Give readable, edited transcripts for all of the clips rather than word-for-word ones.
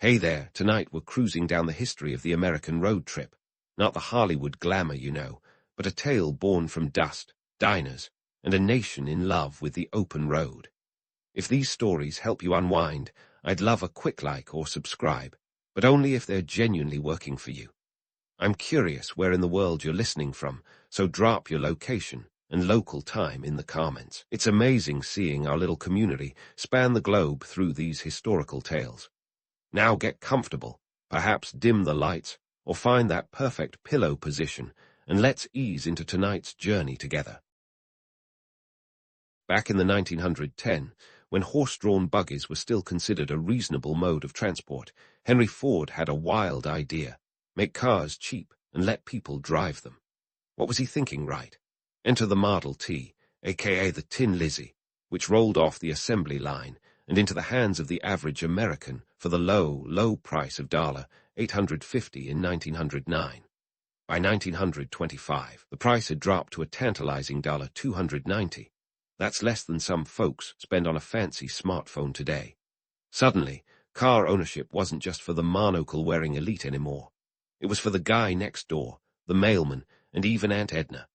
Hey there, tonight we're cruising down the history of the American road trip. Not the Hollywood glamour, you know, but a tale born from dust, diners, and a nation in love with the open road. If these stories help you unwind, I'd love a quick like or subscribe, but only if they're genuinely working for you. I'm curious where in the world you're listening from, so drop your location and local time in the comments. It's amazing seeing our little community span the globe through these historical tales. Now get comfortable, perhaps dim the lights, or find that perfect pillow position, and let's ease into tonight's journey together. Back in the 1910, when horse-drawn buggies were still considered a reasonable mode of transport, Henry Ford had a wild idea: make cars cheap and let people drive them. What was he thinking, right? Enter the Model T, aka the Tin Lizzie, which rolled off the assembly line and into the hands of the average American for the low price of $850 in 1909. By 1925, the price had dropped to a tantalizing $290. That's less than some folks spend on a fancy smartphone today. Suddenly, car ownership wasn't just for the monocle-wearing elite anymore. It was for the guy next door, the mailman, and even Aunt Edna.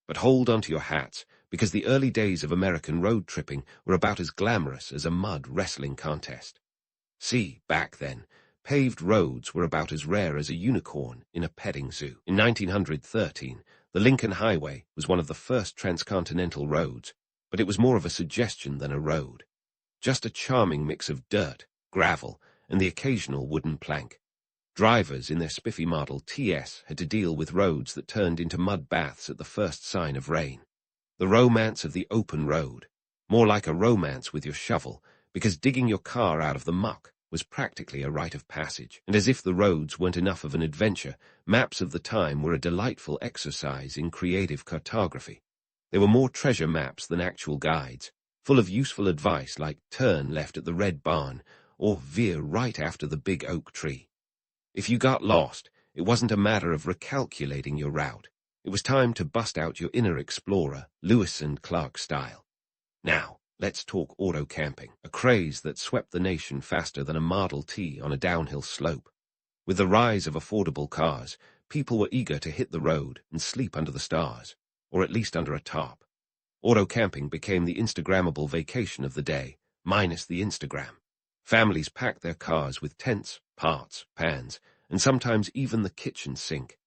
But hold on to your hats, because the early days of American road tripping were about as glamorous as a mud wrestling contest. See, back then, paved roads were about as rare as a unicorn in a petting zoo. In 1913, the Lincoln Highway was one of the first transcontinental roads, but it was more of a suggestion than a road. Just a charming mix of dirt, gravel, and the occasional wooden plank. Drivers in their spiffy Model TS had to deal with roads that turned into mud baths at the first sign of rain. The romance of the open road, more like a romance with your shovel, because digging your car out of the muck was practically a rite of passage. And as if the roads weren't enough of an adventure, maps of the time were a delightful exercise in creative cartography. They were more treasure maps than actual guides, full of useful advice like turn left at the red barn or veer right after the big oak tree. If you got lost, it wasn't a matter of recalculating your route. It was time to bust out your inner explorer, Lewis and Clark style. Now, let's talk auto camping, a craze that swept the nation faster than a Model T on a downhill slope. With the rise of affordable cars, people were eager to hit the road and sleep under the stars, or at least under a tarp. Auto camping became the Instagrammable vacation of the day, minus the Instagram. Families packed their cars with tents, parts, pans, and sometimes even the kitchen sink.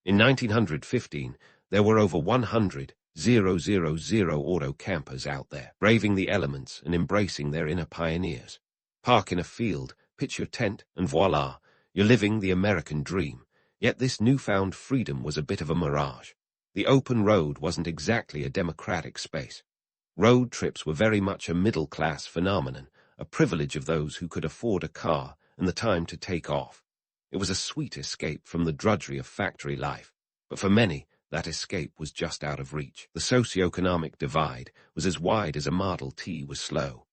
In 1915, there were over 100,000 auto campers out there, braving the elements and embracing their inner pioneers. Park in a field, pitch your tent, and voila, you're living the American dream. Yet this newfound freedom was a bit of a mirage. The open road wasn't exactly a democratic space. Road trips were very much a middle-class phenomenon, a privilege of those who could afford a car and the time to take off. It was a sweet escape from the drudgery of factory life, but for many, that escape was just out of reach. The socio-economic divide was as wide as a Model T was slow.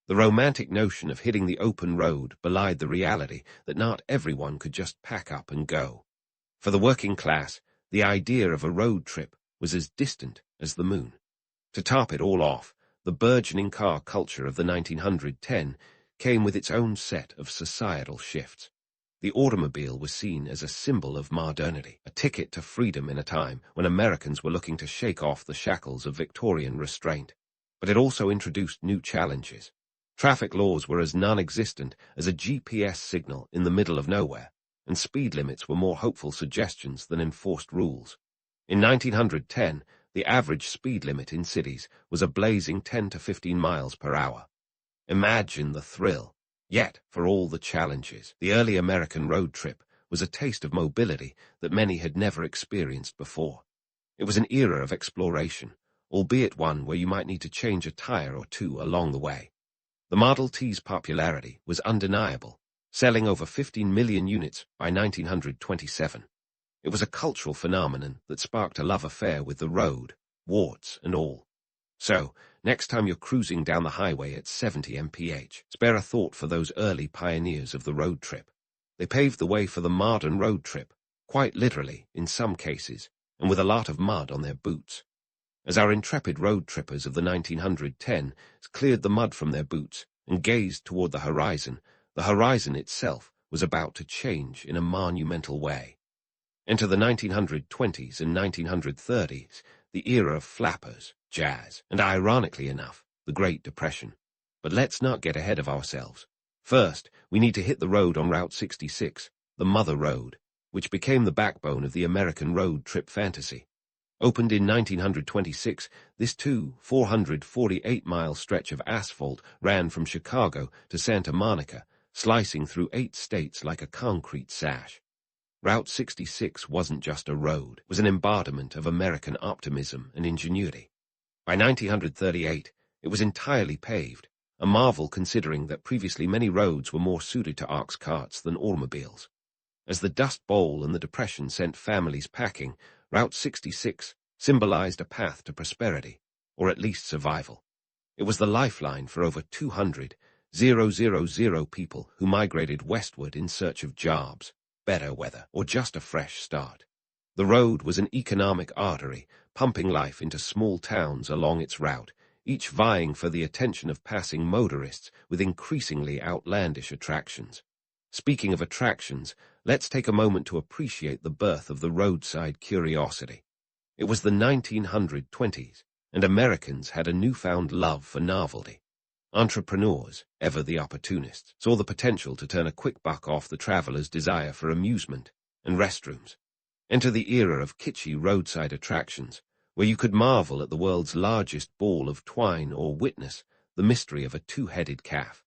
The romantic notion of hitting the open road belied the reality that not everyone could just pack up and go. For the working class, the idea of a road trip was as distant as the moon. To top it all off, the burgeoning car culture of the 1910 came with its own set of societal shifts. The automobile was seen as a symbol of modernity, a ticket to freedom in a time when Americans were looking to shake off the shackles of Victorian restraint. But it also introduced new challenges. Traffic laws were as non-existent as a GPS signal in the middle of nowhere, and speed limits were more hopeful suggestions than enforced rules. In 1910, the average speed limit in cities was a blazing 10 to 15 miles per hour. Imagine the thrill. Yet, for all the challenges, the early American road trip was a taste of mobility that many had never experienced before. It was an era of exploration, albeit one where you might need to change a tire or two along the way. The Model T's popularity was undeniable, selling over 15 million units by 1927. It was a cultural phenomenon that sparked a love affair with the road, warts and all. So, next time you're cruising down the highway at 70 mph, spare a thought for those early pioneers of the road trip. They paved the way for the modern road trip, quite literally in some cases, and with a lot of mud on their boots. As our intrepid road trippers of the 1910s cleared the mud from their boots and gazed toward the horizon itself was about to change in a monumental way. Enter the 1920s and 1930s, the era of flappers, jazz, and ironically enough, the Great Depression. But let's not get ahead of ourselves. First, we need to hit the road on Route 66, the Mother Road, which became the backbone of the American road trip fantasy. Opened in 1926, this 448-mile stretch of asphalt ran from Chicago to Santa Monica, slicing through 8 states like a concrete sash. Route 66 wasn't just a road, it was an embodiment of American optimism and ingenuity. By 1938, it was entirely paved, a marvel considering that previously many roads were more suited to ox carts than automobiles. As the Dust Bowl and the Depression sent families packing, Route 66 symbolized a path to prosperity, or at least survival. It was the lifeline for over 200,000 people who migrated westward in search of jobs, better weather, or just a fresh start. The road was an economic artery, pumping life into small towns along its route, each vying for the attention of passing motorists with increasingly outlandish attractions. Speaking of attractions, let's take a moment to appreciate the birth of the roadside curiosity. It was the 1920s, and Americans had a newfound love for novelty. Entrepreneurs, ever the opportunists, saw the potential to turn a quick buck off the traveler's desire for amusement and restrooms. Enter the era of kitschy roadside attractions, where you could marvel at the world's largest ball of twine or witness the mystery of a two-headed calf.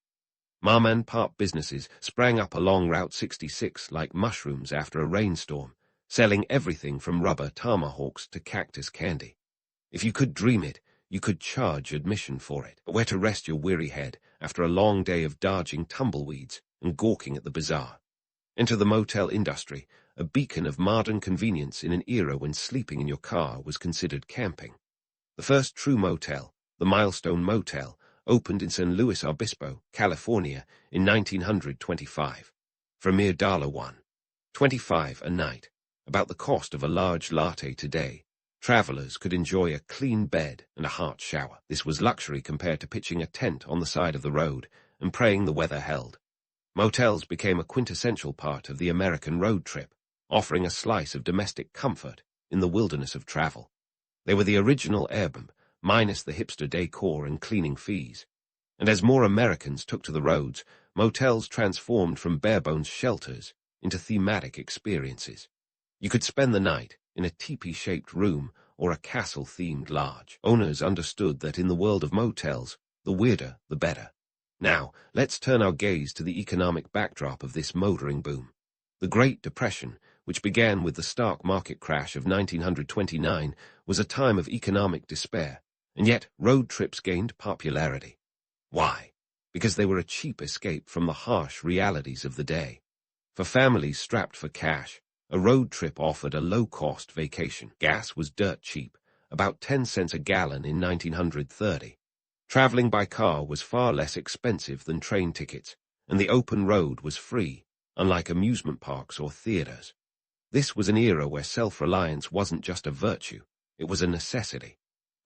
Mom-and-pop businesses sprang up along Route 66 like mushrooms after a rainstorm, selling everything from rubber tomahawks to cactus candy. If you could dream it, you could charge admission for it. But where to rest your weary head after a long day of dodging tumbleweeds and gawking at the bazaar? Enter the motel industry, a beacon of modern convenience in an era when sleeping in your car was considered camping. The first true motel, the Milestone Motel, opened in San Luis Obispo, California in 1925. For a mere $1.25 a night, about the cost of a large latte today, travelers could enjoy a clean bed and a hot shower. This was luxury compared to pitching a tent on the side of the road and praying the weather held. Motels became a quintessential part of the American road trip, offering a slice of domestic comfort in the wilderness of travel. They were the original Airbnb, minus the hipster decor and cleaning fees. And as more Americans took to the roads, motels transformed from bare-bones shelters into thematic experiences. You could spend the night in a teepee-shaped room or a castle-themed lodge. Owners understood that in the world of motels, the weirder, the better. Now, let's turn our gaze to the economic backdrop of this motoring boom. The Great Depression, which began with the stock market crash of 1929, was a time of economic despair, and yet road trips gained popularity. Why? Because they were a cheap escape from the harsh realities of the day. For families strapped for cash, a road trip offered a low-cost vacation. Gas was dirt cheap, about 10 cents a gallon in 1930. Traveling by car was far less expensive than train tickets, and the open road was free, unlike amusement parks or theaters. This was an era where self-reliance wasn't just a virtue, it was a necessity.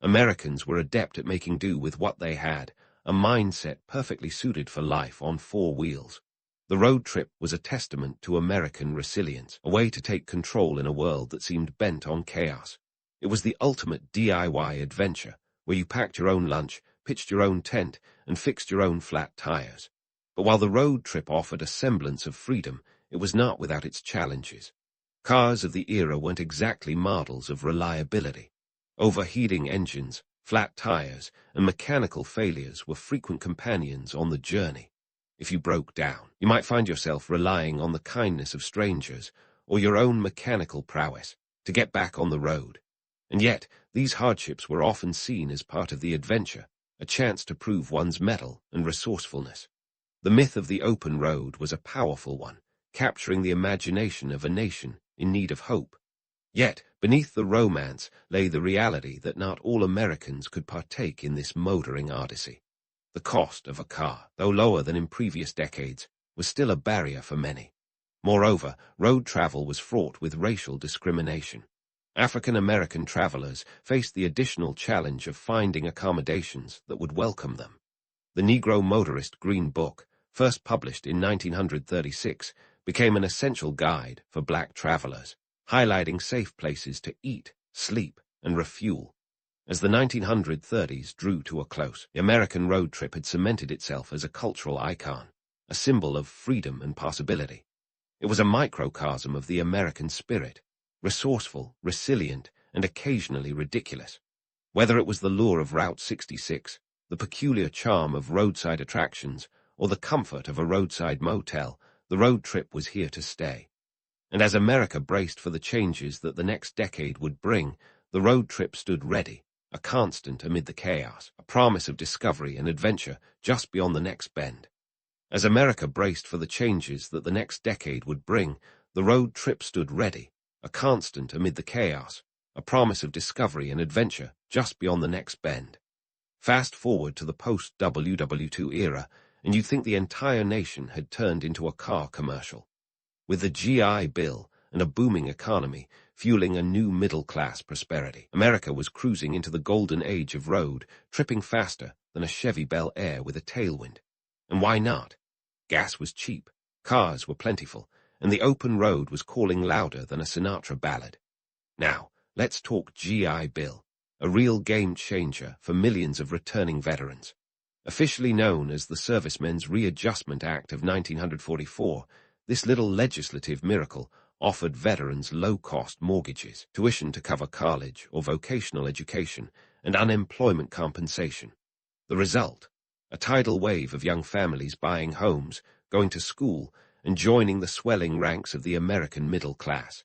Americans were adept at making do with what they had, a mindset perfectly suited for life on 4 wheels. The road trip was a testament to American resilience, a way to take control in a world that seemed bent on chaos. It was the ultimate DIY adventure, where you packed your own lunch, pitched your own tent, and fixed your own flat tires. But while the road trip offered a semblance of freedom, it was not without its challenges. Cars of the era weren't exactly models of reliability. Overheating engines, flat tires, and mechanical failures were frequent companions on the journey. If you broke down, you might find yourself relying on the kindness of strangers or your own mechanical prowess to get back on the road. And yet, these hardships were often seen as part of the adventure, a chance to prove one's mettle and resourcefulness. The myth of the open road was a powerful one, capturing the imagination of a nation in need of hope. Yet, beneath the romance lay the reality that not all Americans could partake in this motoring odyssey. The cost of a car, though lower than in previous decades, was still a barrier for many. Moreover, road travel was fraught with racial discrimination. African-American travelers faced the additional challenge of finding accommodations that would welcome them. The Negro Motorist Green Book, first published in 1936, became an essential guide for black travelers, highlighting safe places to eat, sleep, and refuel. As the 1930s drew to a close, the American road trip had cemented itself as a cultural icon, a symbol of freedom and possibility. It was a microcosm of the American spirit, resourceful, resilient, and occasionally ridiculous. Whether it was the lure of Route 66, the peculiar charm of roadside attractions, or the comfort of a roadside motel, the road trip was here to stay. And as America braced for the changes that the next decade would bring, the road trip stood ready, a constant amid the chaos, a promise of discovery and adventure just beyond the next bend. As America braced for the changes that the next decade would bring, the road trip stood ready, a constant amid the chaos, a promise of discovery and adventure just beyond the next bend. Fast forward to the post-WW2 era, and you'd think the entire nation had turned into a car commercial. With the GI Bill and a booming economy fueling a new middle-class prosperity, America was cruising into the golden age of road, tripping faster than a Chevy Bel Air with a tailwind. And why not? Gas was cheap, cars were plentiful, and the open road was calling louder than a Sinatra ballad. Now, let's talk GI Bill, a real game-changer for millions of returning veterans. Officially known as the Servicemen's Readjustment Act of 1944, this little legislative miracle offered veterans low-cost mortgages, tuition to cover college or vocational education, and unemployment compensation. The result? A tidal wave of young families buying homes, going to school, and joining the swelling ranks of the American middle class.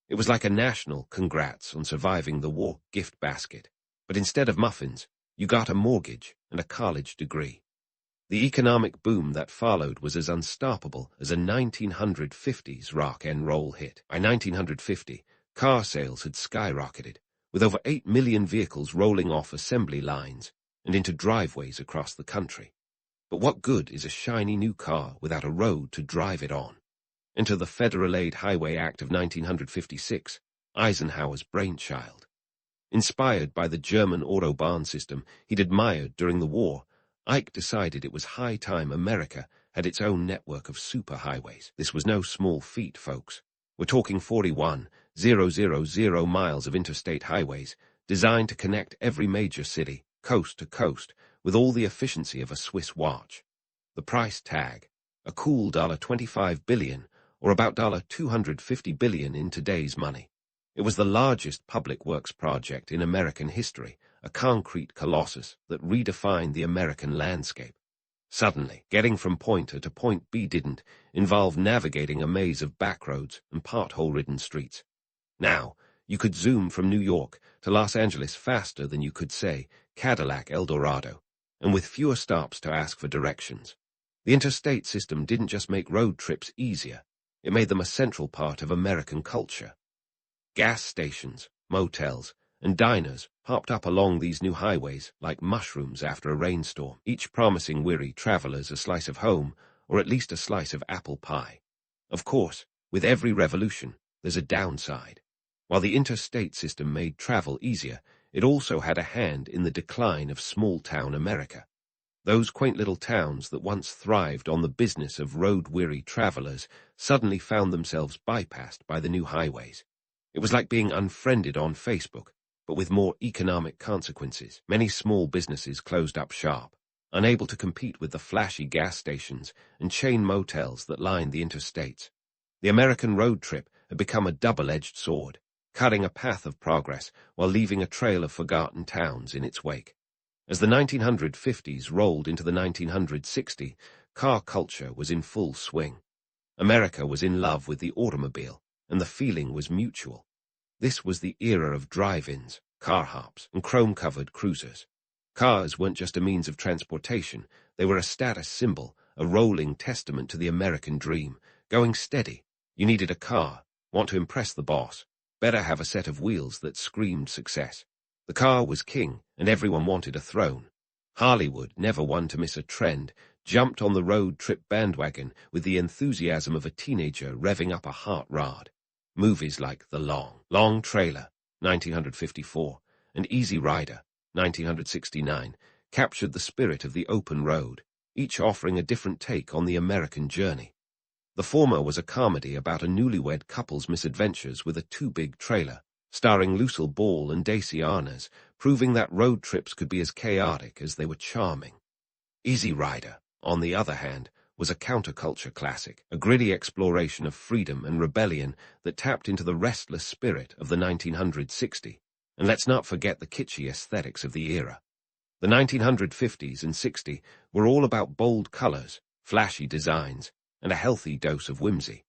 It was like a national congrats on surviving the war gift basket. But instead of muffins, you got a mortgage and a college degree. The economic boom that followed was as unstoppable as a 1950s rock and roll hit. By 1950, car sales had skyrocketed, with over 8 million vehicles rolling off assembly lines and into driveways across the country. But what good is a shiny new car without a road to drive it on? Enter the Federal Aid Highway Act of 1956, Eisenhower's brainchild. Inspired by the German Autobahn system he'd admired during the war, Ike decided it was high time America had its own network of superhighways. This was no small feat, folks. We're talking 41,000 miles of interstate highways designed to connect every major city, coast to coast, with all the efficiency of a Swiss watch. The price tag, a cool $25 billion, or about $250 billion in today's money. It was the largest public works project in American history, a concrete colossus that redefined the American landscape. Suddenly, getting from point A to point B didn't involve navigating a maze of backroads and pothole-ridden streets. Now, you could zoom from New York to Los Angeles faster than you could say Cadillac Eldorado, and with fewer stops to ask for directions. The interstate system didn't just make road trips easier, it made them a central part of American culture. Gas stations, motels, and diners popped up along these new highways like mushrooms after a rainstorm, each promising weary travelers a slice of home or at least a slice of apple pie. Of course, with every revolution, there's a downside. While the interstate system made travel easier, it also had a hand in the decline of small-town America. Those quaint little towns that once thrived on the business of road-weary travelers suddenly found themselves bypassed by the new highways. It was like being unfriended on Facebook, but with more economic consequences. Many small businesses closed up shop, unable to compete with the flashy gas stations and chain motels that lined the interstates. The American road trip had become a double-edged sword, cutting a path of progress while leaving a trail of forgotten towns in its wake. As the 1950s rolled into the 1960s, car culture was in full swing. America was in love with the automobile, and the feeling was mutual. This was the era of drive-ins, car hops, and chrome-covered cruisers. Cars weren't just a means of transportation, they were a status symbol, a rolling testament to the American dream. Going steady, you needed a car, want to impress the boss, better have a set of wheels that screamed success. The car was king, and everyone wanted a throne. Hollywood, never one to miss a trend, jumped on the road trip bandwagon with the enthusiasm of a teenager revving up a hot rod. Movies like The Long Trailer, 1954, and Easy Rider, 1969, captured the spirit of the open road, each offering a different take on the American journey. The former was a comedy about a newlywed couple's misadventures with a too-big trailer, starring Lucille Ball and Daisy Arnaz, proving that road trips could be as chaotic as they were charming. Easy Rider, on the other hand, was a counterculture classic, a gritty exploration of freedom and rebellion that tapped into the restless spirit of the 1960s. And let's not forget the kitschy aesthetics of the era. The 1950s and 60s were all about bold colors, flashy designs, and a healthy dose of whimsy.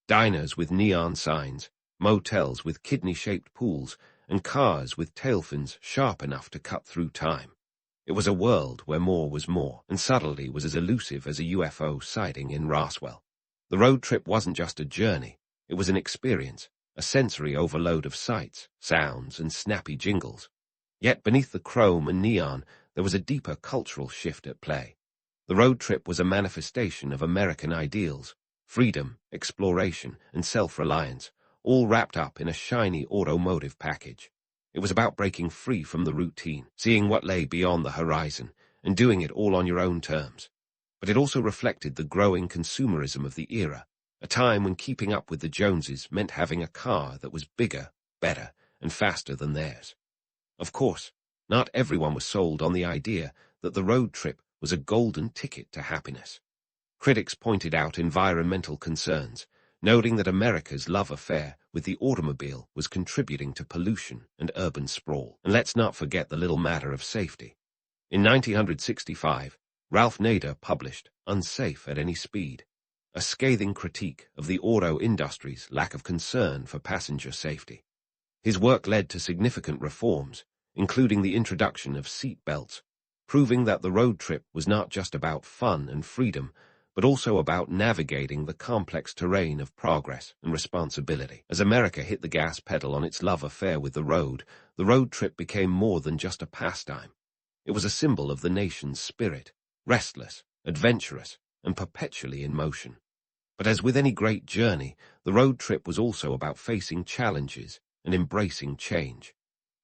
Diners with neon signs, motels with kidney-shaped pools, and cars with tail fins sharp enough to cut through time. It was a world where more was more, and subtlety was as elusive as a UFO sighting in Roswell. The road trip wasn't just a journey, it was an experience, a sensory overload of sights, sounds, and snappy jingles. Yet beneath the chrome and neon, there was a deeper cultural shift at play. The road trip was a manifestation of American ideals, freedom, exploration, and self-reliance, all wrapped up in a shiny automotive package. It was about breaking free from the routine, seeing what lay beyond the horizon, and doing it all on your own terms. But it also reflected the growing consumerism of the era, a time when keeping up with the Joneses meant having a car that was bigger, better, and faster than theirs. Of course, not everyone was sold on the idea that the road trip was a golden ticket to happiness. Critics pointed out environmental concerns, noting that America's love affair with the automobile was contributing to pollution and urban sprawl. And let's not forget the little matter of safety. In 1965, Ralph Nader published Unsafe at Any Speed, a scathing critique of the auto industry's lack of concern for passenger safety. His work led to significant reforms, including the introduction of seat belts, proving that the road trip was not just about fun and freedom, but also about navigating the complex terrain of progress and responsibility. As America hit the gas pedal on its love affair with the road trip became more than just a pastime. It was a symbol of the nation's spirit, restless, adventurous, and perpetually in motion. But as with any great journey, the road trip was also about facing challenges and embracing change.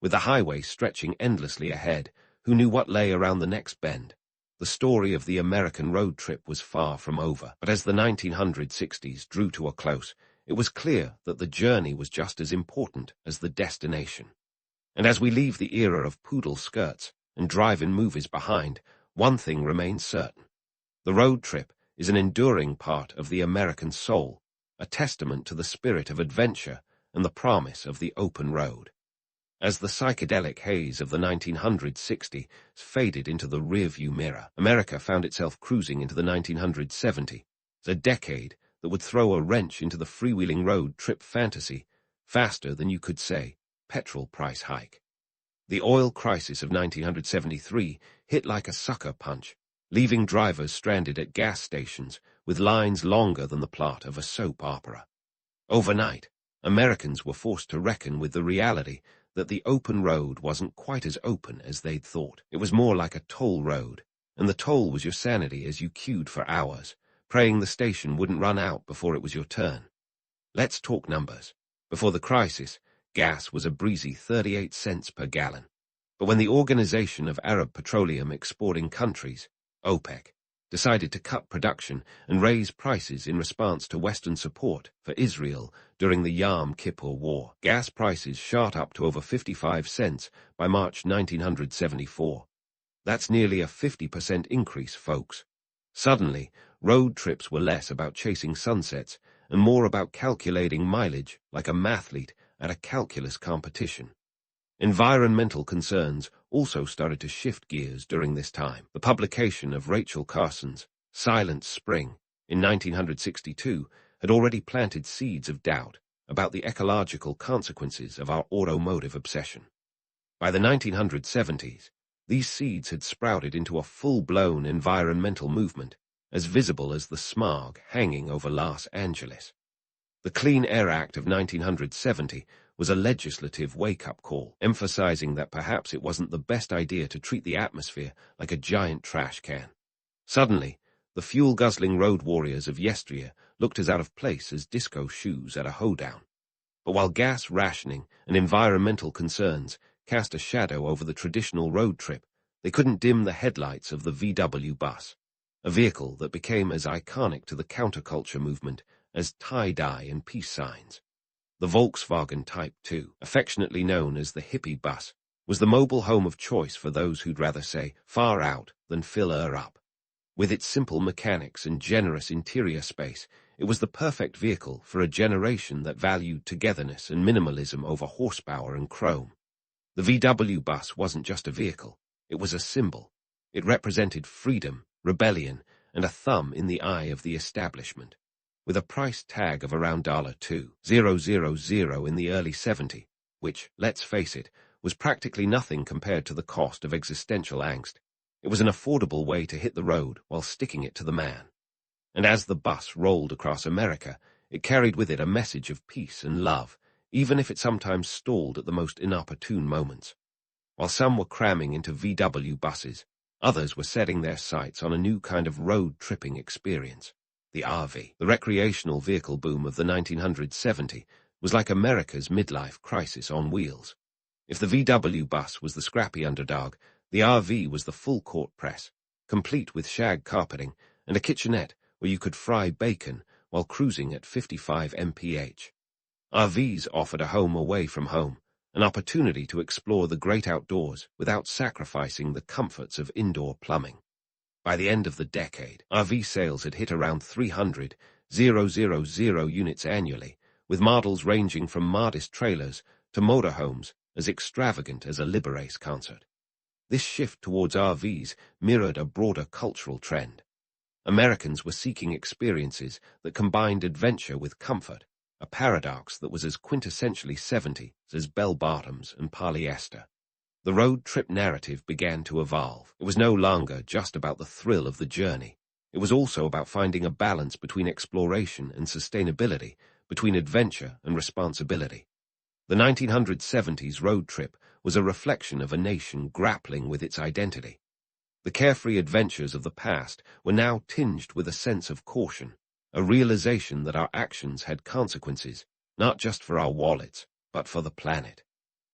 With the highway stretching endlessly ahead, who knew what lay around the next bend? The story of the American road trip was far from over, but as the 1960s drew to a close, it was clear that the journey was just as important as the destination. And as we leave the era of poodle skirts and drive-in movies behind, one thing remains certain. The road trip is an enduring part of the American soul, a testament to the spirit of adventure and the promise of the open road. As the psychedelic haze of the 1960s faded into the rearview mirror, America found itself cruising into the 1970s, a decade that would throw a wrench into the freewheeling road trip fantasy faster than you could say, petrol price hike. The oil crisis of 1973 hit like a sucker punch, leaving drivers stranded at gas stations with lines longer than the plot of a soap opera. Overnight, Americans were forced to reckon with the reality that the open road wasn't quite as open as they'd thought. It was more like a toll road, and the toll was your sanity as you queued for hours, praying the station wouldn't run out before it was your turn. Let's talk numbers. Before the crisis, gas was a breezy 38 cents per gallon. But when the Organization of Arab Petroleum Exporting Countries, OPEC, decided to cut production and raise prices in response to Western support for Israel during the Yom Kippur War, gas prices shot up to over 55 cents by March 1974. That's nearly a 50% increase, folks. Suddenly, road trips were less about chasing sunsets and more about calculating mileage like a mathlete at a calculus competition. Environmental concerns also started to shift gears during this time. The publication of Rachel Carson's Silent Spring in 1962 had already planted seeds of doubt about the ecological consequences of our automotive obsession. By the 1970s, these seeds had sprouted into a full-blown environmental movement, as visible as the smog hanging over Los Angeles. The Clean Air Act of 1970 was a legislative wake-up call, emphasizing that perhaps it wasn't the best idea to treat the atmosphere like a giant trash can. Suddenly, the fuel-guzzling road warriors of yesteryear looked as out of place as disco shoes at a hoedown. But while gas rationing and environmental concerns cast a shadow over the traditional road trip, they couldn't dim the headlights of the VW bus. a vehicle that became as iconic to the counterculture movement as tie-dye and peace signs. The Volkswagen Type 2, affectionately known as the hippie bus, was the mobile home of choice for those who'd rather say far out than fill her up. With its simple mechanics and generous interior space, it was the perfect vehicle for a generation that valued togetherness and minimalism over horsepower and chrome. The VW bus wasn't just a vehicle, it was a symbol. It represented freedom, rebellion, and a thumb in the eye of the establishment. With a price tag of around $2,000 in the early '70s, which, let's face it, was practically nothing compared to the cost of existential angst, it was an affordable way to hit the road while sticking it to the man. And as the bus rolled across America, it carried with it a message of peace and love, even if it sometimes stalled at the most inopportune moments. While some were cramming into VW buses, others were setting their sights on a new kind of road-tripping experience. The RV, the recreational vehicle boom of the 1970s, was like America's midlife crisis on wheels. If the VW bus was the scrappy underdog, the RV was the full-court press, complete with shag carpeting and a kitchenette where you could fry bacon while cruising at 55 mph. RVs offered a home away from home, an opportunity to explore the great outdoors without sacrificing the comforts of indoor plumbing. By the end of the decade, RV sales had hit around 300,000 units annually, with models ranging from modest trailers to motorhomes as extravagant as a Liberace concert. This shift towards RVs mirrored a broader cultural trend. Americans were seeking experiences that combined adventure with comfort, a paradox that was as quintessentially '70s as bell-bottoms and polyester. The road trip narrative began to evolve. It was no longer just about the thrill of the journey. It was also about finding a balance between exploration and sustainability, between adventure and responsibility. The 1970s road trip was a reflection of a nation grappling with its identity. The carefree adventures of the past were now tinged with a sense of caution, a realization that our actions had consequences, not just for our wallets, but for the planet.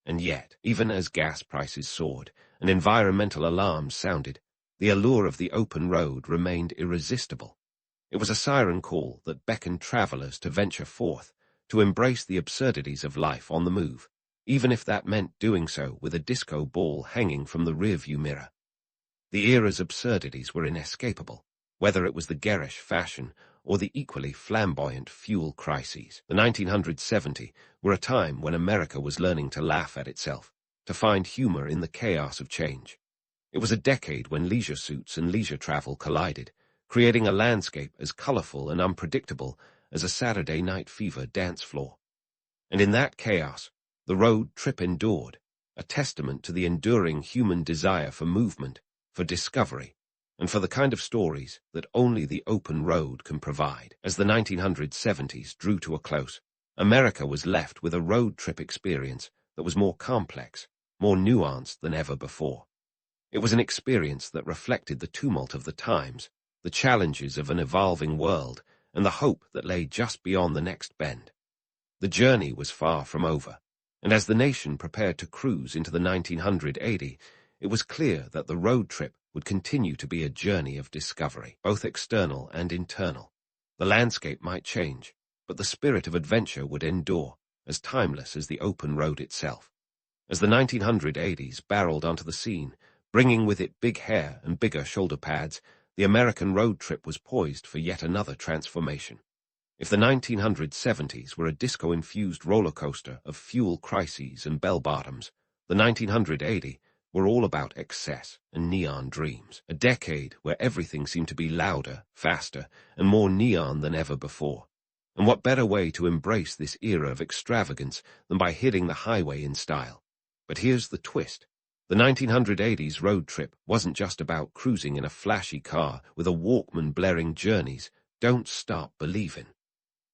And yet, even as gas prices soared and environmental alarms sounded, the allure of the open road remained irresistible. It was a siren call that beckoned travelers to venture forth, to embrace the absurdities of life on the move, even if that meant doing so with a disco ball hanging from the rearview mirror. The era's absurdities were inescapable, whether it was the garish fashion or the equally flamboyant fuel crises. The 1970s were a time when America was learning to laugh at itself, to find humor in the chaos of change. It was a decade when leisure suits and leisure travel collided, creating a landscape as colorful and unpredictable as a Saturday Night Fever dance floor. And in that chaos, the road trip endured, a testament to the enduring human desire for movement, for discovery, and for the kind of stories that only the open road can provide. As the 1970s drew to a close, America was left with a road trip experience that was more complex, more nuanced than ever before. It was an experience that reflected the tumult of the times, the challenges of an evolving world, and the hope that lay just beyond the next bend. The journey was far from over, and as the nation prepared to cruise into the 1980s, it was clear that the road trip would continue to be a journey of discovery, both external and internal. The landscape might change, but the spirit of adventure would endure, as timeless as the open road itself. As the 1980s barreled onto the scene, bringing with it big hair and bigger shoulder pads, the American road trip was poised for yet another transformation. If the 1970s were a disco-infused roller coaster of fuel crises and bell-bottoms, the 1980s were all about excess and neon dreams, a decade where everything seemed to be louder, faster, and more neon than ever before. And what better way to embrace this era of extravagance than by hitting the highway in style? But here's the twist. The 1980s road trip wasn't just about cruising in a flashy car with a Walkman blaring Journey's "Don't Stop Believin'."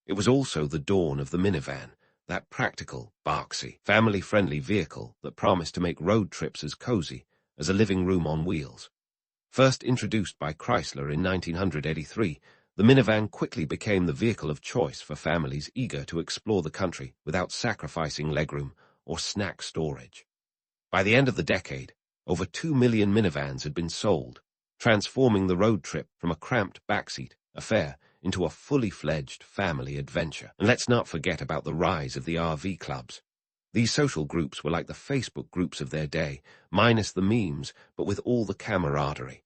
It was also the dawn of the minivan, that practical, boxy, family-friendly vehicle that promised to make road trips as cozy as a living room on wheels. First introduced by Chrysler in 1983, the minivan quickly became the vehicle of choice for families eager to explore the country without sacrificing legroom or snack storage. By the end of the decade, over 2 million minivans had been sold, transforming the road trip from a cramped backseat affair into a fully fledged family adventure. And let's not forget about the rise of the RV clubs. These social groups were like the Facebook groups of their day, minus the memes, but with all the camaraderie.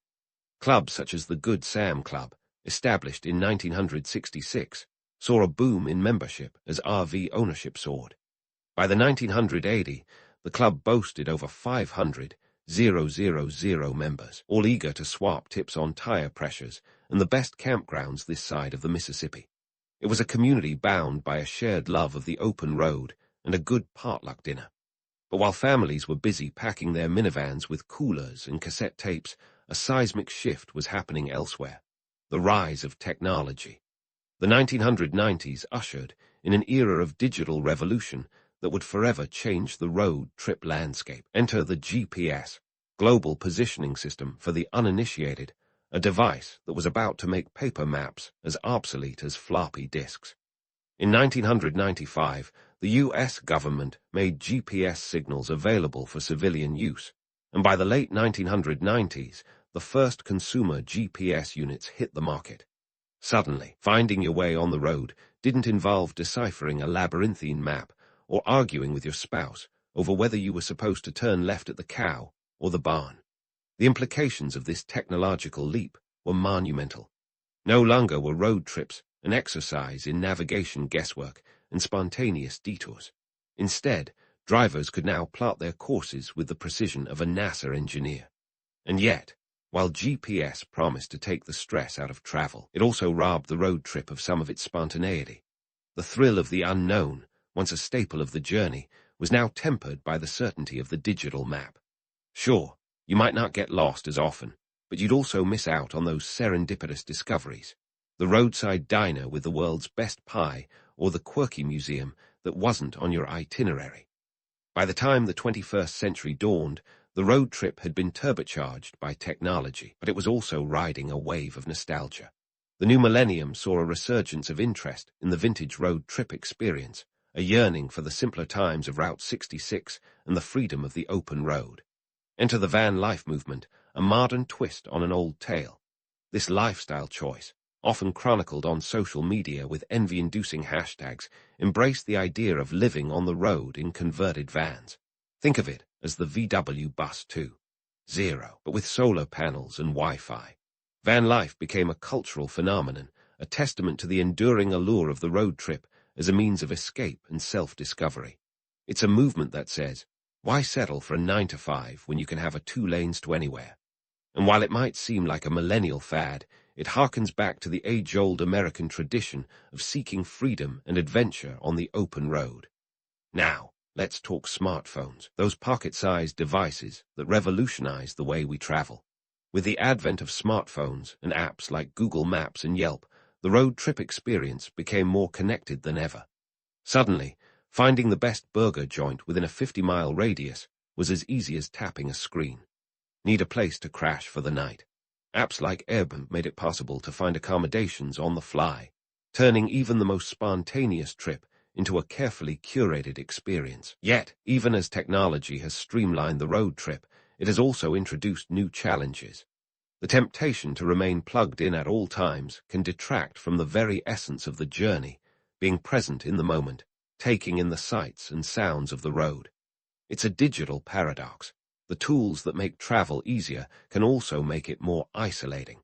Clubs such as the Good Sam Club, established in 1966, saw a boom in membership as RV ownership soared. By the 1980, the club boasted over 500,000 members, all eager to swap tips on tire pressures and the best campgrounds this side of the Mississippi. It was a community bound by a shared love of the open road and a good potluck dinner. But while families were busy packing their minivans with coolers and cassette tapes, a seismic shift was happening elsewhere: the rise of technology. The 1990s ushered in an era of digital revolution that would forever change the road trip landscape. Enter the GPS, Global Positioning System for the uninitiated, a device that was about to make paper maps as obsolete as floppy disks. In 1995, the U.S. government made GPS signals available for civilian use, and by the late 1990s, the first consumer GPS units hit the market. Suddenly, finding your way on the road didn't involve deciphering a labyrinthine map or arguing with your spouse over whether you were supposed to turn left at the cow or the barn. The implications of this technological leap were monumental. No longer were road trips an exercise in navigation guesswork and spontaneous detours. Instead, drivers could now plot their courses with the precision of a NASA engineer. And yet, while GPS promised to take the stress out of travel, it also robbed the road trip of some of its spontaneity. The thrill of the unknown, once a staple of the journey, was now tempered by the certainty of the digital map. Sure, you might not get lost as often, but you'd also miss out on those serendipitous discoveries: the roadside diner with the world's best pie, or the quirky museum that wasn't on your itinerary. By the time the 21st century dawned, the road trip had been turbocharged by technology, but it was also riding a wave of nostalgia. The new millennium saw a resurgence of interest in the vintage road trip experience, a yearning for the simpler times of Route 66 and the freedom of the open road. Enter the van life movement, a modern twist on an old tale. This lifestyle choice, often chronicled on social media with envy-inducing hashtags, embraced the idea of living on the road in converted vans. Think of it as the VW Bus 2.0, but with solar panels and Wi-Fi. Van life became a cultural phenomenon, a testament to the enduring allure of the road trip as a means of escape and self-discovery. It's a movement that says, why settle for a 9-to-5 when you can have a 2 lanes to anywhere? And while it might seem like a millennial fad, it harkens back to the age-old American tradition of seeking freedom and adventure on the open road. Now, let's talk smartphones, those pocket-sized devices that revolutionize the way we travel. With the advent of smartphones and apps like Google Maps and Yelp, the road trip experience became more connected than ever. Suddenly, finding the best burger joint within a 50-mile radius was as easy as tapping a screen. Need a place to crash for the night? Apps like Airbnb made it possible to find accommodations on the fly, turning even the most spontaneous trip into a carefully curated experience. Yet, even as technology has streamlined the road trip, it has also introduced new challenges. The temptation to remain plugged in at all times can detract from the very essence of the journey, being present in the moment, taking in the sights and sounds of the road. It's a digital paradox. The tools that make travel easier can also make it more isolating.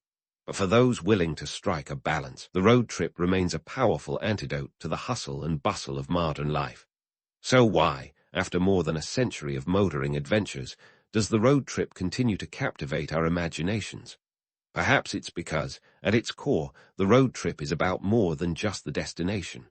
But for those willing to strike a balance, the road trip remains a powerful antidote to the hustle and bustle of modern life. So why, after more than a century of motoring adventures, does the road trip continue to captivate our imaginations? Perhaps it's because, at its core, the road trip is about more than just the destination.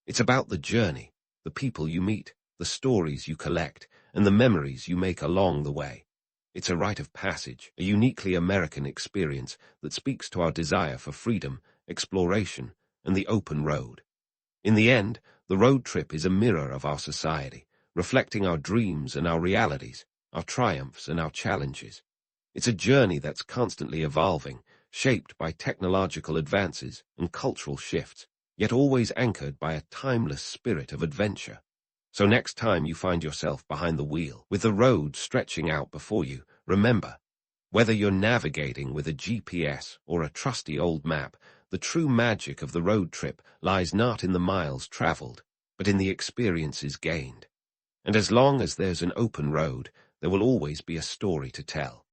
It's about the journey, the people you meet, the stories you collect, and the memories you make along the way. It's a rite of passage, a uniquely American experience that speaks to our desire for freedom, exploration, and the open road. In the end, the road trip is a mirror of our society, reflecting our dreams and our realities, our triumphs and our challenges. It's a journey that's constantly evolving, shaped by technological advances and cultural shifts, yet always anchored by a timeless spirit of adventure. So next time you find yourself behind the wheel, with the road stretching out before you, remember, Whether you're navigating with a GPS or a trusty old map, the true magic of the road trip lies not in the miles traveled, but in the experiences gained. And as long as there's an open road, there will always be a story to tell.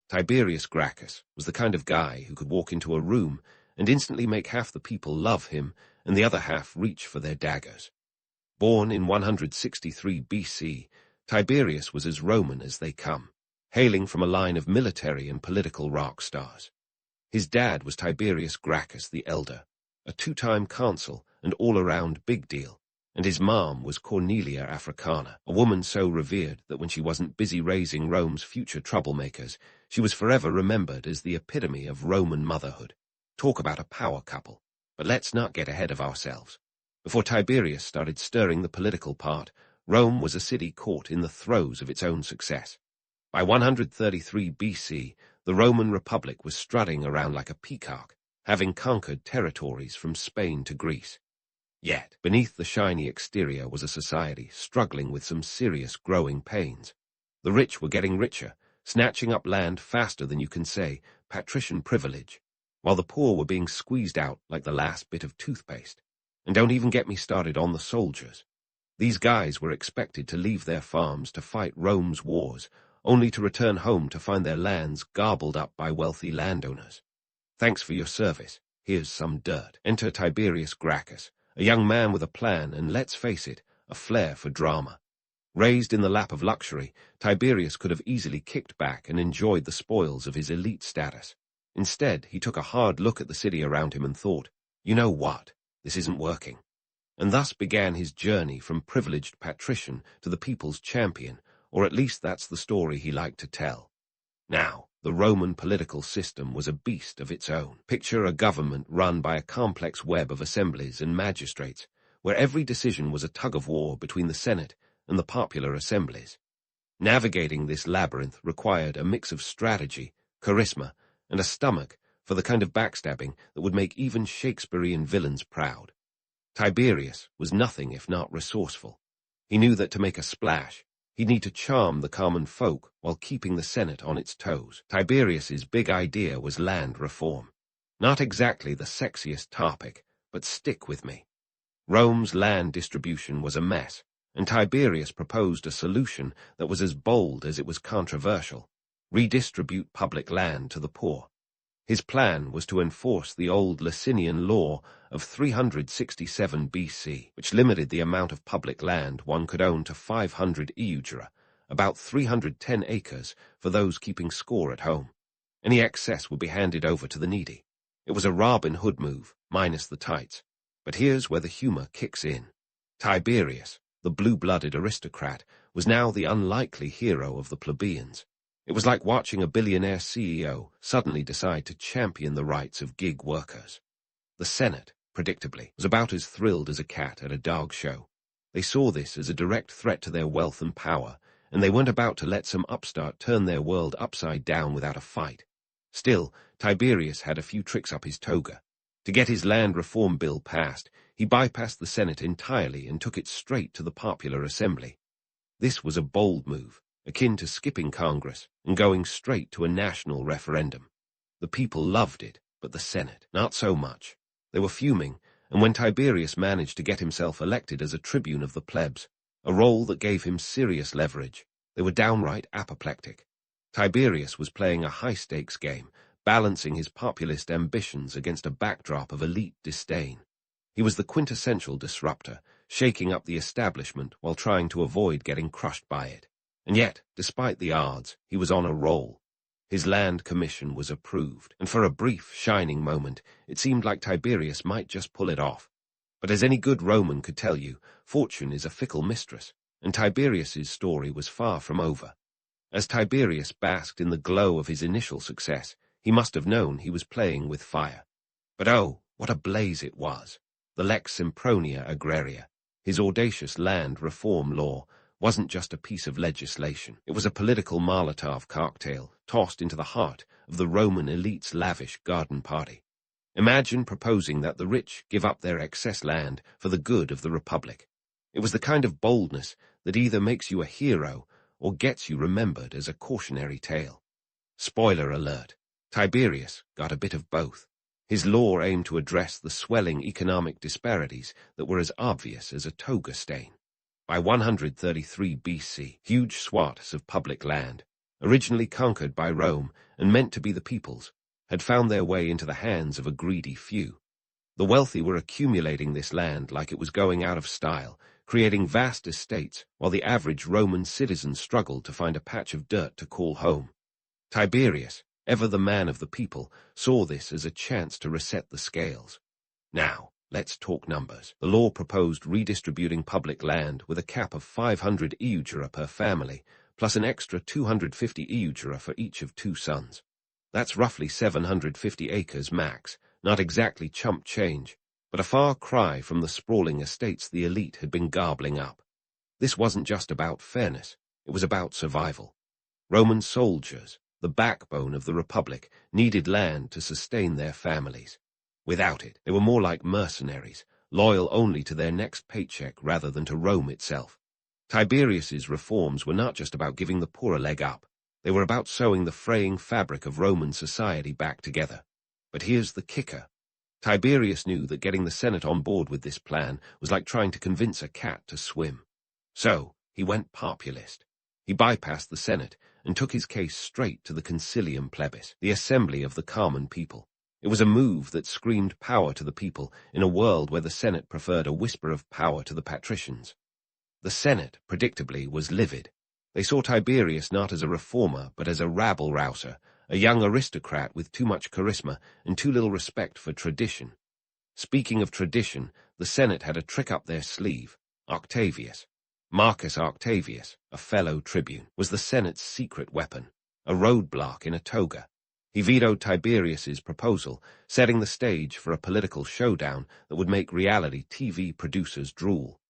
Tiberius Gracchus was the kind of guy who could walk into a room and instantly make half the people love him and the other half reach for their daggers. Born in 163 BC, Tiberius was as Roman as they come, hailing from a line of military and political rock stars. His dad was Tiberius Gracchus the Elder, a two-time consul and all-around big deal, and his mom was Cornelia Africana, a woman so revered that when she wasn't busy raising Rome's future troublemakers, she was forever remembered as the epitome of Roman motherhood. Talk about a power couple. But let's not get ahead of ourselves. Before Tiberius started stirring the political part, Rome was a city caught in the throes of its own success. By 133 BC, the Roman Republic was strutting around like a peacock, having conquered territories from Spain to Greece. Yet, beneath the shiny exterior was a society struggling with some serious growing pains. The rich were getting richer, snatching up land faster than you can say patrician privilege, while the poor were being squeezed out like the last bit of toothpaste. And don't even get me started on the soldiers. These guys were expected to leave their farms to fight Rome's wars, only to return home to find their lands gobbled up by wealthy landowners. Thanks for your service. Here's some dirt. Enter Tiberius Gracchus, a young man with a plan and, let's face it, a flair for drama. Raised in the lap of luxury, Tiberius could have easily kicked back and enjoyed the spoils of his elite status. Instead, he took a hard look at the city around him and thought, you know what? This isn't working. And thus began his journey from privileged patrician to the people's champion, or at least that's the story he liked to tell. Now, the Roman political system was a beast of its own. Picture a government run by a complex web of assemblies and magistrates, where every decision was a tug-of-war between the Senate and the popular assemblies. Navigating this labyrinth required a mix of strategy, charisma, and a stomach for the kind of backstabbing that would make even Shakespearean villains proud. Tiberius was nothing if not resourceful. He knew that to make a splash, he'd need to charm the common folk while keeping the Senate on its toes. Tiberius's big idea was land reform. Not exactly the sexiest topic, but stick with me. Rome's land distribution was a mess, and Tiberius proposed a solution that was as bold as it was controversial: redistribute public land to the poor. His plan was to enforce the old Licinian law of 367 BC, which limited the amount of public land one could own to 500 eugera, about 310 acres for those keeping score at home. Any excess would be handed over to the needy. It was a Robin Hood move, minus the tights. But here's where the humor kicks in. Tiberius, the blue-blooded aristocrat, was now the unlikely hero of the plebeians. It was like watching a billionaire CEO suddenly decide to champion the rights of gig workers. The Senate, predictably, was about as thrilled as a cat at a dog show. They saw this as a direct threat to their wealth and power, and they weren't about to let some upstart turn their world upside down without a fight. Still, Tiberius had a few tricks up his toga. To get his land reform bill passed, he bypassed the Senate entirely and took it straight to the popular assembly. This was a bold move, akin to skipping Congress and going straight to a national referendum. The people loved it, but the Senate, not so much. They were fuming, and when Tiberius managed to get himself elected as a tribune of the plebs, a role that gave him serious leverage, they were downright apoplectic. Tiberius was playing a high-stakes game, balancing his populist ambitions against a backdrop of elite disdain. He was the quintessential disruptor, shaking up the establishment while trying to avoid getting crushed by it. And yet, despite the odds, he was on a roll. His land commission was approved, and for a brief, shining moment, it seemed like Tiberius might just pull it off. But as any good Roman could tell you, fortune is a fickle mistress, and Tiberius's story was far from over. As Tiberius basked in the glow of his initial success, he must have known he was playing with fire. But oh, what a blaze it was! The Lex Sempronia Agraria, his audacious land reform law, wasn't just a piece of legislation. It was a political Molotov cocktail tossed into the heart of the Roman elite's lavish garden party. Imagine proposing that the rich give up their excess land for the good of the Republic. It was the kind of boldness that either makes you a hero or gets you remembered as a cautionary tale. Spoiler alert, Tiberius got a bit of both. His law aimed to address the swelling economic disparities that were as obvious as a toga stain. By 133 BC, huge swaths of public land, originally conquered by Rome and meant to be the people's, had found their way into the hands of a greedy few. The wealthy were accumulating this land like it was going out of style, creating vast estates, while the average Roman citizen struggled to find a patch of dirt to call home. Tiberius, ever the man of the people, saw this as a chance to reset the scales. Now, let's talk numbers. The law proposed redistributing public land with a cap of 500 iugera per family, plus an extra 250 iugera for each of 2 sons. That's roughly 750 acres max, not exactly chump change, but a far cry from the sprawling estates the elite had been gobbling up. This wasn't just about fairness, it was about survival. Roman soldiers, the backbone of the Republic, needed land to sustain their families. Without it, they were more like mercenaries, loyal only to their next paycheck rather than to Rome itself. Tiberius's reforms were not just about giving the poor a leg up. They were about sewing the fraying fabric of Roman society back together. But here's the kicker. Tiberius knew that getting the Senate on board with this plan was like trying to convince a cat to swim. So, he went populist. He bypassed the Senate and took his case straight to the concilium plebis, the assembly of the common people. It was a move that screamed power to the people in a world where the Senate preferred a whisper of power to the patricians. The Senate, predictably, was livid. They saw Tiberius not as a reformer, but as a rabble-rouser, a young aristocrat with too much charisma and too little respect for tradition. Speaking of tradition, the Senate had a trick up their sleeve. Octavius. Marcus Octavius, a fellow tribune, was the Senate's secret weapon, a roadblock in a toga. He vetoed Tiberius's proposal, setting the stage for a political showdown that would make reality TV producers drool.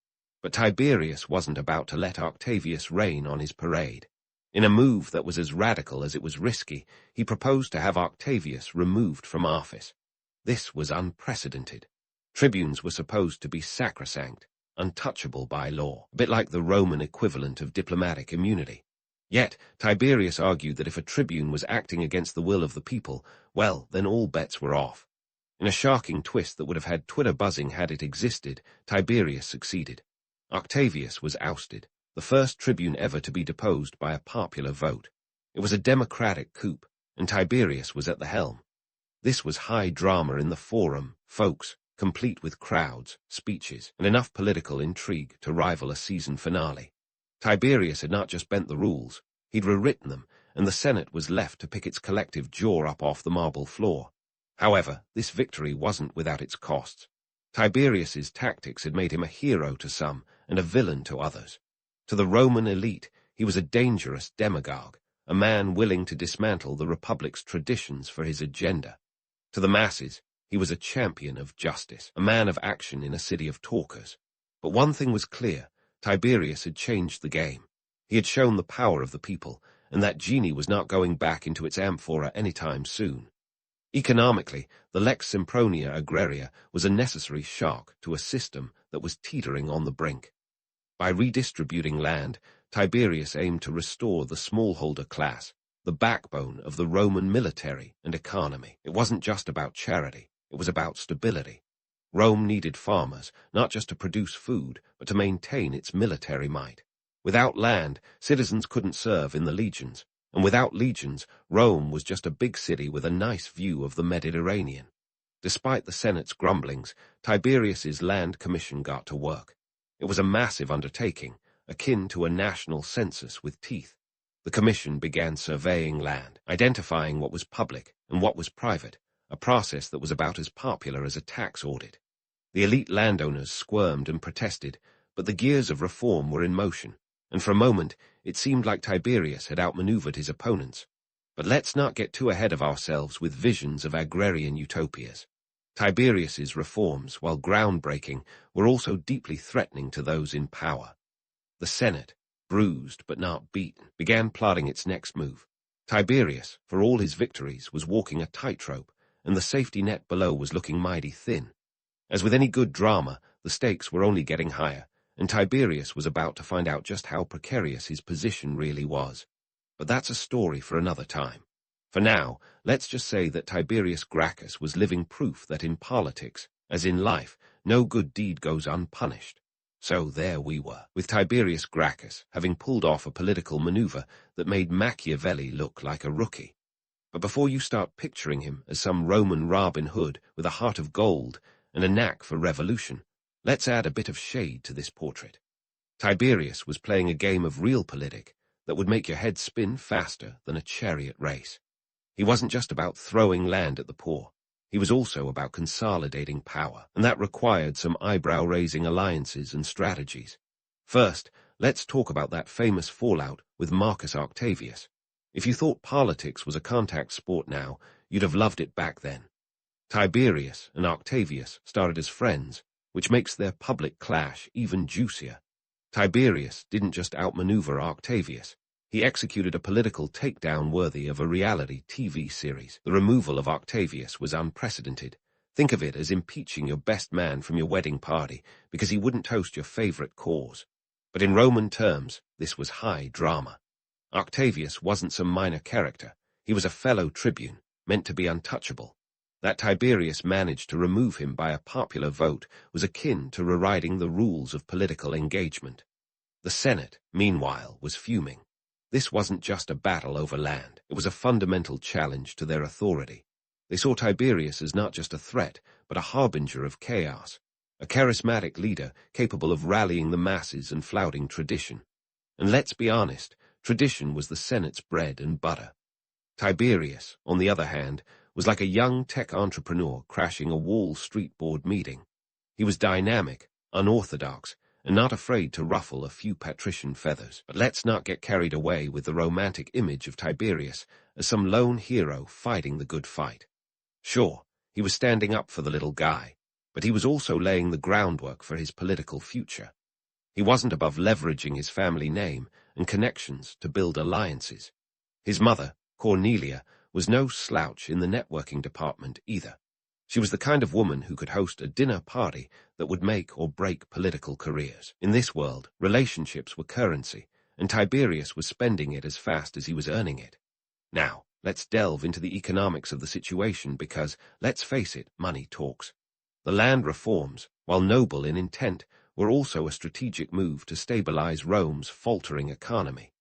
But Tiberius wasn't about to let Octavius rain on his parade. In a move that was as radical as it was risky, he proposed to have Octavius removed from office. This was unprecedented. Tribunes were supposed to be sacrosanct, untouchable by law, a bit like the Roman equivalent of diplomatic immunity. Yet, Tiberius argued that if a tribune was acting against the will of the people, well, then all bets were off. In a shocking twist that would have had Twitter buzzing had it existed, Tiberius succeeded. Octavius was ousted, the first tribune ever to be deposed by a popular vote. It was a democratic coup, and Tiberius was at the helm. This was high drama in the forum, folks, complete with crowds, speeches, and enough political intrigue to rival a season finale. Tiberius had not just bent the rules, he'd rewritten them, and the Senate was left to pick its collective jaw up off the marble floor. However, this victory wasn't without its costs. Tiberius's tactics had made him a hero to some and a villain to others. To the Roman elite, he was a dangerous demagogue, a man willing to dismantle the Republic's traditions for his agenda. To the masses, he was a champion of justice, a man of action in a city of talkers. But one thing was clear, Tiberius had changed the game. He had shown the power of the people, and that genie was not going back into its amphora anytime soon. Economically, the Lex Sempronia Agraria was a necessary shock to a system that was teetering on the brink. By redistributing land, Tiberius aimed to restore the smallholder class, the backbone of the Roman military and economy. It wasn't just about charity, it was about stability. Rome needed farmers, not just to produce food, but to maintain its military might. Without land, citizens couldn't serve in the legions, and without legions, Rome was just a big city with a nice view of the Mediterranean. Despite the Senate's grumblings, Tiberius's land commission got to work. It was a massive undertaking, akin to a national census with teeth. The commission began surveying land, identifying what was public and what was private, a process that was about as popular as a tax audit. The elite landowners squirmed and protested, but the gears of reform were in motion, and for a moment it seemed like Tiberius had outmaneuvered his opponents. But let's not get too ahead of ourselves with visions of agrarian utopias. Tiberius's reforms, while groundbreaking, were also deeply threatening to those in power. The Senate, bruised but not beaten, began plotting its next move. Tiberius, for all his victories, was walking a tightrope, and the safety net below was looking mighty thin. As with any good drama, the stakes were only getting higher, and Tiberius was about to find out just how precarious his position really was. But that's a story for another time. For now, let's just say that Tiberius Gracchus was living proof that in politics, as in life, no good deed goes unpunished. So there we were, with Tiberius Gracchus having pulled off a political maneuver that made Machiavelli look like a rookie. But before you start picturing him as some Roman Robin Hood with a heart of gold and a knack for revolution, let's add a bit of shade to this portrait. Tiberius was playing a game of realpolitik that would make your head spin faster than a chariot race. He wasn't just about throwing land at the poor. He was also about consolidating power, and that required some eyebrow-raising alliances and strategies. First, let's talk about that famous fallout with Marcus Octavius. If you thought politics was a contact sport now, you'd have loved it back then. Tiberius and Octavius started as friends, which makes their public clash even juicier. Tiberius didn't just outmaneuver Octavius. He executed a political takedown worthy of a reality TV series. The removal of Octavius was unprecedented. Think of it as impeaching your best man from your wedding party because he wouldn't toast your favorite cause. But in Roman terms, this was high drama. Octavius wasn't some minor character. He was a fellow tribune, meant to be untouchable. That Tiberius managed to remove him by a popular vote was akin to rewriting the rules of political engagement. The Senate, meanwhile, was fuming. This wasn't just a battle over land. It was a fundamental challenge to their authority. They saw Tiberius as not just a threat, but a harbinger of chaos, a charismatic leader capable of rallying the masses and flouting tradition. And let's be honest, tradition was the Senate's bread and butter. Tiberius, on the other hand, was like a young tech entrepreneur crashing a Wall Street board meeting. He was dynamic, unorthodox, and not afraid to ruffle a few patrician feathers. But let's not get carried away with the romantic image of Tiberius as some lone hero fighting the good fight. Sure, he was standing up for the little guy, but he was also laying the groundwork for his political future. He wasn't above leveraging his family name and connections to build alliances. His mother, Cornelia, was no slouch in the networking department either. She was the kind of woman who could host a dinner party that would make or break political careers. In this world, relationships were currency, and Tiberius was spending it as fast as he was earning it. Now, let's delve into the economics of the situation because, let's face it, money talks. The land reforms, while noble in intent, were also a strategic move to stabilize Rome's faltering economy.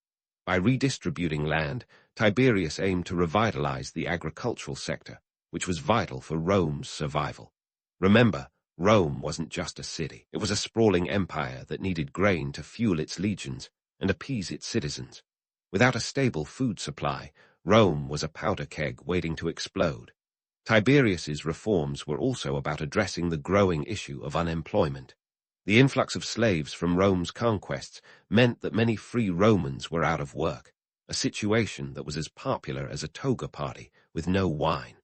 By redistributing land, Tiberius aimed to revitalize the agricultural sector, which was vital for Rome's survival. Remember, Rome wasn't just a city. It was a sprawling empire that needed grain to fuel its legions and appease its citizens. Without a stable food supply, Rome was a powder keg waiting to explode. Tiberius's reforms were also about addressing the growing issue of unemployment. The influx of slaves from Rome's conquests meant that many free Romans were out of work, a situation that was as popular as a toga party with no wine.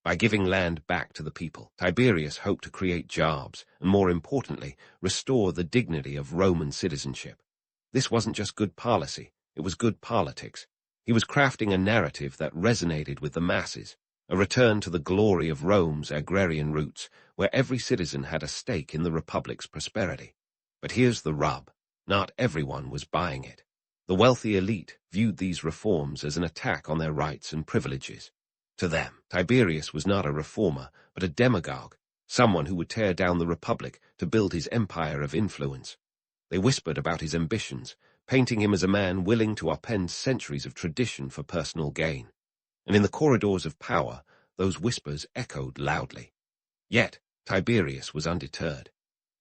By giving land back to the people, Tiberius hoped to create jobs and, more importantly, restore the dignity of Roman citizenship. This wasn't just good policy, it was good politics. He was crafting a narrative that resonated with the masses, a return to the glory of Rome's agrarian roots, where every citizen had a stake in the Republic's prosperity. But here's the rub. Not everyone was buying it. The wealthy elite viewed these reforms as an attack on their rights and privileges. To them, Tiberius was not a reformer, but a demagogue, someone who would tear down the Republic to build his empire of influence. They whispered about his ambitions, painting him as a man willing to upend centuries of tradition for personal gain. And in the corridors of power, those whispers echoed loudly. Yet, Tiberius was undeterred.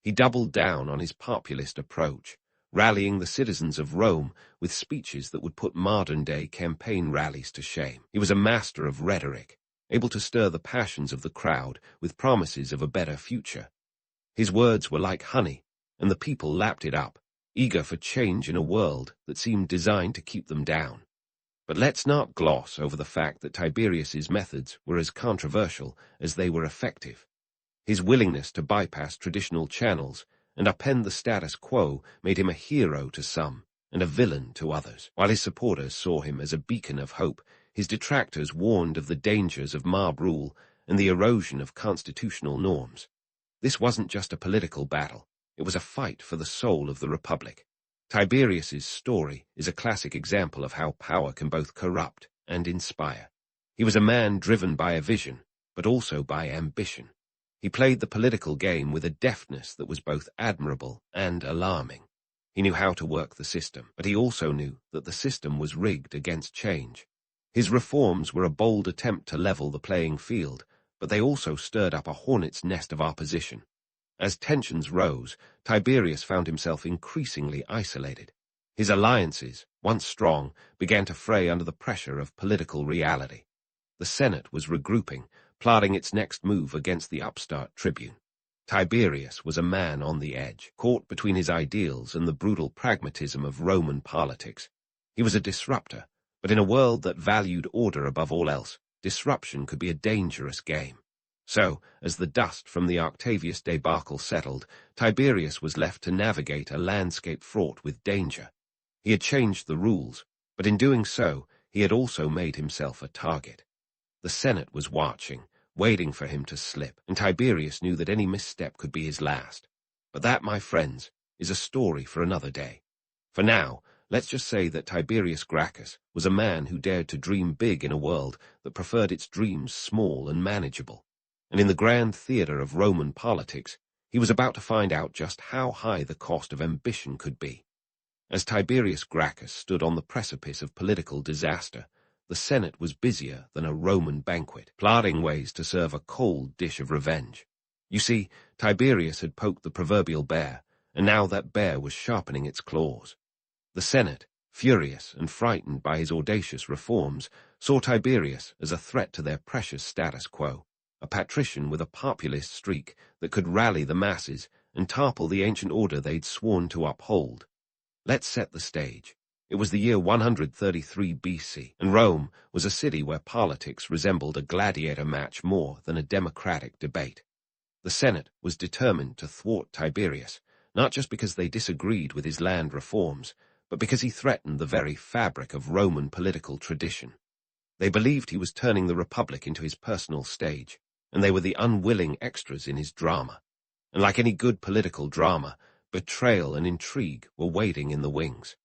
He doubled down on his populist approach, rallying the citizens of Rome with speeches that would put modern-day campaign rallies to shame. He was a master of rhetoric, able to stir the passions of the crowd with promises of a better future. His words were like honey, and the people lapped it up, eager for change in a world that seemed designed to keep them down. But let's not gloss over the fact that Tiberius's methods were as controversial as they were effective. His willingness to bypass traditional channels and upend the status quo made him a hero to some and a villain to others. While his supporters saw him as a beacon of hope, his detractors warned of the dangers of mob rule and the erosion of constitutional norms. This wasn't just a political battle. It was a fight for the soul of the Republic. Tiberius's story is a classic example of how power can both corrupt and inspire. He was a man driven by a vision, but also by ambition. He played the political game with a deftness that was both admirable and alarming. He knew how to work the system, but he also knew that the system was rigged against change. His reforms were a bold attempt to level the playing field, but they also stirred up a hornet's nest of opposition. As tensions rose, Tiberius found himself increasingly isolated. His alliances, once strong, began to fray under the pressure of political reality. The Senate was regrouping, plotting its next move against the upstart tribune. Tiberius was a man on the edge, caught between his ideals and the brutal pragmatism of Roman politics. He was a disruptor, but in a world that valued order above all else, disruption could be a dangerous game. So, as the dust from the Octavius debacle settled, Tiberius was left to navigate a landscape fraught with danger. He had changed the rules, but in doing so, he had also made himself a target. The Senate was watching, waiting for him to slip, and Tiberius knew that any misstep could be his last. But that, my friends, is a story for another day. For now, let's just say that Tiberius Gracchus was a man who dared to dream big in a world that preferred its dreams small and manageable. And in the grand theater of Roman politics, he was about to find out just how high the cost of ambition could be. As Tiberius Gracchus stood on the precipice of political disaster, the Senate was busier than a Roman banquet, plotting ways to serve a cold dish of revenge. You see, Tiberius had poked the proverbial bear, and now that bear was sharpening its claws. The Senate, furious and frightened by his audacious reforms, saw Tiberius as a threat to their precious status quo, a patrician with a populist streak that could rally the masses and topple the ancient order they'd sworn to uphold. Let's set the stage. It was the year 133 BC, and Rome was a city where politics resembled a gladiator match more than a democratic debate. The Senate was determined to thwart Tiberius, not just because they disagreed with his land reforms, but because he threatened the very fabric of Roman political tradition. They believed he was turning the Republic into his personal stage, and they were the unwilling extras in his drama. And like any good political drama, betrayal and intrigue were waiting in the wings.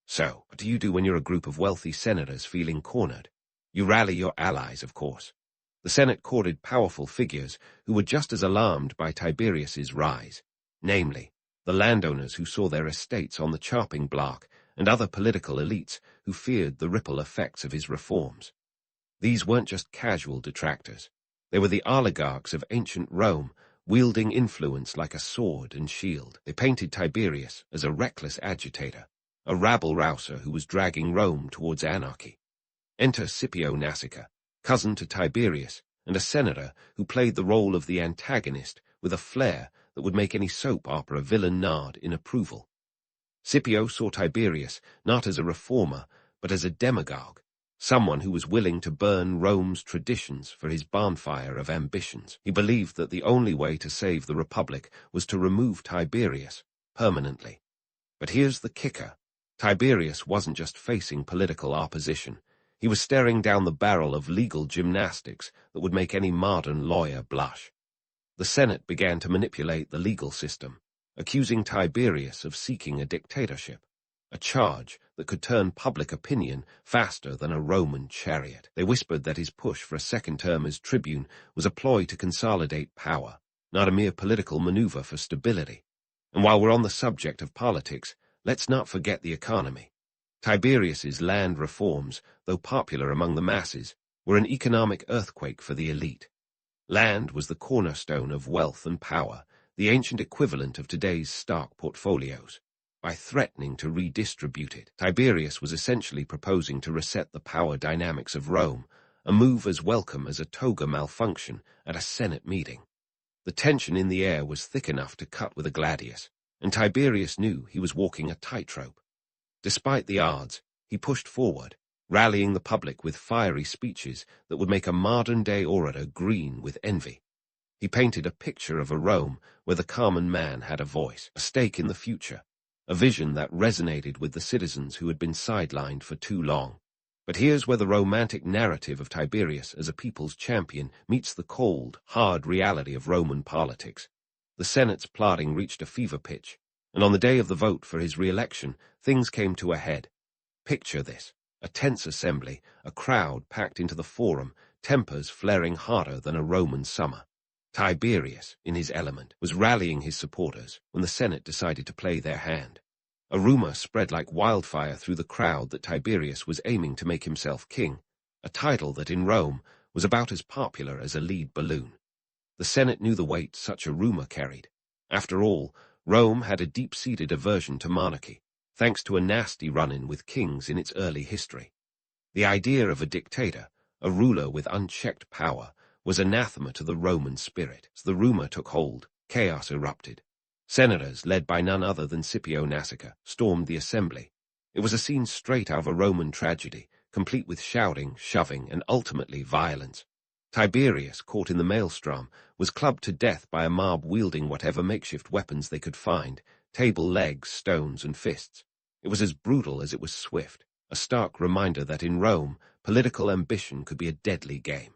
So, what do you do when you're a group of wealthy senators feeling cornered? You rally your allies, of course. The Senate courted powerful figures who were just as alarmed by Tiberius's rise, namely, the landowners who saw their estates on the chopping block and other political elites who feared the ripple effects of his reforms. These weren't just casual detractors. They were the oligarchs of ancient Rome, wielding influence like a sword and shield. They painted Tiberius as a reckless agitator, a rabble-rouser who was dragging Rome towards anarchy. Enter Scipio Nasica, cousin to Tiberius, and a senator who played the role of the antagonist with a flair that would make any soap opera villain nod in approval. Scipio saw Tiberius not as a reformer, but as a demagogue, someone who was willing to burn Rome's traditions for his bonfire of ambitions. He believed that the only way to save the Republic was to remove Tiberius permanently. But here's the kicker. Tiberius wasn't just facing political opposition. He was staring down the barrel of legal gymnastics that would make any modern lawyer blush. The Senate began to manipulate the legal system, accusing Tiberius of seeking a dictatorship, a charge that could turn public opinion faster than a Roman chariot. They whispered that his push for a second term as tribune was a ploy to consolidate power, not a mere political maneuver for stability. And while we're on the subject of politics, let's not forget the economy. Tiberius's land reforms, though popular among the masses, were an economic earthquake for the elite. Land was the cornerstone of wealth and power, the ancient equivalent of today's stock portfolios. By threatening to redistribute it, Tiberius was essentially proposing to reset the power dynamics of Rome, a move as welcome as a toga malfunction at a Senate meeting. The tension in the air was thick enough to cut with a gladius, and Tiberius knew he was walking a tightrope. Despite the odds, he pushed forward, rallying the public with fiery speeches that would make a modern-day orator green with envy. He painted a picture of a Rome where the common man had a voice, a stake in the future, a vision that resonated with the citizens who had been sidelined for too long. But here's where the romantic narrative of Tiberius as a people's champion meets the cold, hard reality of Roman politics. The Senate's plotting reached a fever pitch, and on the day of the vote for his re-election, things came to a head. Picture this: a tense assembly, a crowd packed into the forum, tempers flaring harder than a Roman summer. Tiberius, in his element, was rallying his supporters when the Senate decided to play their hand. A rumor spread like wildfire through the crowd that Tiberius was aiming to make himself king, a title that in Rome was about as popular as a lead balloon. The Senate knew the weight such a rumor carried. After all, Rome had a deep-seated aversion to monarchy, thanks to a nasty run-in with kings in its early history. The idea of a dictator, a ruler with unchecked power, was anathema to the Roman spirit. As the rumor took hold, chaos erupted. Senators, led by none other than Scipio Nasica, stormed the assembly. It was a scene straight out of a Roman tragedy, complete with shouting, shoving, and ultimately violence. Tiberius, caught in the maelstrom, was clubbed to death by a mob wielding whatever makeshift weapons they could find: table legs, stones, and fists. It was as brutal as it was swift, a stark reminder that in Rome, political ambition could be a deadly game.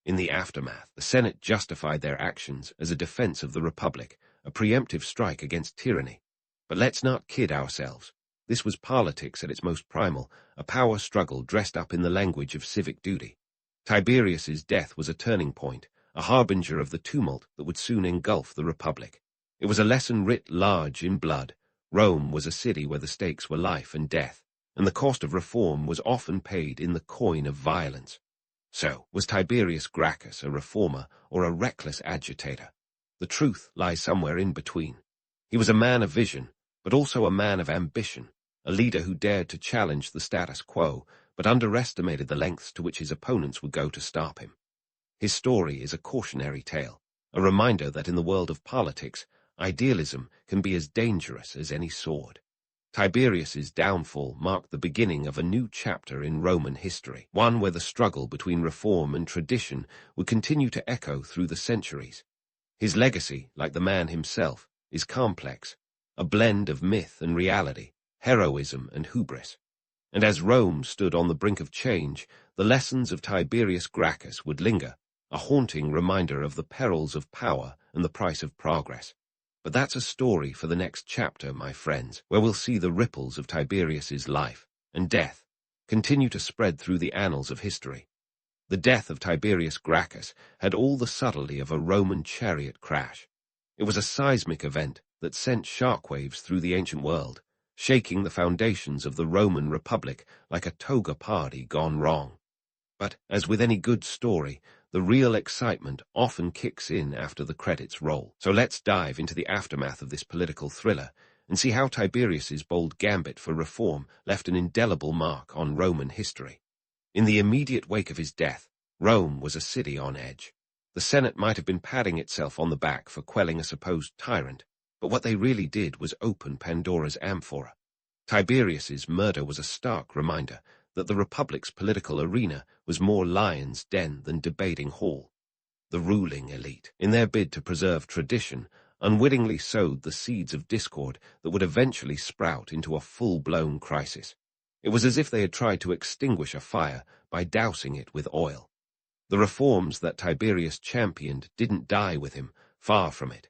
In the aftermath, the Senate justified their actions as a defense of the Republic, a preemptive strike against tyranny. But let's not kid ourselves. This was politics at its most primal, a power struggle dressed up in the language of civic duty. Tiberius's death was a turning point, a harbinger of the tumult that would soon engulf the Republic. It was a lesson writ large in blood. Rome was a city where the stakes were life and death, and the cost of reform was often paid in the coin of violence. So, was Tiberius Gracchus a reformer or a reckless agitator? The truth lies somewhere in between. He was a man of vision, but also a man of ambition, a leader who dared to challenge the status quo, but underestimated the lengths to which his opponents would go to stop him. His story is a cautionary tale, a reminder that in the world of politics, idealism can be as dangerous as any sword. Tiberius's downfall marked the beginning of a new chapter in Roman history, one where the struggle between reform and tradition would continue to echo through the centuries. His legacy, like the man himself, is complex, a blend of myth and reality, heroism and hubris. And as Rome stood on the brink of change, the lessons of Tiberius Gracchus would linger, a haunting reminder of the perils of power and the price of progress. But that's a story for the next chapter, my friends, where we'll see the ripples of Tiberius's life and death continue to spread through the annals of history. The death of Tiberius Gracchus had all the subtlety of a Roman chariot crash. It was a seismic event that sent shockwaves through the ancient world, shaking the foundations of the Roman Republic like a toga party gone wrong. But, as with any good story, the real excitement often kicks in after the credits roll. So let's dive into the aftermath of this political thriller and see how Tiberius's bold gambit for reform left an indelible mark on Roman history. In the immediate wake of his death, Rome was a city on edge. The Senate might have been patting itself on the back for quelling a supposed tyrant, but what they really did was open Pandora's amphora. Tiberius's murder was a stark reminder that the Republic's political arena was more lion's den than debating hall. The ruling elite, in their bid to preserve tradition, unwittingly sowed the seeds of discord that would eventually sprout into a full-blown crisis. It was as if they had tried to extinguish a fire by dousing it with oil. The reforms that Tiberius championed didn't die with him, far from it.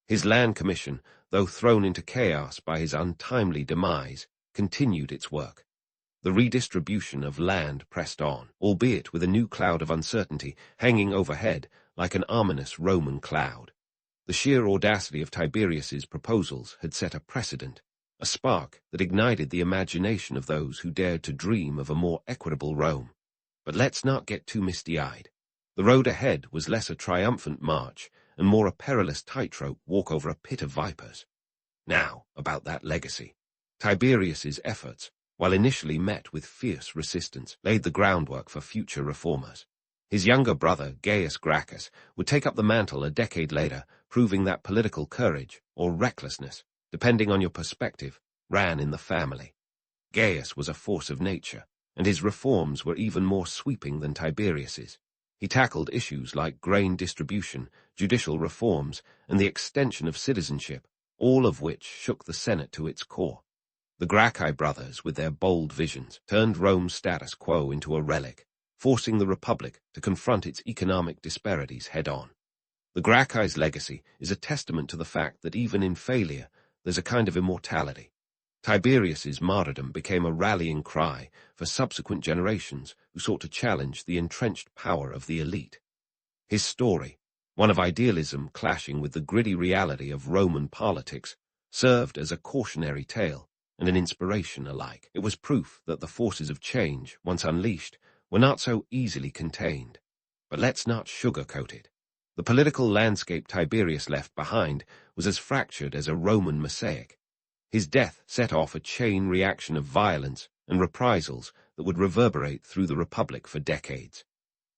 His land commission, though thrown into chaos by his untimely demise, continued its work. The redistribution of land pressed on, albeit with a new cloud of uncertainty hanging overhead like an ominous Roman cloud. The sheer audacity of Tiberius's proposals had set a precedent, a spark that ignited the imagination of those who dared to dream of a more equitable Rome. But let's not get too misty-eyed. The road ahead was less a triumphant march and more a perilous tightrope walk over a pit of vipers. Now, about that legacy. Tiberius's efforts, while initially met with fierce resistance, laid the groundwork for future reformers. His younger brother, Gaius Gracchus, would take up the mantle a decade later, proving that political courage, or recklessness, depending on your perspective, ran in the family. Gaius was a force of nature, and his reforms were even more sweeping than Tiberius's. He tackled issues like grain distribution, judicial reforms, and the extension of citizenship, all of which shook the Senate to its core. The Gracchi brothers, with their bold visions, turned Rome's status quo into a relic, forcing the Republic to confront its economic disparities head-on. The Gracchus legacy is a testament to the fact that even in failure, there's a kind of immortality. Tiberius's martyrdom became a rallying cry for subsequent generations who sought to challenge the entrenched power of the elite. His story, one of idealism clashing with the gritty reality of Roman politics, served as a cautionary tale and an inspiration alike. It was proof that the forces of change, once unleashed, were not so easily contained. But let's not sugarcoat it. The political landscape Tiberius left behind was as fractured as a Roman mosaic. His death set off a chain reaction of violence and reprisals that would reverberate through the Republic for decades.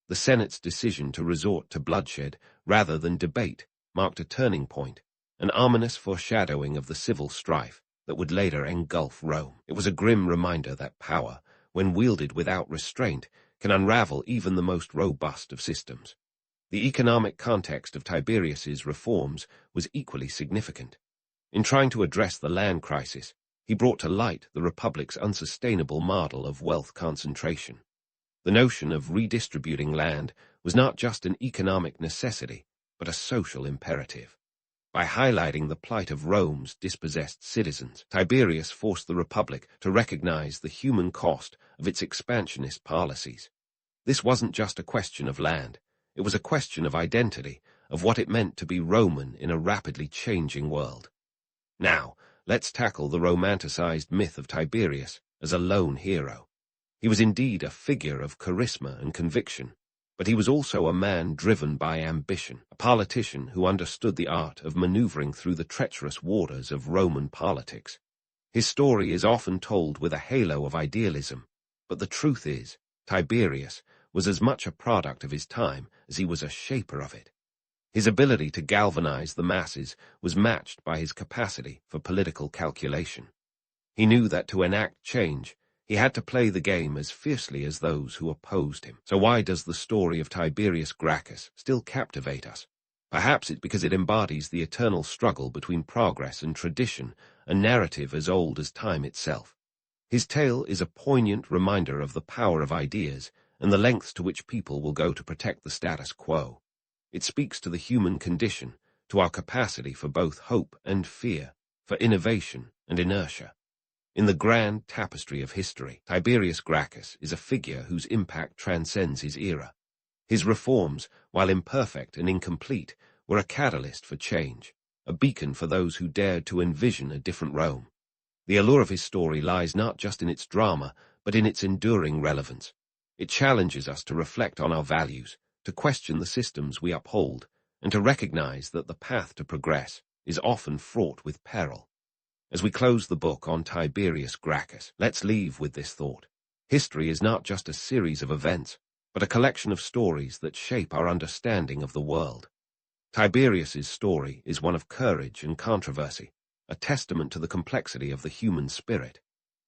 The Senate's decision to resort to bloodshed rather than debate marked a turning point, an ominous foreshadowing of the civil strife that would later engulf Rome. It was a grim reminder that power, when wielded without restraint, can unravel even the most robust of systems. The economic context of Tiberius's reforms was equally significant. In trying to address the land crisis, he brought to light the Republic's unsustainable model of wealth concentration. The notion of redistributing land was not just an economic necessity, but a social imperative. By highlighting the plight of Rome's dispossessed citizens, Tiberius forced the Republic to recognize the human cost of its expansionist policies. This wasn't just a question of land, it was a question of identity, of what it meant to be Roman in a rapidly changing world. Now, let's tackle the romanticized myth of Tiberius as a lone hero. He was indeed a figure of charisma and conviction, but he was also a man driven by ambition, a politician who understood the art of maneuvering through the treacherous waters of Roman politics. His story is often told with a halo of idealism, but the truth is, Tiberius was as much a product of his time as he was a shaper of it. His ability to galvanize the masses was matched by his capacity for political calculation. He knew that to enact change, he had to play the game as fiercely as those who opposed him. So why does the story of Tiberius Gracchus still captivate us? Perhaps it's because it embodies the eternal struggle between progress and tradition, a narrative as old as time itself. His tale is a poignant reminder of the power of ideas and the lengths to which people will go to protect the status quo. It speaks to the human condition, to our capacity for both hope and fear, for innovation and inertia. In the grand tapestry of history, Tiberius Gracchus is a figure whose impact transcends his era. His reforms, while imperfect and incomplete, were a catalyst for change, a beacon for those who dared to envision a different Rome. The allure of his story lies not just in its drama, but in its enduring relevance. It challenges us to reflect on our values, to question the systems we uphold, and to recognize that the path to progress is often fraught with peril. As we close the book on Tiberius Gracchus, let's leave with this thought. History is not just a series of events, but a collection of stories that shape our understanding of the world. Tiberius's story is one of courage and controversy, a testament to the complexity of the human spirit.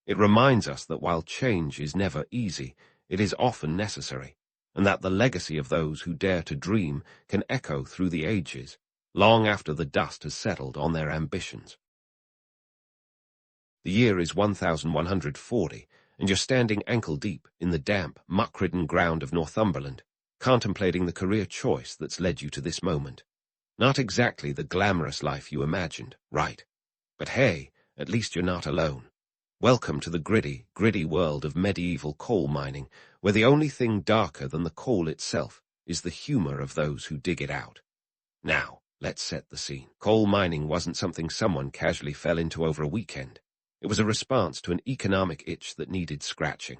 It reminds us that while change is never easy, it is often necessary, and that the legacy of those who dare to dream can echo through the ages, long after the dust has settled on their ambitions. The year is 1140, and you're standing ankle-deep in the damp, muck-ridden ground of Northumberland, contemplating the career choice that's led you to this moment. Not exactly the glamorous life you imagined, right? But hey, at least you're not alone. Welcome to the gritty world of medieval coal mining, where the only thing darker than the coal itself is the humor of those who dig it out. Now, let's set the scene. Coal mining wasn't something someone casually fell into over a weekend. It was a response to an economic itch that needed scratching.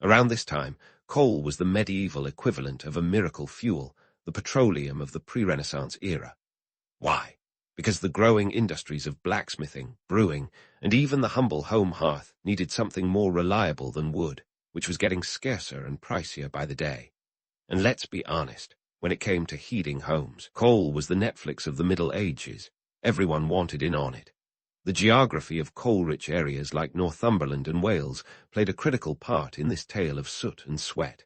Around this time, coal was the medieval equivalent of a miracle fuel, the petroleum of the pre-Renaissance era. Why? Because the growing industries of blacksmithing, brewing, and even the humble home hearth needed something more reliable than wood, which was getting scarcer and pricier by the day. And let's be honest, when it came to heating homes, coal was the Netflix of the Middle Ages. Everyone wanted in on it. The geography of coal-rich areas like Northumberland and Wales played a critical part in this tale of soot and sweat.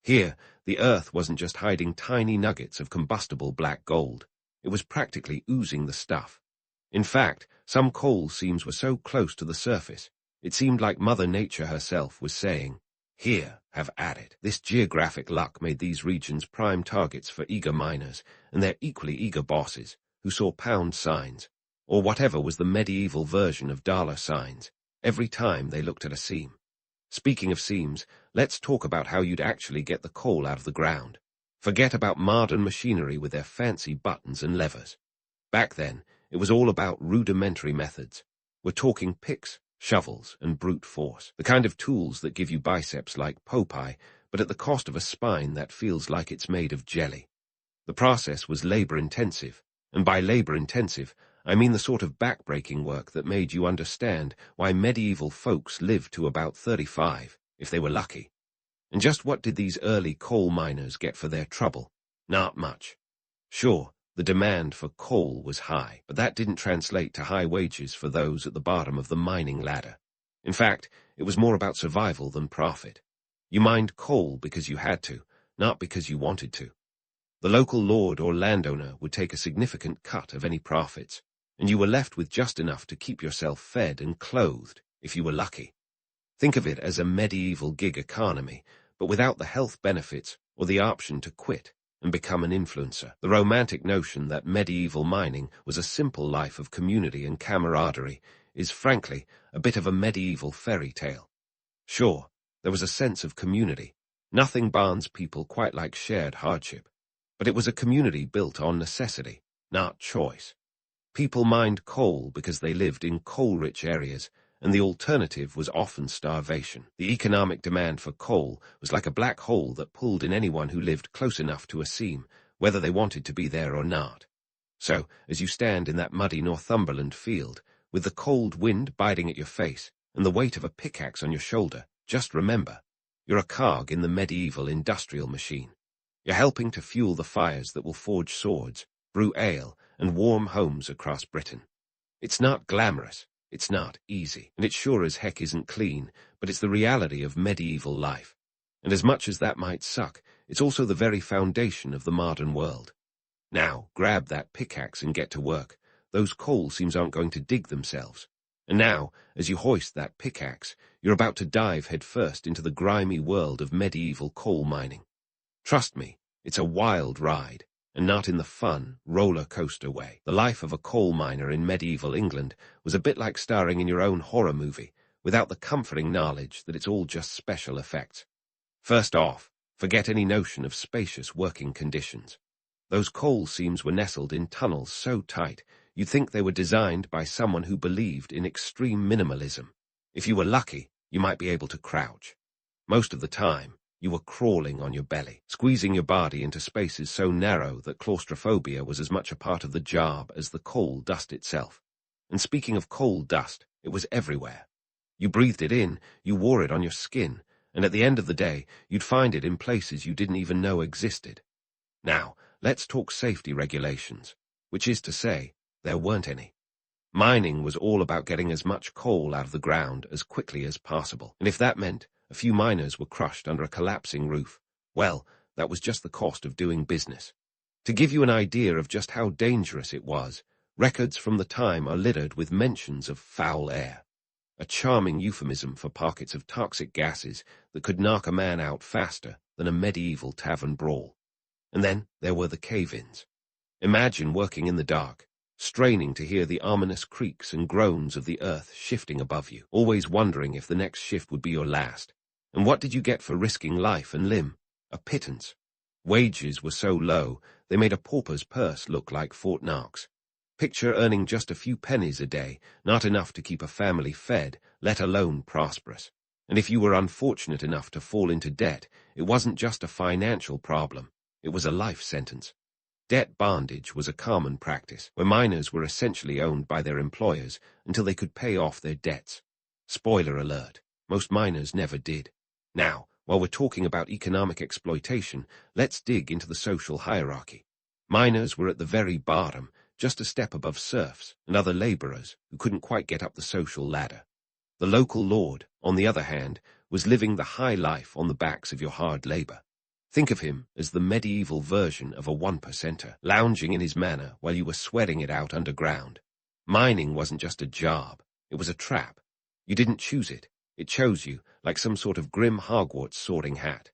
Here, the earth wasn't just hiding tiny nuggets of combustible black gold. It was practically oozing the stuff. In fact, some coal seams were so close to the surface, it seemed like Mother Nature herself was saying, Here, have at it. This geographic luck made these regions prime targets for eager miners and their equally eager bosses, who saw pound signs, or whatever was the medieval version of dollar signs, every time they looked at a seam. Speaking of seams, let's talk about how you'd actually get the coal out of the ground. Forget about modern machinery with their fancy buttons and levers. Back then, it was all about rudimentary methods. We're talking picks, shovels, and brute force, the kind of tools that give you biceps like Popeye, but at the cost of a spine that feels like it's made of jelly. The process was labor-intensive, and by labor-intensive, I mean the sort of back-breaking work that made you understand why medieval folks lived to about 35, if they were lucky. And just what did these early coal miners get for their trouble? Not much. Sure, the demand for coal was high, but that didn't translate to high wages for those at the bottom of the mining ladder. In fact, it was more about survival than profit. You mined coal because you had to, not because you wanted to. The local lord or landowner would take a significant cut of any profits, and you were left with just enough to keep yourself fed and clothed, if you were lucky. Think of it as a medieval gig economy, but without the health benefits or the option to quit and become an influencer. The romantic notion that medieval mining was a simple life of community and camaraderie is, frankly, a bit of a medieval fairy tale. Sure, there was a sense of community. Nothing bonds people quite like shared hardship. But it was a community built on necessity, not choice. People mined coal because they lived in coal-rich areas, and the alternative was often starvation. The economic demand for coal was like a black hole that pulled in anyone who lived close enough to a seam, whether they wanted to be there or not. So, as you stand in that muddy Northumberland field, with the cold wind biting at your face and the weight of a pickaxe on your shoulder, just remember, you're a cog in the medieval industrial machine. You're helping to fuel the fires that will forge swords, brew ale, and warm homes across Britain. It's not glamorous. It's not easy, and it sure as heck isn't clean, but it's the reality of medieval life. And as much as that might suck, it's also the very foundation of the modern world. Now, grab that pickaxe and get to work. Those coal seams aren't going to dig themselves. And now, as you hoist that pickaxe, you're about to dive headfirst into the grimy world of medieval coal mining. Trust me, it's a wild ride, and not in the fun, roller coaster way. The life of a coal miner in medieval England was a bit like starring in your own horror movie, without the comforting knowledge that it's all just special effects. First off, forget any notion of spacious working conditions. Those coal seams were nestled in tunnels so tight, you'd think they were designed by someone who believed in extreme minimalism. If you were lucky, you might be able to crouch. Most of the time, you were crawling on your belly, squeezing your body into spaces so narrow that claustrophobia was as much a part of the job as the coal dust itself. And speaking of coal dust, it was everywhere. You breathed it in, you wore it on your skin, and at the end of the day, you'd find it in places you didn't even know existed. Now, let's talk safety regulations, which is to say, there weren't any. Mining was all about getting as much coal out of the ground as quickly as possible, and if that meant a few miners were crushed under a collapsing roof, well, that was just the cost of doing business. To give you an idea of just how dangerous it was, records from the time are littered with mentions of foul air, a charming euphemism for pockets of toxic gases that could knock a man out faster than a medieval tavern brawl. And then there were the cave-ins. Imagine working in the dark, straining to hear the ominous creaks and groans of the earth shifting above you, always wondering if the next shift would be your last. And what did you get for risking life and limb? A pittance. Wages were so low, they made a pauper's purse look like Fort Knox. Picture earning just a few pennies a day, not enough to keep a family fed, let alone prosperous. And if you were unfortunate enough to fall into debt, it wasn't just a financial problem, it was a life sentence. Debt bondage was a common practice, where miners were essentially owned by their employers until they could pay off their debts. Spoiler alert, most miners never did. Now, while we're talking about economic exploitation, let's dig into the social hierarchy. Miners were at the very bottom, just a step above serfs and other laborers who couldn't quite get up the social ladder. The local lord, on the other hand, was living the high life on the backs of your hard labor. Think of him as the medieval version of a one-percenter, lounging in his manor while you were sweating it out underground. Mining wasn't just a job, it was a trap. You didn't choose it, It chose you, like some sort of grim Hogwarts sorting hat.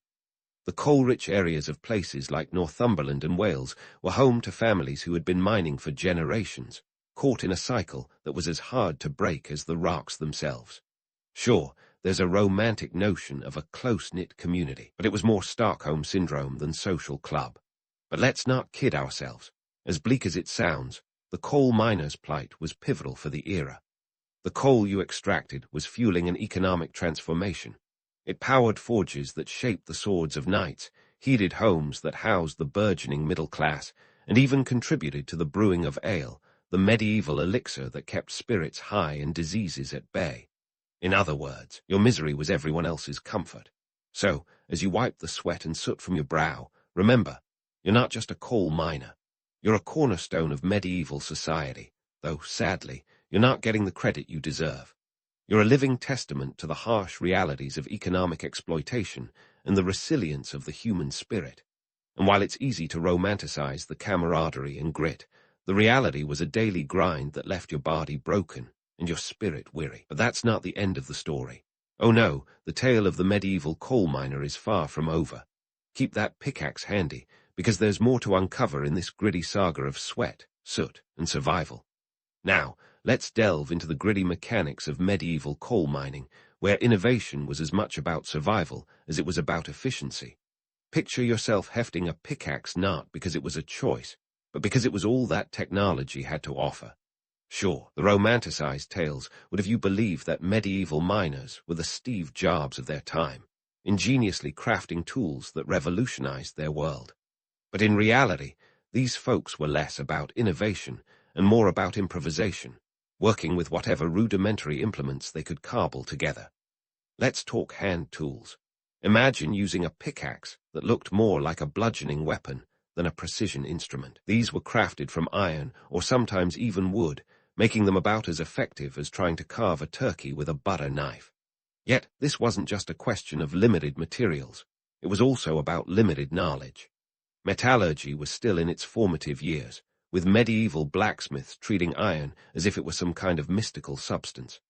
The coal-rich areas of places like Northumberland and Wales were home to families who had been mining for generations, caught in a cycle that was as hard to break as the rocks themselves. Sure, there's a romantic notion of a close-knit community, but it was more Stockholm Syndrome than social club. But let's not kid ourselves. As bleak as it sounds, the coal miner's plight was pivotal for the era. The coal you extracted was fueling an economic transformation. It powered forges that shaped the swords of knights, heated homes that housed the burgeoning middle class, and even contributed to the brewing of ale, the medieval elixir that kept spirits high and diseases at bay. In other words, your misery was everyone else's comfort. So, as you wipe the sweat and soot from your brow, remember, you're not just a coal miner. You're a cornerstone of medieval society, though, sadly, you're not getting the credit you deserve. You're a living testament to the harsh realities of economic exploitation and the resilience of the human spirit. And while it's easy to romanticize the camaraderie and grit, the reality was a daily grind that left your body broken and your spirit weary. But that's not the end of the story. Oh no, the tale of the medieval coal miner is far from over. Keep that pickaxe handy, because there's more to uncover in this gritty saga of sweat, soot, and survival. Now, let's delve into the gritty mechanics of medieval coal mining, where innovation was as much about survival as it was about efficiency. Picture yourself hefting a pickaxe not because it was a choice, but because it was all that technology had to offer. Sure, the romanticized tales would have you believe that medieval miners were the Steve Jobs of their time, ingeniously crafting tools that revolutionized their world. But in reality, these folks were less about innovation and more about improvisation, working with whatever rudimentary implements they could cobble together. Let's talk hand tools. Imagine using a pickaxe that looked more like a bludgeoning weapon than a precision instrument. These were crafted from iron or sometimes even wood, making them about as effective as trying to carve a turkey with a butter knife. Yet this wasn't just a question of limited materials. It was also about limited knowledge. Metallurgy was still in its formative years, with medieval blacksmiths treating iron as if it were some kind of mystical substance.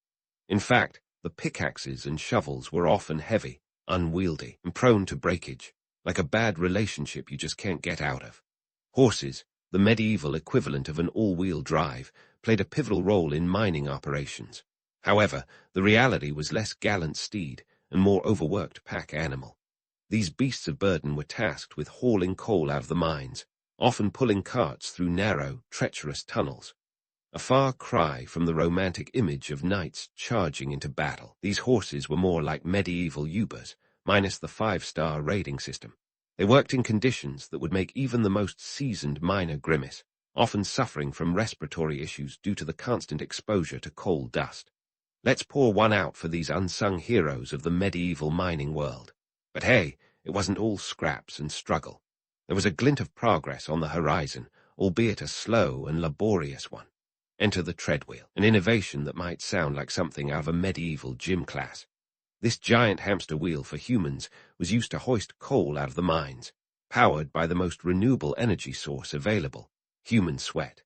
In fact, the pickaxes and shovels were often heavy, unwieldy, and prone to breakage, like a bad relationship you just can't get out of. Horses, the medieval equivalent of an all-wheel drive, played a pivotal role in mining operations. However, the reality was less gallant steed and more overworked pack animal. These beasts of burden were tasked with hauling coal out of the mines, often pulling carts through narrow, treacherous tunnels. A far cry from the romantic image of knights charging into battle. These horses were more like medieval ubers, minus the 5-star rating system. They worked in conditions that would make even the most seasoned miner grimace, often suffering from respiratory issues due to the constant exposure to coal dust. Let's pour one out for these unsung heroes of the medieval mining world. But hey, it wasn't all scraps and struggle. There was a glint of progress on the horizon, albeit a slow and laborious one. Enter the treadwheel, an innovation that might sound like something out of a medieval gym class. This giant hamster wheel for humans was used to hoist coal out of the mines, powered by the most renewable energy source available, human sweat.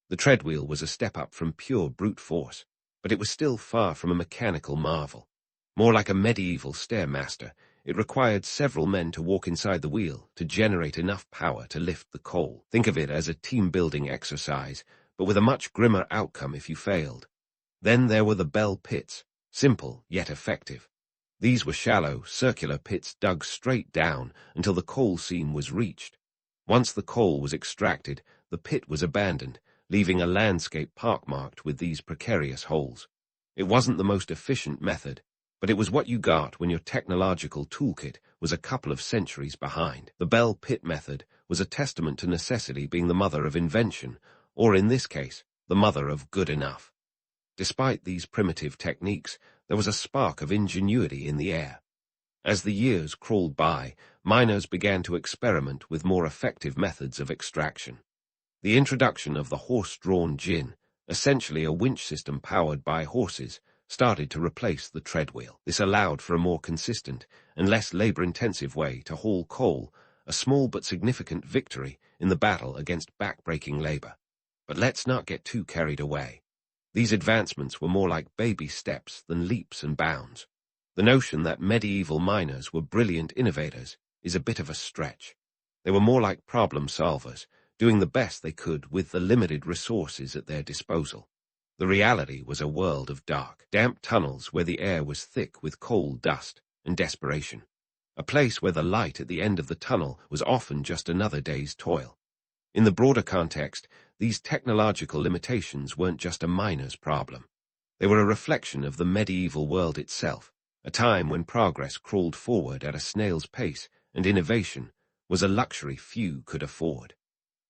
The treadwheel was a step up from pure brute force, but it was still far from a mechanical marvel. More like a medieval stairmaster, it required several men to walk inside the wheel to generate enough power to lift the coal. Think of it as a team-building exercise, but with a much grimmer outcome if you failed. Then there were the bell pits, simple yet effective. These were shallow, circular pits dug straight down until the coal seam was reached. Once the coal was extracted, the pit was abandoned, leaving a landscape pockmarked with these precarious holes. It wasn't the most efficient method, but it was what you got when your technological toolkit was a couple of centuries behind. The bell pit method was a testament to necessity being the mother of invention, or in this case, the mother of good enough. Despite these primitive techniques, there was a spark of ingenuity in the air. As the years crawled by, miners began to experiment with more effective methods of extraction. The introduction of the horse-drawn gin, essentially a winch system powered by horses, started to replace the treadwheel. This allowed for a more consistent and less labor-intensive way to haul coal, a small but significant victory in the battle against back-breaking labor. But let's not get too carried away. These advancements were more like baby steps than leaps and bounds. The notion that medieval miners were brilliant innovators is a bit of a stretch. They were more like problem solvers, doing the best they could with the limited resources at their disposal. The reality was a world of dark, damp tunnels where the air was thick with coal dust and desperation. A place where the light at the end of the tunnel was often just another day's toil. In the broader context, these technological limitations weren't just a miner's problem. They were a reflection of the medieval world itself, a time when progress crawled forward at a snail's pace and innovation was a luxury few could afford.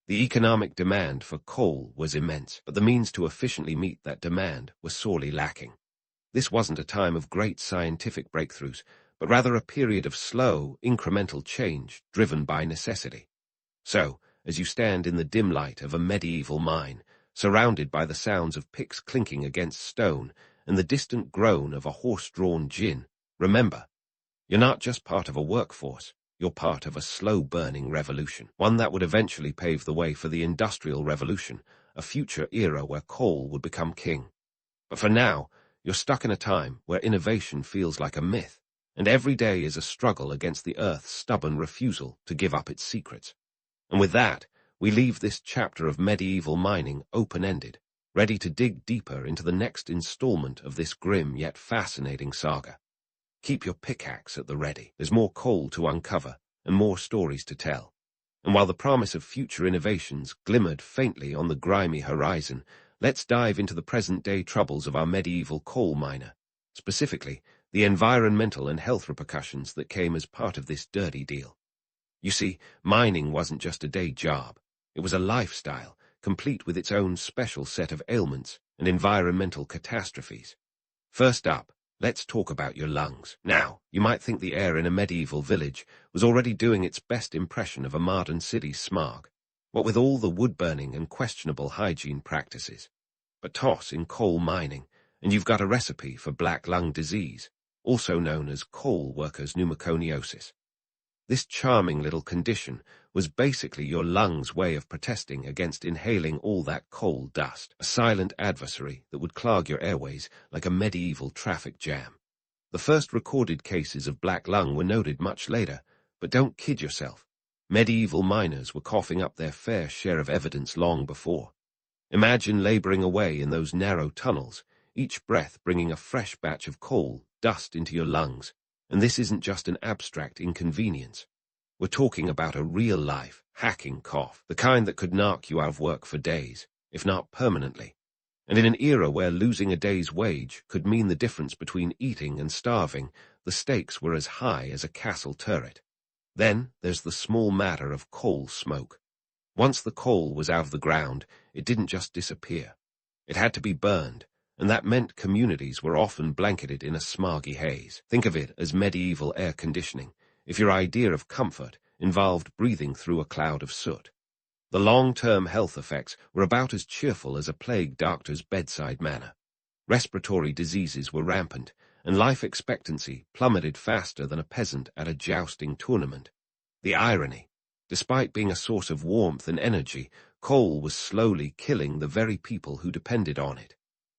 The economic demand for coal was immense, but the means to efficiently meet that demand was sorely lacking. This wasn't a time of great scientific breakthroughs, but rather a period of slow, incremental change driven by necessity. So, as you stand in the dim light of a medieval mine, surrounded by the sounds of picks clinking against stone and the distant groan of a horse-drawn gin, remember, you're not just part of a workforce, you're part of a slow-burning revolution, one that would eventually pave the way for the Industrial Revolution, a future era where coal would become king. But for now, you're stuck in a time where innovation feels like a myth, and every day is a struggle against the Earth's stubborn refusal to give up its secrets. And with that, we leave this chapter of medieval mining open-ended, ready to dig deeper into the next installment of this grim yet fascinating saga. Keep your pickaxe at the ready. There's more coal to uncover and more stories to tell. And while the promise of future innovations glimmered faintly on the grimy horizon, let's dive into the present-day troubles of our medieval coal miner, specifically the environmental and health repercussions that came as part of this dirty deal. You see, mining wasn't just a day job. It was a lifestyle, complete with its own special set of ailments and environmental catastrophes. First up, let's talk about your lungs. Now, you might think the air in a medieval village was already doing its best impression of a modern city's smog, what with all the wood-burning and questionable hygiene practices. But toss in coal mining, and you've got a recipe for black lung disease, also known as coal workers' pneumoconiosis. This charming little condition was basically your lungs' way of protesting against inhaling all that coal dust, a silent adversary that would clog your airways like a medieval traffic jam. The first recorded cases of black lung were noted much later, but don't kid yourself. Medieval miners were coughing up their fair share of evidence long before. Imagine laboring away in those narrow tunnels, each breath bringing a fresh batch of coal dust into your lungs. And this isn't just an abstract inconvenience. We're talking about a real-life, hacking cough, the kind that could knock you out of work for days, if not permanently. And in an era where losing a day's wage could mean the difference between eating and starving, the stakes were as high as a castle turret. Then there's the small matter of coal smoke. Once the coal was out of the ground, it didn't just disappear. It had to be burned. And that meant communities were often blanketed in a smoggy haze. Think of it as medieval air conditioning, if your idea of comfort involved breathing through a cloud of soot. The long-term health effects were about as cheerful as a plague doctor's bedside manner. Respiratory diseases were rampant, and life expectancy plummeted faster than a peasant at a jousting tournament. The irony, despite being a source of warmth and energy, coal was slowly killing the very people who depended on it.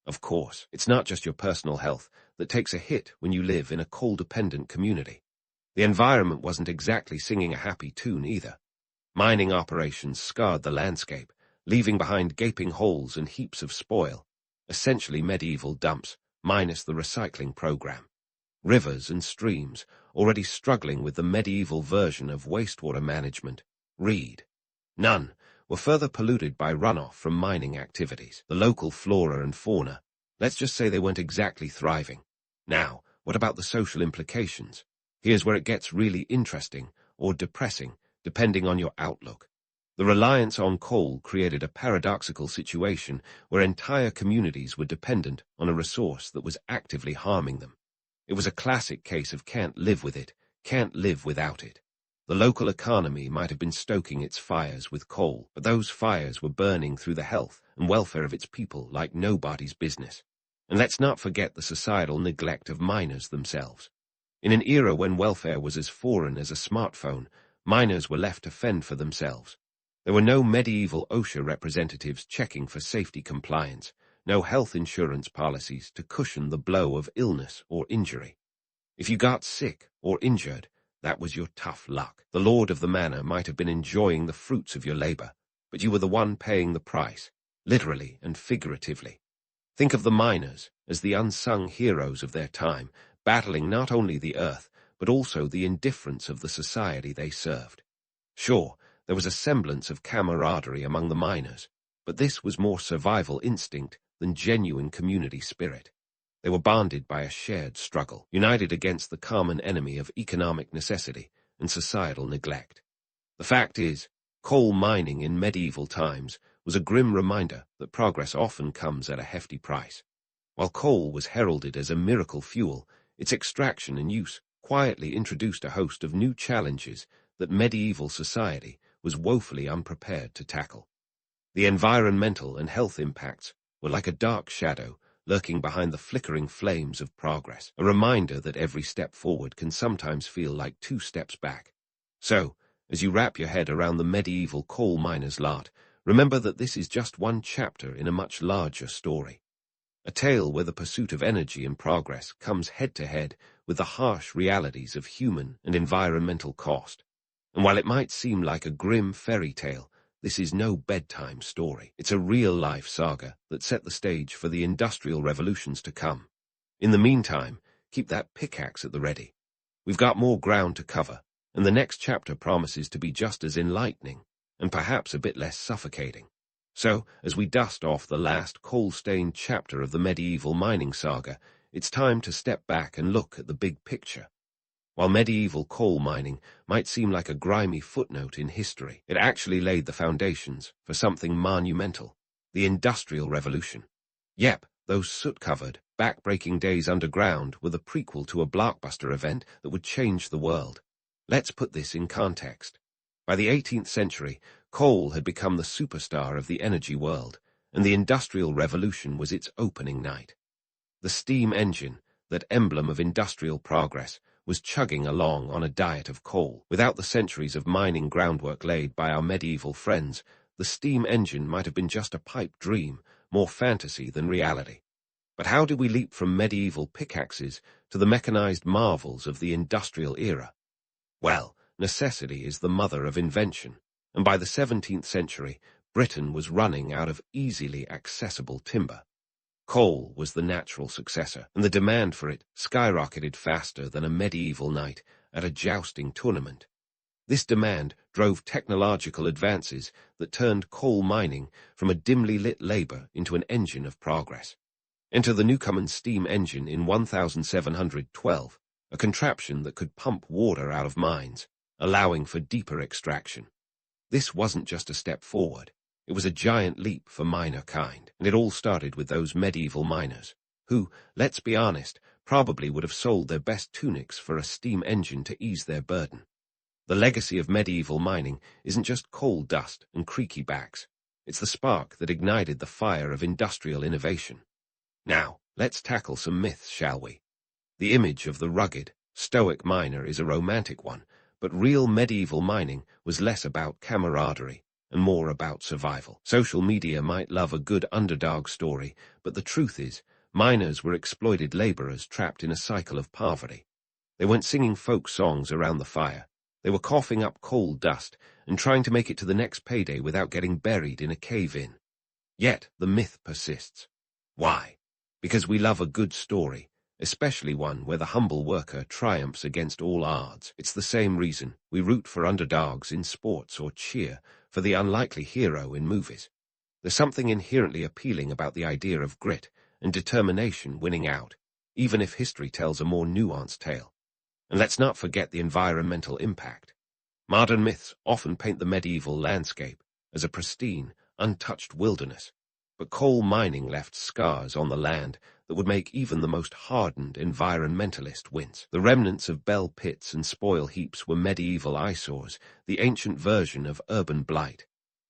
Of course, it's not just your personal health that takes a hit when you live in a coal-dependent community. The environment wasn't exactly singing a happy tune either. Mining operations scarred the landscape, leaving behind gaping holes and heaps of spoil, essentially medieval dumps, minus the recycling program. Rivers and streams, already struggling with the medieval version of wastewater management, reed. None were further polluted by runoff from mining activities. The local flora and fauna, let's just say they weren't exactly thriving. Now, what about the social implications? Here's where it gets really interesting, or depressing, depending on your outlook. The reliance on coal created a paradoxical situation where entire communities were dependent on a resource that was actively harming them. It was a classic case of can't live with it, can't live without it. The local economy might have been stoking its fires with coal, but those fires were burning through the health and welfare of its people like nobody's business. And let's not forget the societal neglect of miners themselves. In an era when welfare was as foreign as a smartphone, miners were left to fend for themselves. There were no medieval OSHA representatives checking for safety compliance, no health insurance policies to cushion the blow of illness or injury. If you got sick or injured, that was your tough luck. The lord of the manor might have been enjoying the fruits of your labor, but you were the one paying the price, literally and figuratively. Think of the miners as the unsung heroes of their time, battling not only the earth, but also the indifference of the society they served. Sure, there was a semblance of camaraderie among the miners, but this was more survival instinct than genuine community spirit. They were bonded by a shared struggle, united against the common enemy of economic necessity and societal neglect. The fact is, coal mining in medieval times was a grim reminder that progress often comes at a hefty price. While coal was heralded as a miracle fuel, its extraction and use quietly introduced a host of new challenges that medieval society was woefully unprepared to tackle. The environmental and health impacts were like a dark shadow lurking behind the flickering flames of progress, a reminder that every step forward can sometimes feel like 2 steps back. So, as you wrap your head around the medieval coal miner's lot, remember that this is just one chapter in a much larger story. A tale where the pursuit of energy and progress comes head-to-head with the harsh realities of human and environmental cost. And while it might seem like a grim fairy tale, this is no bedtime story. It's a real-life saga that set the stage for the industrial revolutions to come. In the meantime, keep that pickaxe at the ready. We've got more ground to cover, and the next chapter promises to be just as enlightening, and perhaps a bit less suffocating. So, as we dust off the last coal-stained chapter of the medieval mining saga, it's time to step back and look at the big picture. While medieval coal mining might seem like a grimy footnote in history, it actually laid the foundations for something monumental, the Industrial Revolution. Yep, those soot-covered, back-breaking days underground were the prequel to a blockbuster event that would change the world. Let's put this in context. By the 18th century, coal had become the superstar of the energy world, and the Industrial Revolution was its opening night. The steam engine, that emblem of industrial progress, was chugging along on a diet of coal. Without the centuries of mining groundwork laid by our medieval friends, the steam engine might have been just a pipe dream, more fantasy than reality. But how did we leap from medieval pickaxes to the mechanized marvels of the industrial era? Well, necessity is the mother of invention, and by the 17th century, Britain was running out of easily accessible timber. Coal was the natural successor, and the demand for it skyrocketed faster than a medieval knight at a jousting tournament. This demand drove technological advances that turned coal mining from a dimly lit labor into an engine of progress. Enter the Newcomen steam engine in 1712, a contraption that could pump water out of mines, allowing for deeper extraction. This wasn't just a step forward. It was a giant leap for miner kind, and it all started with those medieval miners, who, let's be honest, probably would have sold their best tunics for a steam engine to ease their burden. The legacy of medieval mining isn't just coal dust and creaky backs. It's the spark that ignited the fire of industrial innovation. Now, let's tackle some myths, shall we? The image of the rugged, stoic miner is a romantic one, but real medieval mining was less about camaraderie and more about survival. Social media might love a good underdog story, but the truth is, miners were exploited laborers trapped in a cycle of poverty. They weren't singing folk songs around the fire. They were coughing up coal dust and trying to make it to the next payday without getting buried in a cave-in. Yet the myth persists. Why? Because we love a good story, especially one where the humble worker triumphs against all odds. It's the same reason we root for underdogs in sports or cheer for the unlikely hero in movies. There's something inherently appealing about the idea of grit and determination winning out, even if history tells a more nuanced tale. And let's not forget the environmental impact. Modern myths often paint the medieval landscape as a pristine, untouched wilderness, but coal mining left scars on the land that would make even the most hardened environmentalist wince. The remnants of bell pits and spoil heaps were medieval eyesores, the ancient version of urban blight.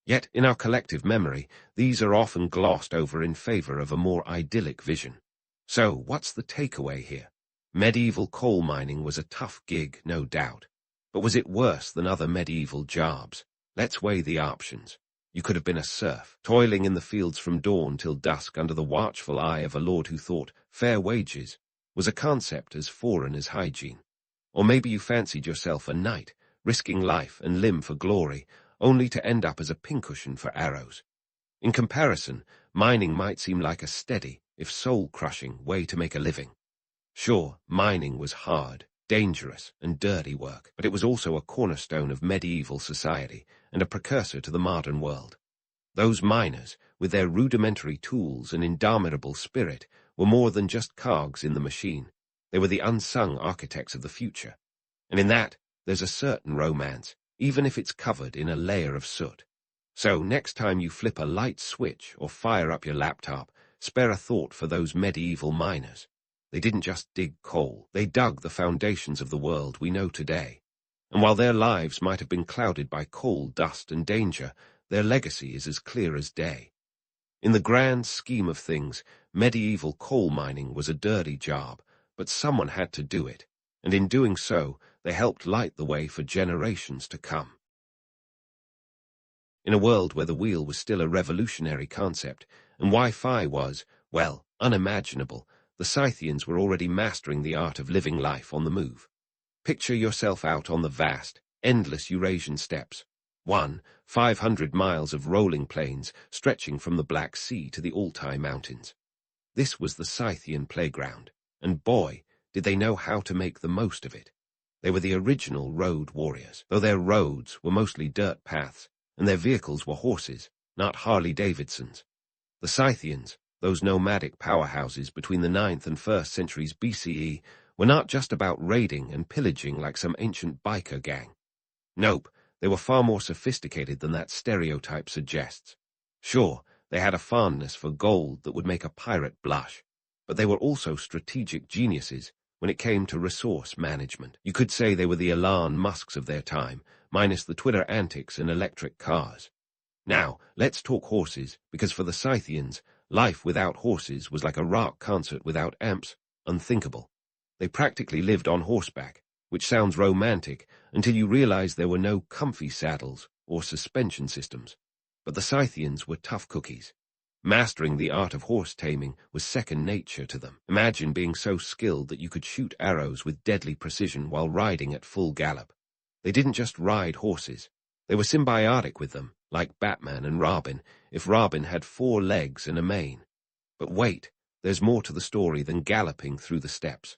Yet, in our collective memory, these are often glossed over in favor of a more idyllic vision. So, what's the takeaway here? Medieval coal mining was a tough gig, no doubt. But was it worse than other medieval jobs? Let's weigh the options. You could have been a serf, toiling in the fields from dawn till dusk under the watchful eye of a lord who thought fair wages was a concept as foreign as hygiene. Or maybe you fancied yourself a knight, risking life and limb for glory, only to end up as a pincushion for arrows. In comparison, mining might seem like a steady, if soul-crushing, way to make a living. Sure, mining was hard, dangerous, and dirty work, but it was also a cornerstone of medieval society and a precursor to the modern world. Those miners, with their rudimentary tools and indomitable spirit, were more than just cogs in the machine. They were the unsung architects of the future. And in that, there's a certain romance, even if it's covered in a layer of soot. So, next time you flip a light switch or fire up your laptop, spare a thought for those medieval miners. They didn't just dig coal, they dug the foundations of the world we know today. And while their lives might have been clouded by coal, dust, and danger, their legacy is as clear as day. In the grand scheme of things, medieval coal mining was a dirty job, but someone had to do it, and in doing so, they helped light the way for generations to come. In a world where the wheel was still a revolutionary concept, and Wi-Fi was, well, unimaginable, the Scythians were already mastering the art of living life on the move. Picture yourself out on the vast, endless Eurasian steppes. 500 miles of rolling plains stretching from the Black Sea to the Altai Mountains. This was the Scythian playground, and boy, did they know how to make the most of it. They were the original road warriors, though their roads were mostly dirt paths, and their vehicles were horses, not Harley-Davidsons. The Scythians, those nomadic powerhouses between the 9th and 1st centuries BCE, were not just about raiding and pillaging like some ancient biker gang. Nope, they were far more sophisticated than that stereotype suggests. Sure, they had a fondness for gold that would make a pirate blush, but they were also strategic geniuses when it came to resource management. You could say they were the Elon Musks of their time, minus the Twitter antics and electric cars. Now, let's talk horses, because for the Scythians, life without horses was like a rock concert without amps, unthinkable. They practically lived on horseback, which sounds romantic until you realize there were no comfy saddles or suspension systems. But the Scythians were tough cookies. Mastering the art of horse taming was second nature to them. Imagine being so skilled that you could shoot arrows with deadly precision while riding at full gallop. They didn't just ride horses. They were symbiotic with them, like Batman and Robin, if Robin had 4 legs and a mane. But wait, there's more to the story than galloping through the steppes.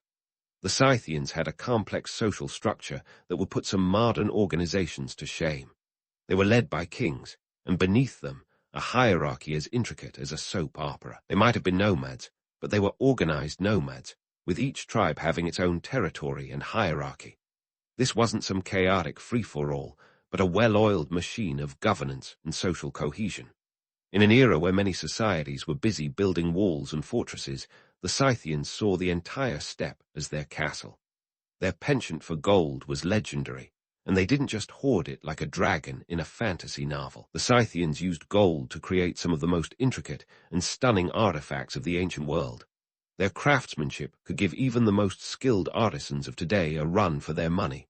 The Scythians had a complex social structure that would put some modern organizations to shame. They were led by kings, and beneath them, a hierarchy as intricate as a soap opera. They might have been nomads, but they were organized nomads, with each tribe having its own territory and hierarchy. This wasn't some chaotic free-for-all, but a well-oiled machine of governance and social cohesion. In an era where many societies were busy building walls and fortresses, the Scythians saw the entire steppe as their castle. Their penchant for gold was legendary, and they didn't just hoard it like a dragon in a fantasy novel. The Scythians used gold to create some of the most intricate and stunning artifacts of the ancient world. Their craftsmanship could give even the most skilled artisans of today a run for their money.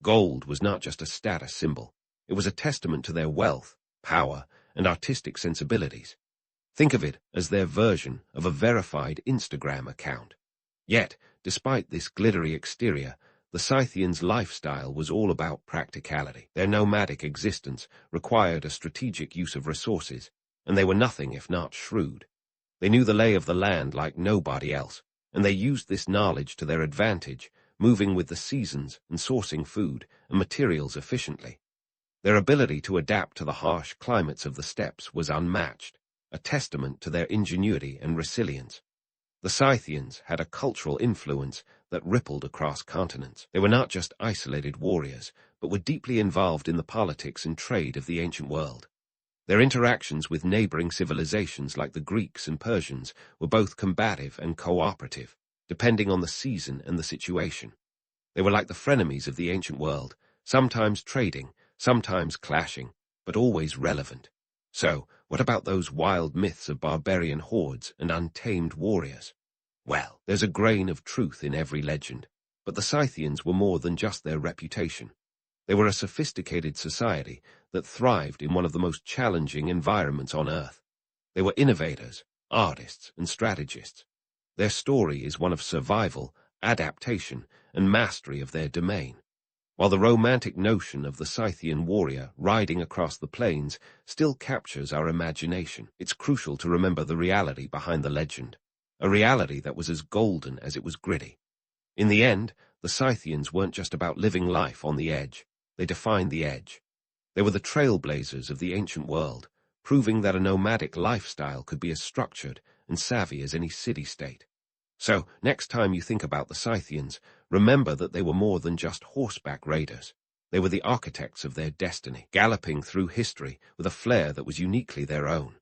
Gold was not just a status symbol. It was a testament to their wealth, power, and artistic sensibilities. Think of it as their version of a verified Instagram account. Yet, despite this glittery exterior, the Scythians' lifestyle was all about practicality. Their nomadic existence required a strategic use of resources, and they were nothing if not shrewd. They knew the lay of the land like nobody else, and they used this knowledge to their advantage, moving with the seasons and sourcing food and materials efficiently. Their ability to adapt to the harsh climates of the steppes was unmatched, a testament to their ingenuity and resilience. The Scythians had a cultural influence that rippled across continents. They were not just isolated warriors, but were deeply involved in the politics and trade of the ancient world. Their interactions with neighboring civilizations like the Greeks and Persians were both combative and cooperative, depending on the season and the situation. They were like the frenemies of the ancient world, sometimes trading, sometimes clashing, but always relevant. So, what about those wild myths of barbarian hordes and untamed warriors? Well, there's a grain of truth in every legend, but the Scythians were more than just their reputation. They were a sophisticated society that thrived in one of the most challenging environments on Earth. They were innovators, artists, and strategists. Their story is one of survival, adaptation, and mastery of their domain. While the romantic notion of the Scythian warrior riding across the plains still captures our imagination, it's crucial to remember the reality behind the legend, a reality that was as golden as it was gritty. In the end, the Scythians weren't just about living life on the edge. They defined the edge. They were the trailblazers of the ancient world, proving that a nomadic lifestyle could be as structured and savvy as any city-state. So, next time you think about the Scythians, remember that they were more than just horseback raiders. They were the architects of their destiny, galloping through history with a flair that was uniquely their own.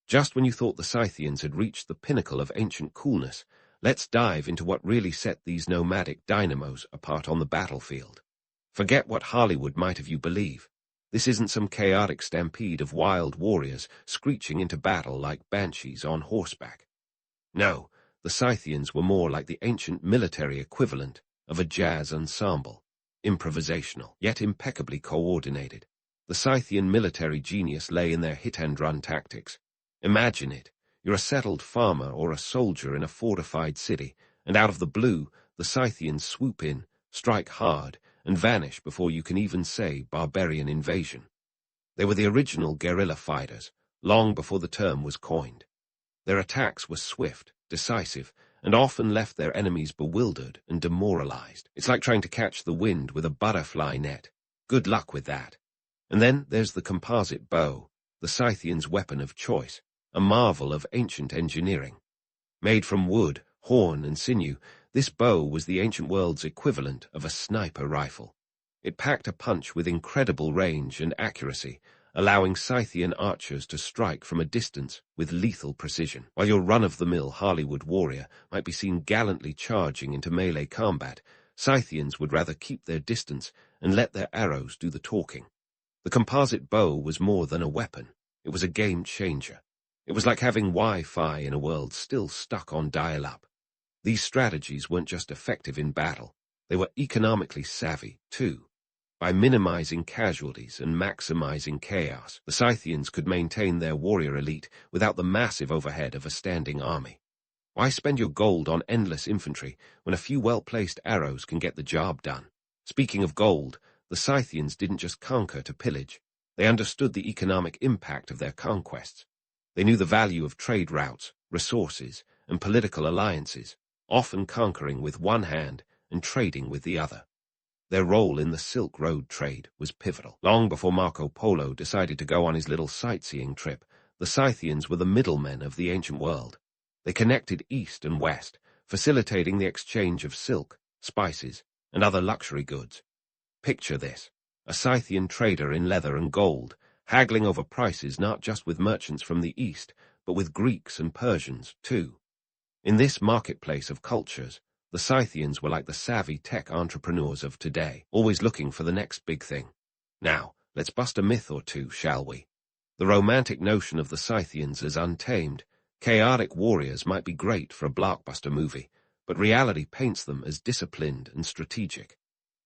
Just when you thought the Scythians had reached the pinnacle of ancient coolness, let's dive into what really set these nomadic dynamos apart on the battlefield. Forget what Hollywood might have you believe. This isn't some chaotic stampede of wild warriors screeching into battle like banshees on horseback. No, the Scythians were more like the ancient military equivalent of a jazz ensemble, improvisational, yet impeccably coordinated. The Scythian military genius lay in their hit-and-run tactics. Imagine it. You're a settled farmer or a soldier in a fortified city, and out of the blue, the Scythians swoop in, strike hard, and vanish before you can even say barbarian invasion. They were the original guerrilla fighters, long before the term was coined. Their attacks were swift, decisive, and often left their enemies bewildered and demoralized. It's like trying to catch the wind with a butterfly net. Good luck with that. And then there's the composite bow, the Scythians' weapon of choice, a marvel of ancient engineering. Made from wood, horn, and sinew, this bow was the ancient world's equivalent of a sniper rifle. It packed a punch with incredible range and accuracy, allowing Scythian archers to strike from a distance with lethal precision. While your run-of-the-mill Hollywood warrior might be seen gallantly charging into melee combat, Scythians would rather keep their distance and let their arrows do the talking. The composite bow was more than a weapon. It was a game-changer. It was like having Wi-Fi in a world still stuck on dial-up. These strategies weren't just effective in battle. They were economically savvy, too. By minimizing casualties and maximizing chaos, the Scythians could maintain their warrior elite without the massive overhead of a standing army. Why spend your gold on endless infantry when a few well-placed arrows can get the job done? Speaking of gold, the Scythians didn't just conquer to pillage. They understood the economic impact of their conquests. They knew the value of trade routes, resources, and political alliances, often conquering with one hand and trading with the other. Their role in the Silk Road trade was pivotal. Long before Marco Polo decided to go on his little sightseeing trip, the Scythians were the middlemen of the ancient world. They connected east and west, facilitating the exchange of silk, spices, and other luxury goods. Picture this: a Scythian trader in leather and gold, haggling over prices not just with merchants from the east, but with Greeks and Persians, too. In this marketplace of cultures, the Scythians were like the savvy tech entrepreneurs of today, always looking for the next big thing. Now, let's bust a myth or two, shall we? The romantic notion of the Scythians as untamed, chaotic warriors might be great for a blockbuster movie, but reality paints them as disciplined and strategic.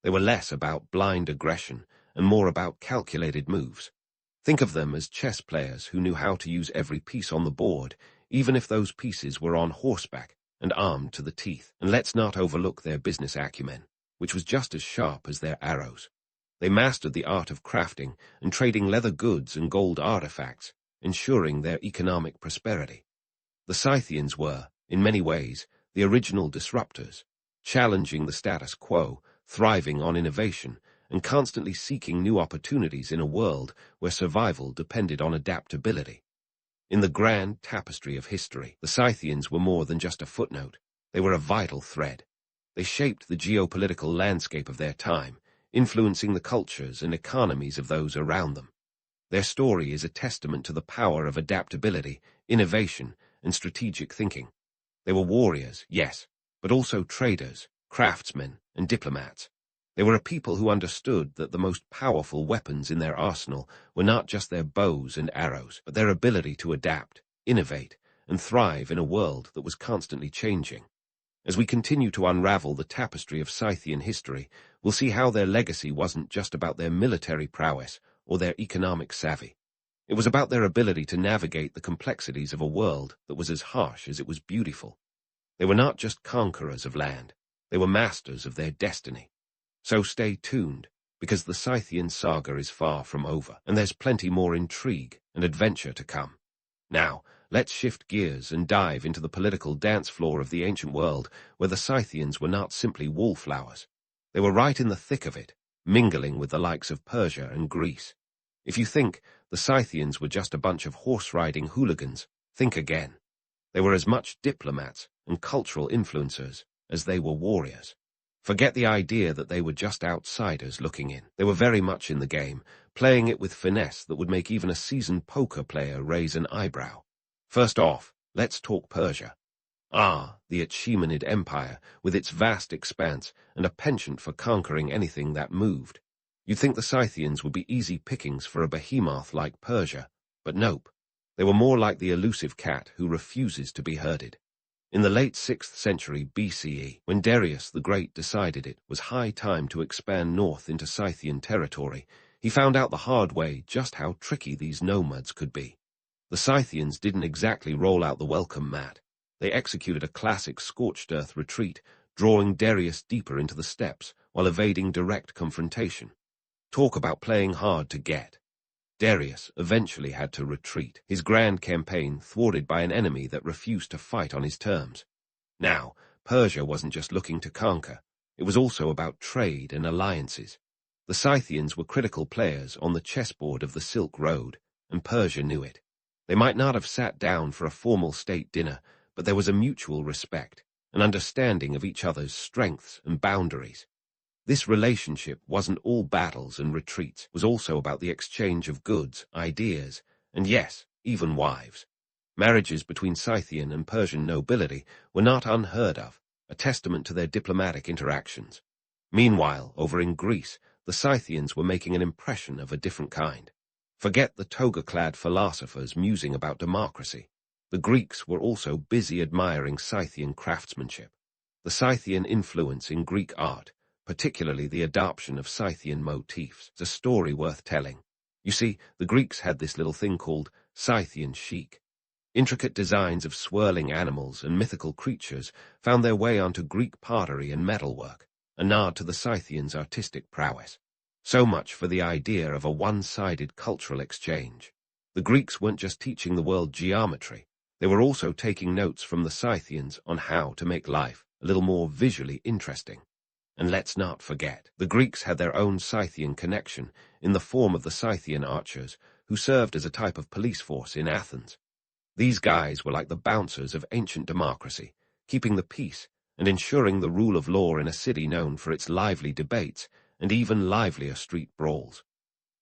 They were less about blind aggression and more about calculated moves. Think of them as chess players who knew how to use every piece on the board, even if those pieces were on horseback and armed to the teeth. And let's not overlook their business acumen, which was just as sharp as their arrows. They mastered the art of crafting and trading leather goods and gold artifacts, ensuring their economic prosperity. The Scythians were, in many ways, the original disruptors, challenging the status quo, thriving on innovation, and constantly seeking new opportunities in a world where survival depended on adaptability. In the grand tapestry of history, the Scythians were more than just a footnote. They were a vital thread. They shaped the geopolitical landscape of their time, influencing the cultures and economies of those around them. Their story is a testament to the power of adaptability, innovation, and strategic thinking. They were warriors, yes, but also traders, craftsmen, and diplomats. They were a people who understood that the most powerful weapons in their arsenal were not just their bows and arrows, but their ability to adapt, innovate, and thrive in a world that was constantly changing. As we continue to unravel the tapestry of Scythian history, we'll see how their legacy wasn't just about their military prowess or their economic savvy. It was about their ability to navigate the complexities of a world that was as harsh as it was beautiful. They were not just conquerors of land, they were masters of their destiny. So stay tuned, because the Scythian saga is far from over, and there's plenty more intrigue and adventure to come. Now, let's shift gears and dive into the political dance floor of the ancient world, where the Scythians were not simply wallflowers. They were right in the thick of it, mingling with the likes of Persia and Greece. If you think the Scythians were just a bunch of horse-riding hooligans, think again. They were as much diplomats and cultural influencers as they were warriors. Forget the idea that they were just outsiders looking in. They were very much in the game, playing it with finesse that would make even a seasoned poker player raise an eyebrow. First off, let's talk Persia. The Achaemenid Empire, with its vast expanse and a penchant for conquering anything that moved. You'd think the Scythians would be easy pickings for a behemoth like Persia, but nope. They were more like the elusive cat who refuses to be herded. In the late 6th century BCE, when Darius the Great decided it was high time to expand north into Scythian territory, he found out the hard way just how tricky these nomads could be. The Scythians didn't exactly roll out the welcome mat. They executed a classic scorched earth retreat, drawing Darius deeper into the steppes while evading direct confrontation. Talk about playing hard to get. Darius eventually had to retreat, his grand campaign thwarted by an enemy that refused to fight on his terms. Now, Persia wasn't just looking to conquer, it was also about trade and alliances. The Scythians were critical players on the chessboard of the Silk Road, and Persia knew it. They might not have sat down for a formal state dinner, but there was a mutual respect, an understanding of each other's strengths and boundaries. This relationship wasn't all battles and retreats, it was also about the exchange of goods, ideas, and yes, even wives. Marriages between Scythian and Persian nobility were not unheard of, a testament to their diplomatic interactions. Meanwhile, over in Greece, the Scythians were making an impression of a different kind. Forget the toga-clad philosophers musing about democracy. The Greeks were also busy admiring Scythian craftsmanship. The Scythian influence in Greek art, particularly the adoption of Scythian motifs, is a story worth telling. You see, the Greeks had this little thing called Scythian chic. Intricate designs of swirling animals and mythical creatures found their way onto Greek pottery and metalwork, a nod to the Scythians' artistic prowess. So much for the idea of a one-sided cultural exchange. The Greeks weren't just teaching the world geometry, they were also taking notes from the Scythians on how to make life a little more visually interesting. And let's not forget, the Greeks had their own Scythian connection in the form of the Scythian archers, who served as a type of police force in Athens. These guys were like the bouncers of ancient democracy, keeping the peace and ensuring the rule of law in a city known for its lively debates and even livelier street brawls.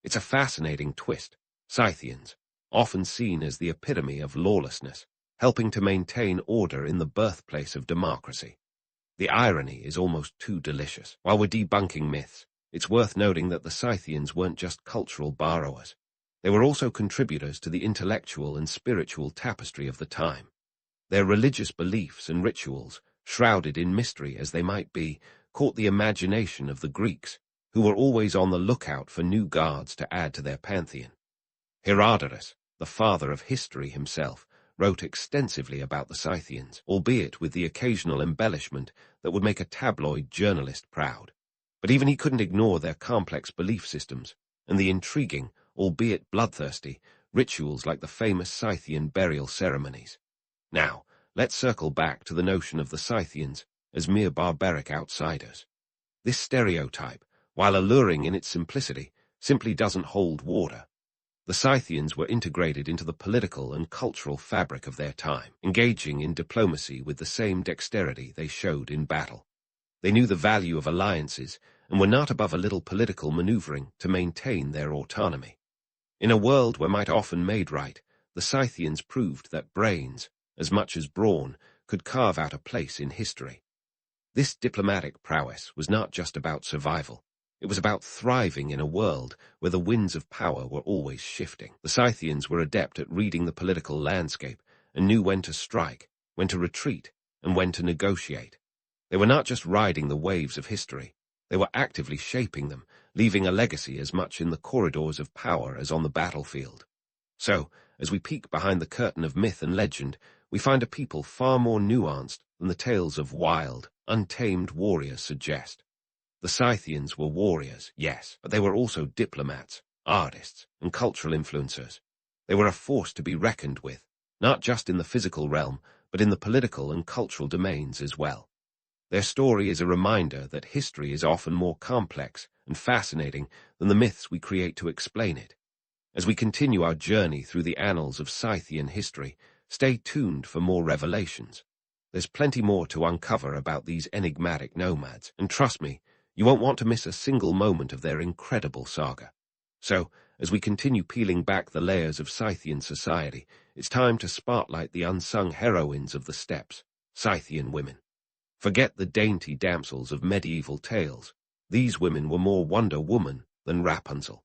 It's a fascinating twist. Scythians, often seen as the epitome of lawlessness, helping to maintain order in the birthplace of democracy. The irony is almost too delicious. While we're debunking myths, it's worth noting that the Scythians weren't just cultural borrowers. They were also contributors to the intellectual and spiritual tapestry of the time. Their religious beliefs and rituals, shrouded in mystery as they might be, caught the imagination of the Greeks, who were always on the lookout for new gods to add to their pantheon. Herodotus, the father of history himself, wrote extensively about the Scythians, albeit with the occasional embellishment that would make a tabloid journalist proud. But even he couldn't ignore their complex belief systems and the intriguing, albeit bloodthirsty, rituals like the famous Scythian burial ceremonies. Now, let's circle back to the notion of the Scythians as mere barbaric outsiders. This stereotype, while alluring in its simplicity, simply doesn't hold water. The Scythians were integrated into the political and cultural fabric of their time, engaging in diplomacy with the same dexterity they showed in battle. They knew the value of alliances and were not above a little political maneuvering to maintain their autonomy. In a world where might often made right, the Scythians proved that brains, as much as brawn, could carve out a place in history. This diplomatic prowess was not just about survival. It was about thriving in a world where the winds of power were always shifting. The Scythians were adept at reading the political landscape and knew when to strike, when to retreat, and when to negotiate. They were not just riding the waves of history. They were actively shaping them, leaving a legacy as much in the corridors of power as on the battlefield. So, as we peek behind the curtain of myth and legend, we find a people far more nuanced than the tales of wild, untamed warriors suggest. The Scythians were warriors, yes, but they were also diplomats, artists, and cultural influencers. They were a force to be reckoned with, not just in the physical realm, but in the political and cultural domains as well. Their story is a reminder that history is often more complex and fascinating than the myths we create to explain it. As we continue our journey through the annals of Scythian history, stay tuned for more revelations. There's plenty more to uncover about these enigmatic nomads, and trust me, you won't want to miss a single moment of their incredible saga. So, as we continue peeling back the layers of Scythian society, it's time to spotlight the unsung heroines of the steppes, Scythian women. Forget the dainty damsels of medieval tales. These women were more Wonder Woman than Rapunzel.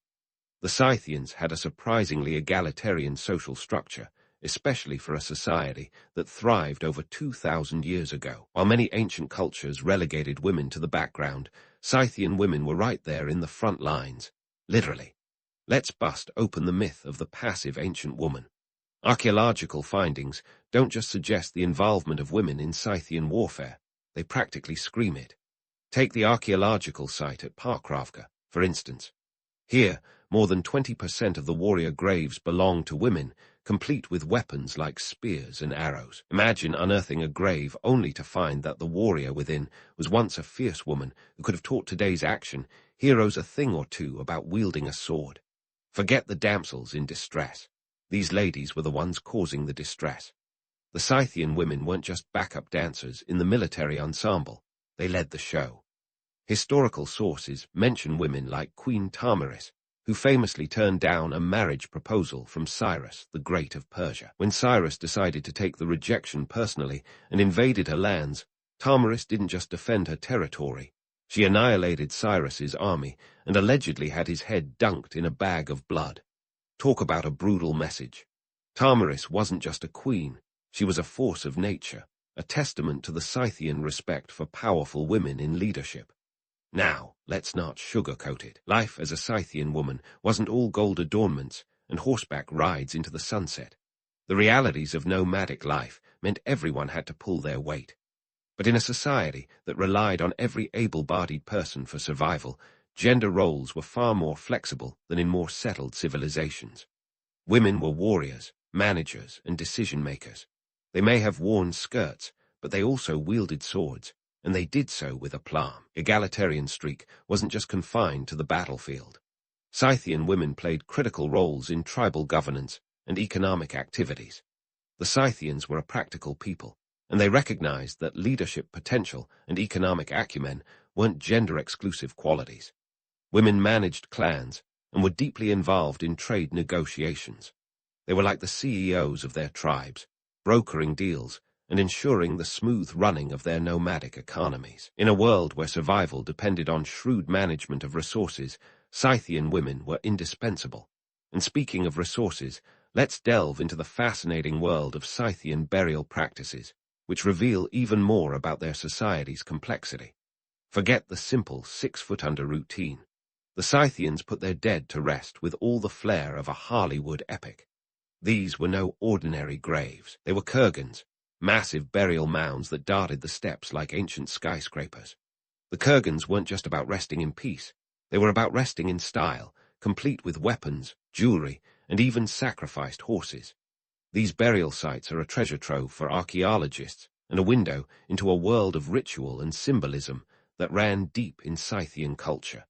The Scythians had a surprisingly egalitarian social structure, especially for a society that thrived over 2,000 years ago. While many ancient cultures relegated women to the background, Scythian women were right there in the front lines, literally. Let's bust open the myth of the passive ancient woman. Archaeological findings don't just suggest the involvement of women in Scythian warfare, they practically scream it. Take the archaeological site at Parkravka, for instance. Here, more than 20% of the warrior graves belong to women, complete with weapons like spears and arrows. Imagine unearthing a grave only to find that the warrior within was once a fierce woman who could have taught today's action heroes a thing or two about wielding a sword. Forget the damsels in distress. These ladies were the ones causing the distress. The Scythian women weren't just backup dancers in the military ensemble, they led the show. Historical sources mention women like Queen Tiberius, who famously turned down a marriage proposal from Cyrus the Great of Persia. When Cyrus decided to take the rejection personally and invaded her lands, Tiberius didn't just defend her territory. She annihilated Cyrus's army and allegedly had his head dunked in a bag of blood. Talk about a brutal message. Tiberius wasn't just a queen, she was a force of nature, a testament to the Scythian respect for powerful women in leadership. Now, let's not sugarcoat it. Life as a Scythian woman wasn't all gold adornments and horseback rides into the sunset. The realities of nomadic life meant everyone had to pull their weight. But in a society that relied on every able-bodied person for survival, gender roles were far more flexible than in more settled civilizations. Women were warriors, managers, and decision-makers. They may have worn skirts, but they also wielded swords, and they did so with aplomb. Egalitarian streak wasn't just confined to the battlefield. Scythian women played critical roles in tribal governance and economic activities. The Scythians were a practical people, and they recognized that leadership potential and economic acumen weren't gender-exclusive qualities. Women managed clans and were deeply involved in trade negotiations. They were like the CEOs of their tribes, brokering deals and ensuring the smooth running of their nomadic economies. In a world where survival depended on shrewd management of resources, Scythian women were indispensable. And speaking of resources, let's delve into the fascinating world of Scythian burial practices, which reveal even more about their society's complexity. Forget the simple 6-foot-under routine. The Scythians put their dead to rest with all the flair of a Hollywood epic. These were no ordinary graves. They were kurgans, massive burial mounds that dotted the steppes like ancient skyscrapers. The kurgans weren't just about resting in peace. They were about resting in style, complete with weapons, jewelry, and even sacrificed horses. These burial sites are a treasure trove for archaeologists and a window into a world of ritual and symbolism that ran deep in Scythian culture.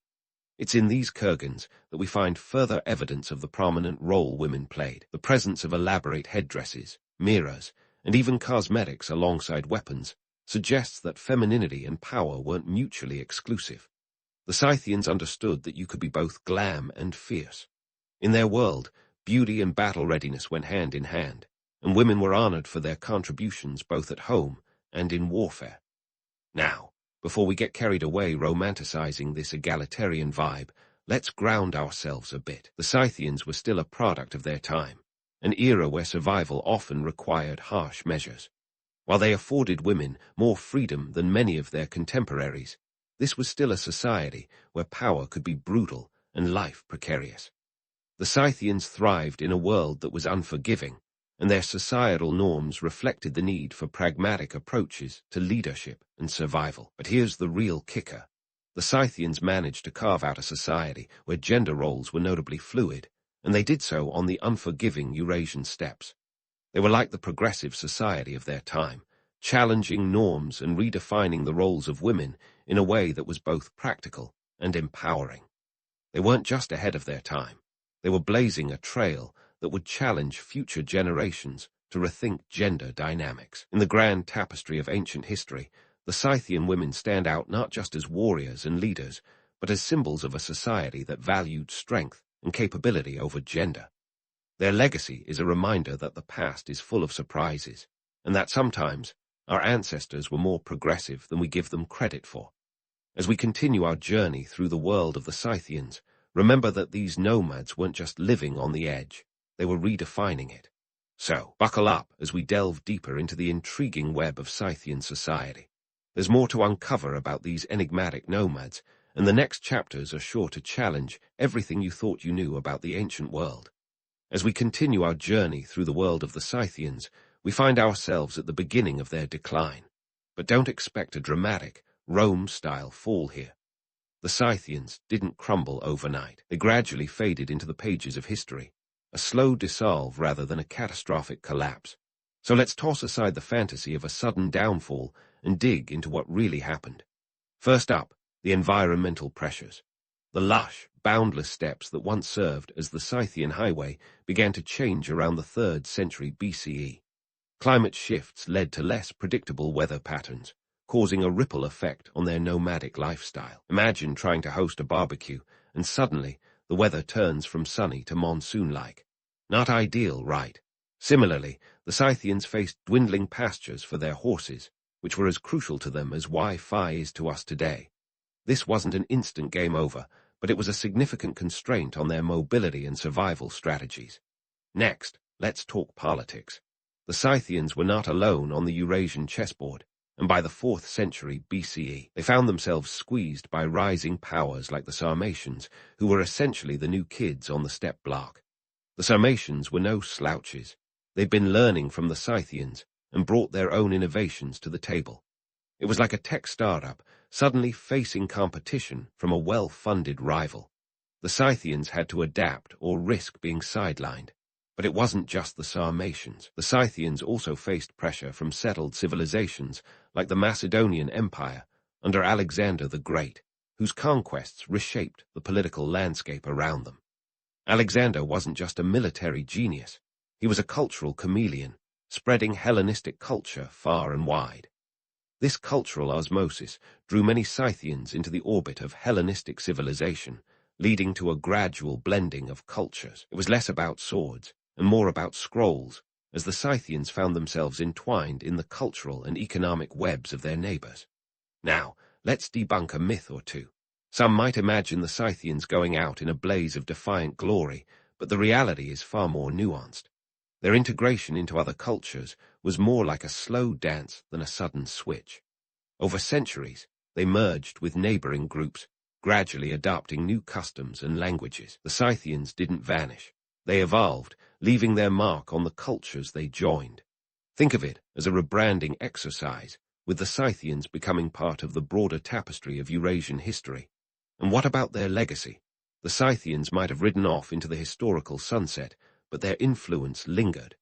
It's in these kurgans that we find further evidence of the prominent role women played. The presence of elaborate headdresses, mirrors, and even cosmetics alongside weapons suggests that femininity and power weren't mutually exclusive. The Scythians understood that you could be both glam and fierce. In their world, beauty and battle readiness went hand in hand, and women were honored for their contributions both at home and in warfare. Now, before we get carried away romanticizing this egalitarian vibe, let's ground ourselves a bit. The Scythians were still a product of their time, an era where survival often required harsh measures. While they afforded women more freedom than many of their contemporaries, this was still a society where power could be brutal and life precarious. The Scythians thrived in a world that was unforgiving, and their societal norms reflected the need for pragmatic approaches to leadership and survival. But here's the real kicker. The Scythians managed to carve out a society where gender roles were notably fluid, and they did so on the unforgiving Eurasian steppes. They were like the progressive society of their time, challenging norms and redefining the roles of women in a way that was both practical and empowering. They weren't just ahead of their time. They were blazing a trail that would challenge future generations to rethink gender dynamics. In the grand tapestry of ancient history, the Scythian women stand out not just as warriors and leaders, but as symbols of a society that valued strength and capability over gender. Their legacy is a reminder that the past is full of surprises, and that sometimes our ancestors were more progressive than we give them credit for. As we continue our journey through the world of the Scythians, remember that these nomads weren't just living on the edge, they were redefining it. So, buckle up as we delve deeper into the intriguing web of Scythian society. There's more to uncover about these enigmatic nomads, and the next chapters are sure to challenge everything you thought you knew about the ancient world. As we continue our journey through the world of the Scythians, we find ourselves at the beginning of their decline. But don't expect a dramatic, Rome-style fall here. The Scythians didn't crumble overnight. They gradually faded into the pages of history, a slow dissolve rather than a catastrophic collapse. So let's toss aside the fantasy of a sudden downfall and dig into what really happened. First up, the environmental pressures. The lush, boundless steppes that once served as the Scythian highway began to change around the 3rd century BCE. Climate shifts led to less predictable weather patterns, causing a ripple effect on their nomadic lifestyle. Imagine trying to host a barbecue, and suddenly the weather turns from sunny to monsoon-like. Not ideal, right? Similarly, the Scythians faced dwindling pastures for their horses, which were as crucial to them as Wi-Fi is to us today. This wasn't an instant game over, but it was a significant constraint on their mobility and survival strategies. Next, let's talk politics. The Scythians were not alone on the Eurasian chessboard, and by the 4th century BCE, they found themselves squeezed by rising powers like the Sarmatians, who were essentially the new kids on the steppe block. The Sarmatians were no slouches. They'd been learning from the Scythians and brought their own innovations to the table. It was like a tech startup suddenly facing competition from a well-funded rival. The Scythians had to adapt or risk being sidelined. But it wasn't just the Sarmatians. The Scythians also faced pressure from settled civilizations like the Macedonian Empire under Alexander the Great, whose conquests reshaped the political landscape around them. Alexander wasn't just a military genius. He was a cultural chameleon, spreading Hellenistic culture far and wide. This cultural osmosis drew many Scythians into the orbit of Hellenistic civilization, leading to a gradual blending of cultures. It was less about swords and more about scrolls, as the Scythians found themselves entwined in the cultural and economic webs of their neighbors. Now, let's debunk a myth or two. Some might imagine the Scythians going out in a blaze of defiant glory, but the reality is far more nuanced. Their integration into other cultures was more like a slow dance than a sudden switch. Over centuries, they merged with neighboring groups, gradually adopting new customs and languages. The Scythians didn't vanish. They evolved, leaving their mark on the cultures they joined. Think of it as a rebranding exercise, with the Scythians becoming part of the broader tapestry of Eurasian history. And what about their legacy? The Scythians might have ridden off into the historical sunset, but their influence lingered.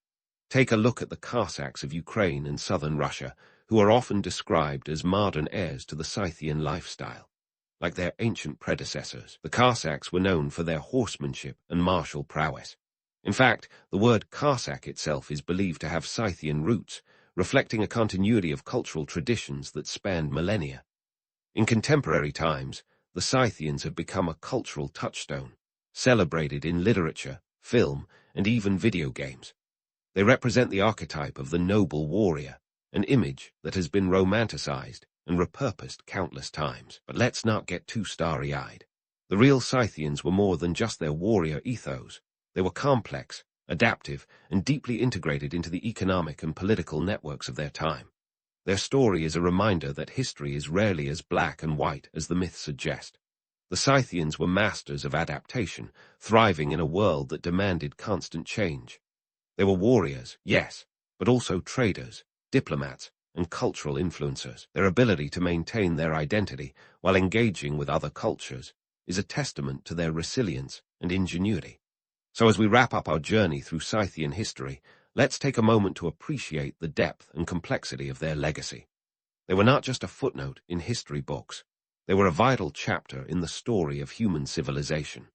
Take a look at the Cossacks of Ukraine and southern Russia, who are often described as modern heirs to the Scythian lifestyle. Like their ancient predecessors, the Cossacks were known for their horsemanship and martial prowess. In fact, the word Cossack itself is believed to have Scythian roots, reflecting a continuity of cultural traditions that spanned millennia. In contemporary times, the Scythians have become a cultural touchstone, celebrated in literature, film, and even video games. They represent the archetype of the noble warrior, an image that has been romanticized and repurposed countless times. But let's not get too starry-eyed. The real Scythians were more than just their warrior ethos. They were complex, adaptive, and deeply integrated into the economic and political networks of their time. Their story is a reminder that history is rarely as black and white as the myths suggest. The Scythians were masters of adaptation, thriving in a world that demanded constant change. They were warriors, yes, but also traders, diplomats, and cultural influencers. Their ability to maintain their identity while engaging with other cultures is a testament to their resilience and ingenuity. So as we wrap up our journey through Scythian history, let's take a moment to appreciate the depth and complexity of their legacy. They were not just a footnote in history books. They were a vital chapter in the story of human civilization.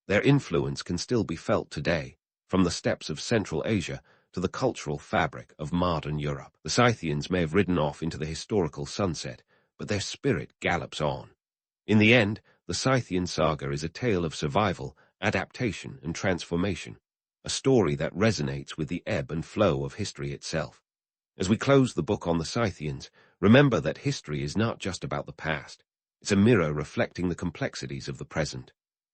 Their influence can still be felt today, from the steppes of Central Asia to the cultural fabric of modern Europe. The Scythians may have ridden off into the historical sunset, but their spirit gallops on. In the end, the Scythian saga is a tale of survival, adaptation, and transformation, a story that resonates with the ebb and flow of history itself. As we close the book on the Scythians, remember that history is not just about the past. It's a mirror reflecting the complexities of the present.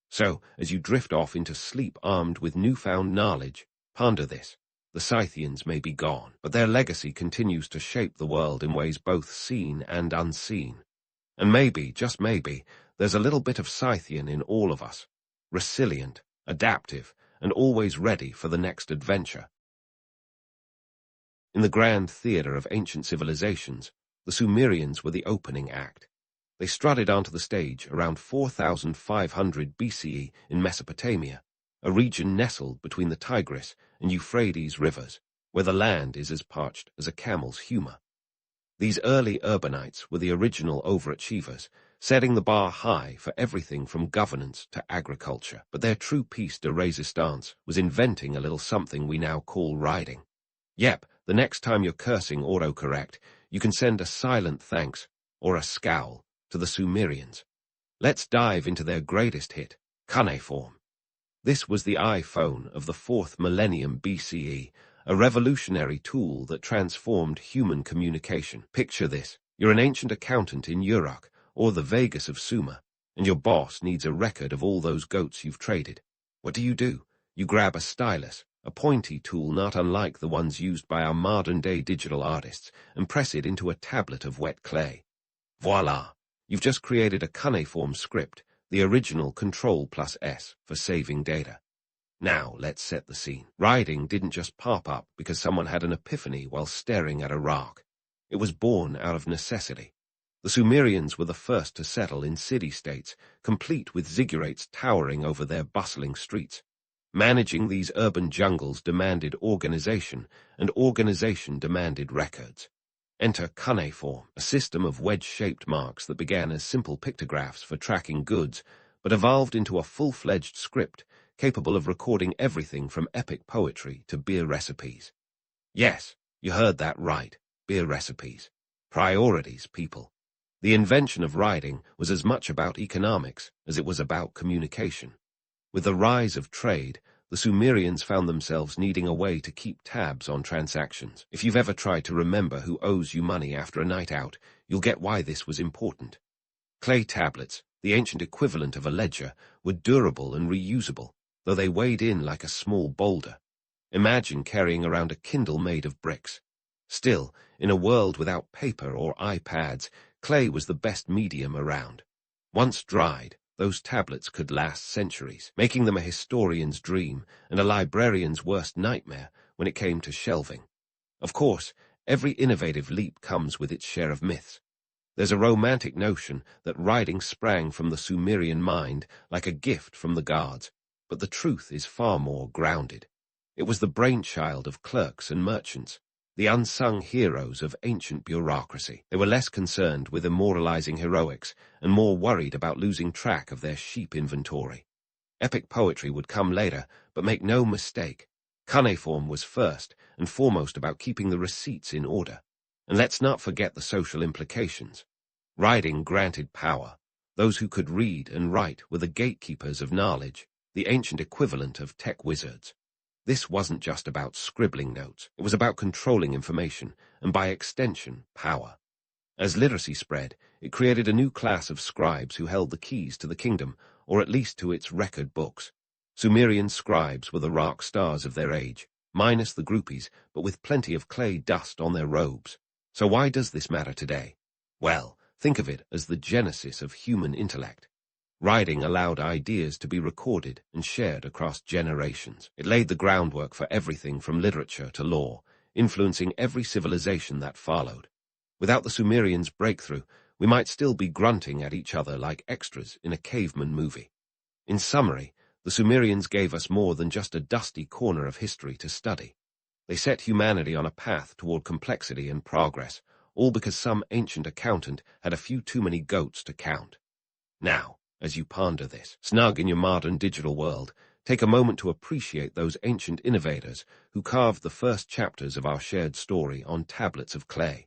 So, as you drift off into sleep armed with newfound knowledge, ponder this. The Scythians may be gone, but their legacy continues to shape the world in ways both seen and unseen. And maybe, just maybe, there's a little bit of Scythian in all of us, resilient, adaptive, and always ready for the next adventure. In the grand theatre of ancient civilizations, the Sumerians were the opening act. They strutted onto the stage around 4500 BCE in Mesopotamia, a region nestled between the Tigris and Euphrates rivers, where the land is as parched as a camel's humor. These early urbanites were the original overachievers, setting the bar high for everything from governance to agriculture. But their true piece de resistance was inventing a little something we now call riding. Yep, the next time you're cursing autocorrect, you can send a silent thanks or a scowl to the Sumerians. Let's dive into their greatest hit, cuneiform. This was the iPhone of the 4th millennium BCE, a revolutionary tool that transformed human communication. Picture this. You're an ancient accountant in Uruk, or the Vegas of Sumer, and your boss needs a record of all those goats you've traded. What do? You grab a stylus, a pointy tool not unlike the ones used by our modern-day digital artists, and press it into a tablet of wet clay. Voila! You've just created a cuneiform script, the original Control+S for saving data. Now, let's set the scene. Writing didn't just pop up because someone had an epiphany while staring at a rock. It was born out of necessity. The Sumerians were the first to settle in city-states, complete with ziggurats towering over their bustling streets. Managing these urban jungles demanded organization, and organization demanded records. Enter cuneiform, a system of wedge-shaped marks that began as simple pictographs for tracking goods, but evolved into a full-fledged script capable of recording everything from epic poetry to beer recipes. Yes, you heard that right, beer recipes. Priorities, people. The invention of writing was as much about economics as it was about communication. With the rise of trade, the Sumerians found themselves needing a way to keep tabs on transactions. If you've ever tried to remember who owes you money after a night out, you'll get why this was important. Clay tablets, the ancient equivalent of a ledger, were durable and reusable, though they weighed in like a small boulder. Imagine carrying around a Kindle made of bricks. Still, in a world without paper or iPads, clay was the best medium around. Once dried, those tablets could last centuries, making them a historian's dream and a librarian's worst nightmare when it came to shelving. Of course, every innovative leap comes with its share of myths. There's a romantic notion that writing sprang from the Sumerian mind like a gift from the gods, but the truth is far more grounded. It was the brainchild of clerks and merchants, the unsung heroes of ancient bureaucracy. They were less concerned with immortalizing heroics and more worried about losing track of their sheep inventory. Epic poetry would come later, but make no mistake, cuneiform was first and foremost about keeping the receipts in order. And let's not forget the social implications. Writing granted power. Those who could read and write were the gatekeepers of knowledge, the ancient equivalent of tech wizards. This wasn't just about scribbling notes. It was about controlling information, and by extension, power. As literacy spread, it created a new class of scribes who held the keys to the kingdom, or at least to its record books. Sumerian scribes were the rock stars of their age, minus the groupies, but with plenty of clay dust on their robes. So why does this matter today? Well, think of it as the genesis of human intellect. Writing allowed ideas to be recorded and shared across generations. It laid the groundwork for everything from literature to law, influencing every civilization that followed. Without the Sumerians' breakthrough, we might still be grunting at each other like extras in a caveman movie. In summary, the Sumerians gave us more than just a dusty corner of history to study. They set humanity on a path toward complexity and progress, all because some ancient accountant had a few too many goats to count. Now, as you ponder this, snug in your modern digital world, take a moment to appreciate those ancient innovators who carved the first chapters of our shared story on tablets of clay.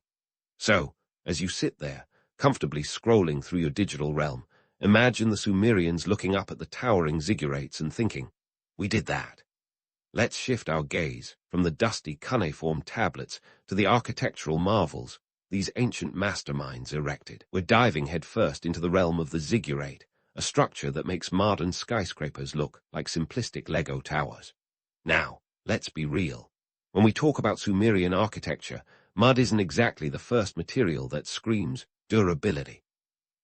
So, as you sit there, comfortably scrolling through your digital realm, imagine the Sumerians looking up at the towering ziggurats and thinking, "We did that." Let's shift our gaze from the dusty cuneiform tablets to the architectural marvels these ancient masterminds erected. We're diving headfirst into the realm of the ziggurat, a structure that makes modern skyscrapers look like simplistic Lego towers. Now, let's be real. When we talk about Sumerian architecture, mud isn't exactly the first material that screams durability.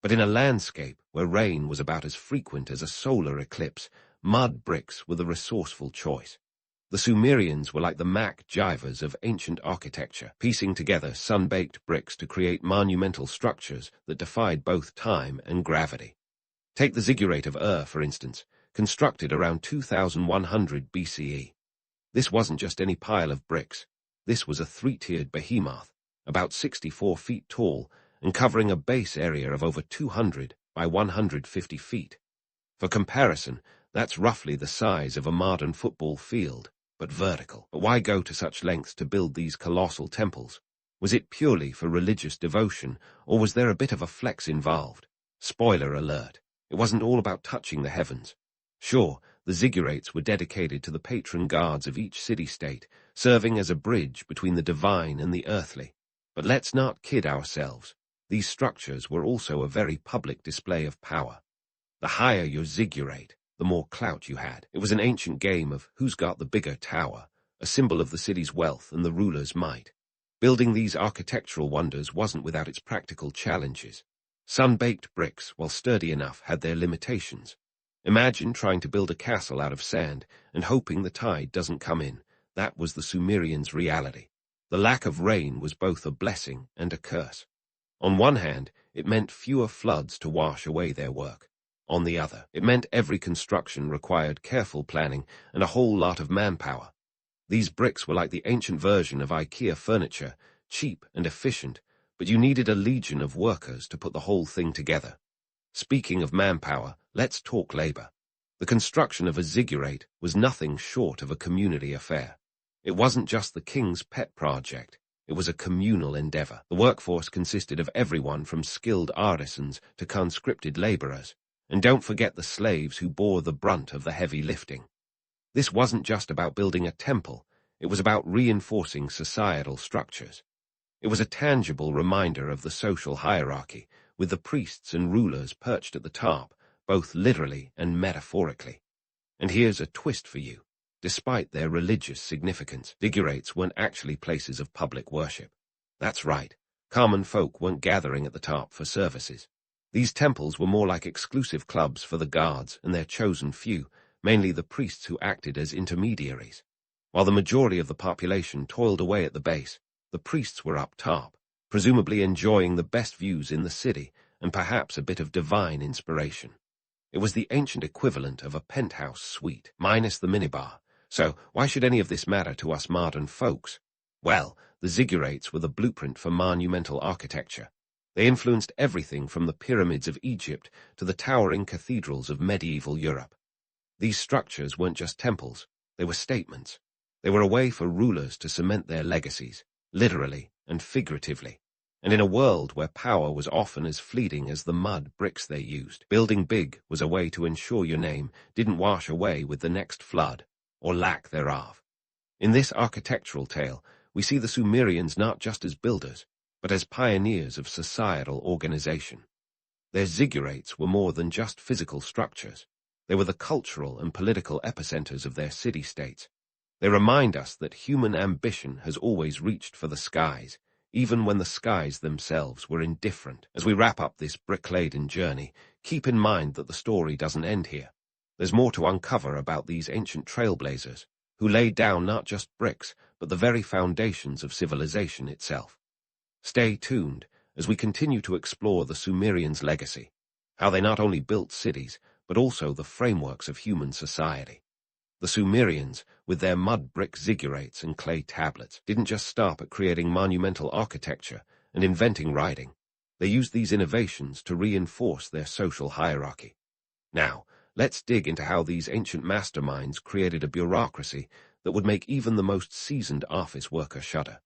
But in a landscape where rain was about as frequent as a solar eclipse, mud bricks were the resourceful choice. The Sumerians were like the Mac Jivers of ancient architecture, piecing together sun-baked bricks to create monumental structures that defied both time and gravity. Take the ziggurat of for instance, constructed around 2100 BCE. This wasn't just any pile of bricks. This was a three-tiered behemoth, about 64 feet tall, and covering a base area of over 200 by 150 feet. For comparison, that's roughly the size of a modern football field, but vertical. But why go to such lengths to build these colossal temples? Was it purely for religious devotion, or was there a bit of a flex involved? Spoiler alert, it wasn't all about touching the heavens. Sure, the ziggurats were dedicated to the patron gods of each city-state, serving as a bridge between the divine and the earthly. But let's not kid ourselves. These structures were also a very public display of power. The higher your ziggurat, the more clout you had. It was an ancient game of who's got the bigger tower, a symbol of the city's wealth and the ruler's might. Building these architectural wonders wasn't without its practical challenges. Sun-baked bricks, while sturdy enough, had their limitations. Imagine trying to build a castle out of sand and hoping the tide doesn't come in. That was the Sumerians' reality. The lack of rain was both a blessing and a curse. On one hand, it meant fewer floods to wash away their work. On the other, it meant every construction required careful planning and a whole lot of manpower. These bricks were like the ancient version of IKEA furniture, cheap and efficient, but you needed a legion of workers to put the whole thing together. Speaking of manpower, let's talk labor. The construction of a ziggurat was nothing short of a community affair. It wasn't just the king's pet project. It was a communal endeavor. The workforce consisted of everyone from skilled artisans to conscripted laborers. And don't forget the slaves who bore the brunt of the heavy lifting. This wasn't just about building a temple. It was about reinforcing societal structures. It was a tangible reminder of the social hierarchy, with the priests and rulers perched at the top, both literally and metaphorically. And here's a twist for you. Despite their religious significance, ziggurats weren't actually places of public worship. That's right, common folk weren't gathering at the top for services. These temples were more like exclusive clubs for the guards and their chosen few, mainly the priests who acted as intermediaries. While the majority of the population toiled away at the base, the priests were up top, presumably enjoying the best views in the city and perhaps a bit of divine inspiration. It was the ancient equivalent of a penthouse suite, minus the minibar. So why should any of this matter to us modern folks? Well, the ziggurats were the blueprint for monumental architecture. They influenced everything from the pyramids of Egypt to the towering cathedrals of medieval Europe. These structures weren't just temples, they were statements. They were a way for rulers to cement their legacies, literally and figuratively. And in a world where power was often as fleeting as the mud bricks they used, building big was a way to ensure your name didn't wash away with the next flood, or lack thereof. In this architectural tale, we see the Sumerians not just as builders, but as pioneers of societal organization. Their ziggurats were more than just physical structures. They were the cultural and political epicenters of their city-states. They remind us that human ambition has always reached for the skies, even when the skies themselves were indifferent. As we wrap up this brick-laden journey, keep in mind that the story doesn't end here. There's more to uncover about these ancient trailblazers, who laid down not just bricks, but the very foundations of civilization itself. Stay tuned as we continue to explore the Sumerians' legacy, how they not only built cities, but also the frameworks of human society. The Sumerians, with their mud brick ziggurats and clay tablets, didn't just stop at creating monumental architecture and inventing writing. They used these innovations to reinforce their social hierarchy. Now, let's dig into how these ancient masterminds created a bureaucracy that would make even the most seasoned office worker shudder.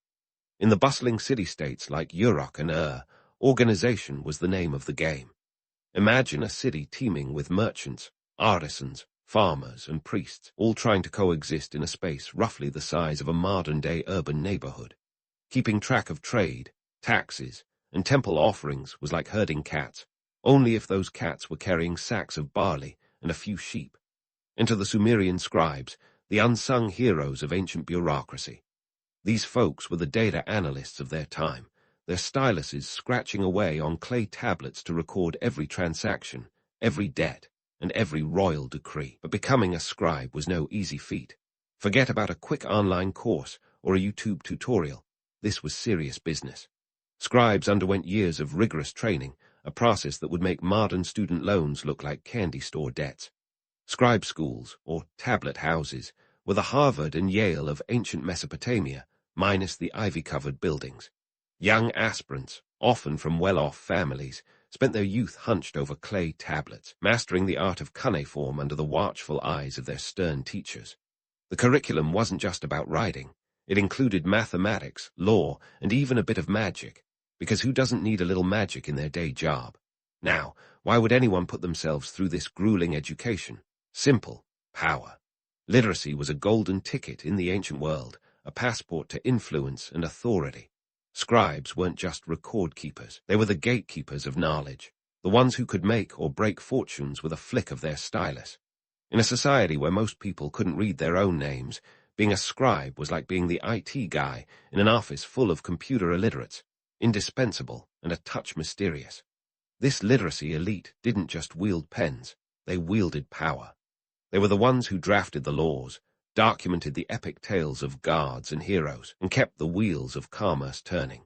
In the bustling city-states like Uruk and organization was the name of the game. Imagine a city teeming with merchants, artisans, farmers, and priests, all trying to coexist in a space roughly the size of a modern-day urban neighborhood. Keeping track of trade, taxes, and temple offerings was like herding cats, only if those cats were carrying sacks of barley and a few sheep. Enter the Sumerian scribes, the unsung heroes of ancient bureaucracy. These folks were the data analysts of their time, their styluses scratching away on clay tablets to record every transaction, every debt, and every royal decree. But becoming a scribe was no easy feat. Forget about a quick online course or a YouTube tutorial. This was serious business. Scribes underwent years of rigorous training, a process that would make modern student loans look like candy store debts. Scribe schools, or tablet houses, were the Harvard and Yale of ancient Mesopotamia, minus the ivy-covered buildings. Young aspirants, often from well-off families, spent their youth hunched over clay tablets, mastering the art of cuneiform under the watchful eyes of their stern teachers. The curriculum wasn't just about writing. It included mathematics, law, and even a bit of magic, because who doesn't need a little magic in their day job? Now, why would anyone put themselves through this grueling education? Simple: power. Literacy was a golden ticket in the ancient world, a passport to influence and authority. Scribes weren't just record keepers. They were the gatekeepers of knowledge, the ones who could make or break fortunes with a flick of their stylus. In a society where most people couldn't read their own names, being a scribe was like being the IT guy in an office full of computer illiterates, indispensable and a touch mysterious. This literacy elite didn't just wield pens, they wielded power. They were the ones who drafted the laws, documented the epic tales of gods and heroes, and kept the wheels of commerce turning.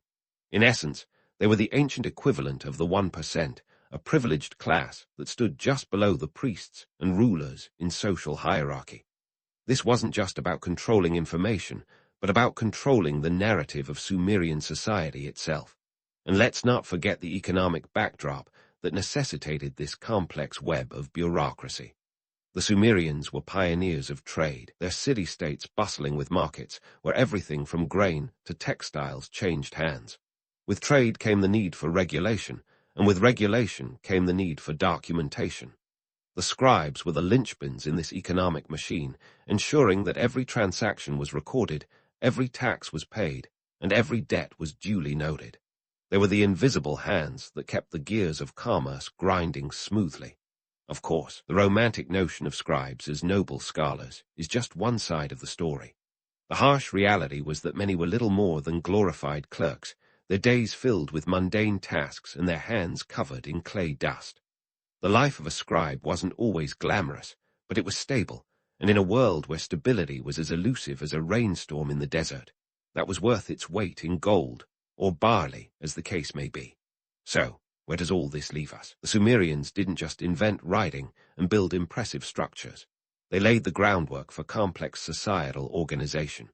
In essence, they were the ancient equivalent of the 1%, a privileged class that stood just below the priests and rulers in social hierarchy. This wasn't just about controlling information, but about controlling the narrative of Sumerian society itself. And let's not forget the economic backdrop that necessitated this complex web of bureaucracy. The Sumerians were pioneers of trade, their city-states bustling with markets where everything from grain to textiles changed hands. With trade came the need for regulation, and with regulation came the need for documentation. The scribes were the linchpins in this economic machine, ensuring that every transaction was recorded, every tax was paid, and every debt was duly noted. They were the invisible hands that kept the gears of commerce grinding smoothly. Of course, the romantic notion of scribes as noble scholars is just one side of the story. The harsh reality was that many were little more than glorified clerks, their days filled with mundane tasks and their hands covered in clay dust. The life of a scribe wasn't always glamorous, but it was stable, and in a world where stability was as elusive as a rainstorm in the desert, that was worth its weight in gold, or barley, as the case may be. So, where does all this leave us? The Sumerians didn't just invent writing and build impressive structures. They laid the groundwork for complex societal organization.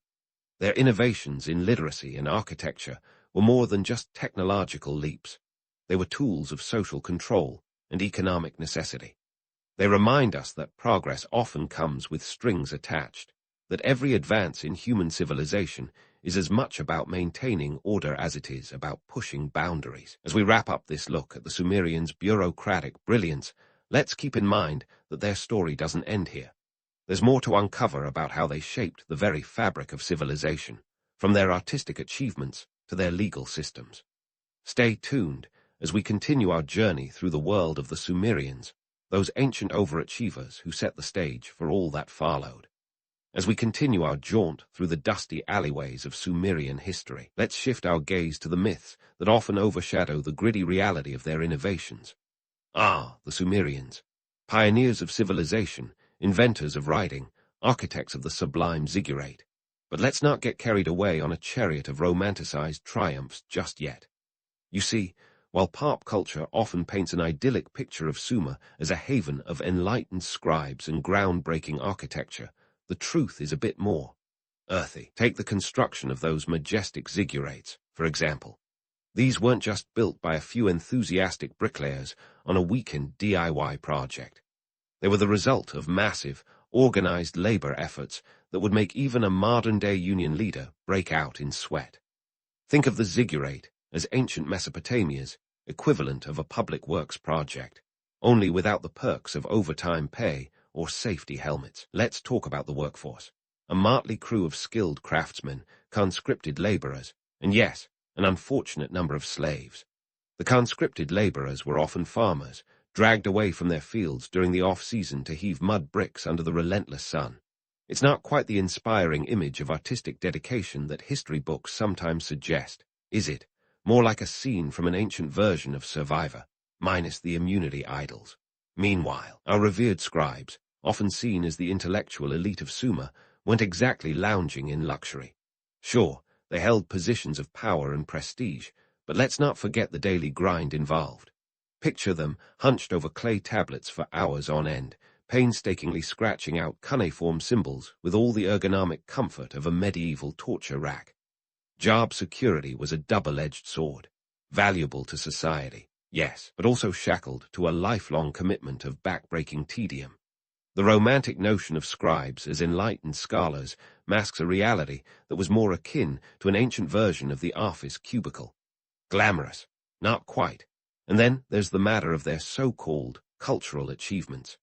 Their innovations in literacy and architecture were more than just technological leaps. They were tools of social control and economic necessity. They remind us that progress often comes with strings attached, that every advance in human civilization is as much about maintaining order as it is about pushing boundaries. As we wrap up this look at the Sumerians' bureaucratic brilliance, let's keep in mind that their story doesn't end here. There's more to uncover about how they shaped the very fabric of civilization, from their artistic achievements to their legal systems. Stay tuned as we continue our journey through the world of the Sumerians, those ancient overachievers who set the stage for all that followed. As we continue our jaunt through the dusty alleyways of Sumerian history, let's shift our gaze to the myths that often overshadow the gritty reality of their innovations. Ah, the Sumerians. Pioneers of civilization, inventors of writing, architects of the sublime ziggurat. But let's not get carried away on a chariot of romanticized triumphs just yet. You see, while pop culture often paints an idyllic picture of Sumer as a haven of enlightened scribes and groundbreaking architecture, the truth is a bit more earthy. Take the construction of those majestic ziggurats, for example. These weren't just built by a few enthusiastic bricklayers on a weekend DIY project. They were the result of massive, organized labor efforts that would make even a modern-day union leader break out in sweat. Think of the ziggurat as ancient Mesopotamia's equivalent of a public works project, only without the perks of overtime pay or safety helmets. Let's talk about the workforce. A motley crew of skilled craftsmen, conscripted laborers, and yes, an unfortunate number of slaves. The conscripted laborers were often farmers, dragged away from their fields during the off-season to heave mud bricks under the relentless sun. It's not quite the inspiring image of artistic dedication that history books sometimes suggest, is it? More like a scene from an ancient version of Survivor, minus the immunity idols. Meanwhile, our revered scribes, often seen as the intellectual elite of Sumer, weren't exactly lounging in luxury. Sure, they held positions of power and prestige, but let's not forget the daily grind involved. Picture them hunched over clay tablets for hours on end, painstakingly scratching out cuneiform symbols with all the ergonomic comfort of a medieval torture rack. Job security was a double-edged sword, valuable to society, yes, but also shackled to a lifelong commitment of back-breaking tedium. The romantic notion of scribes as enlightened scholars masks a reality that was more akin to an ancient version of the office cubicle. Glamorous, not quite. And then there's the matter of their so-called cultural achievements.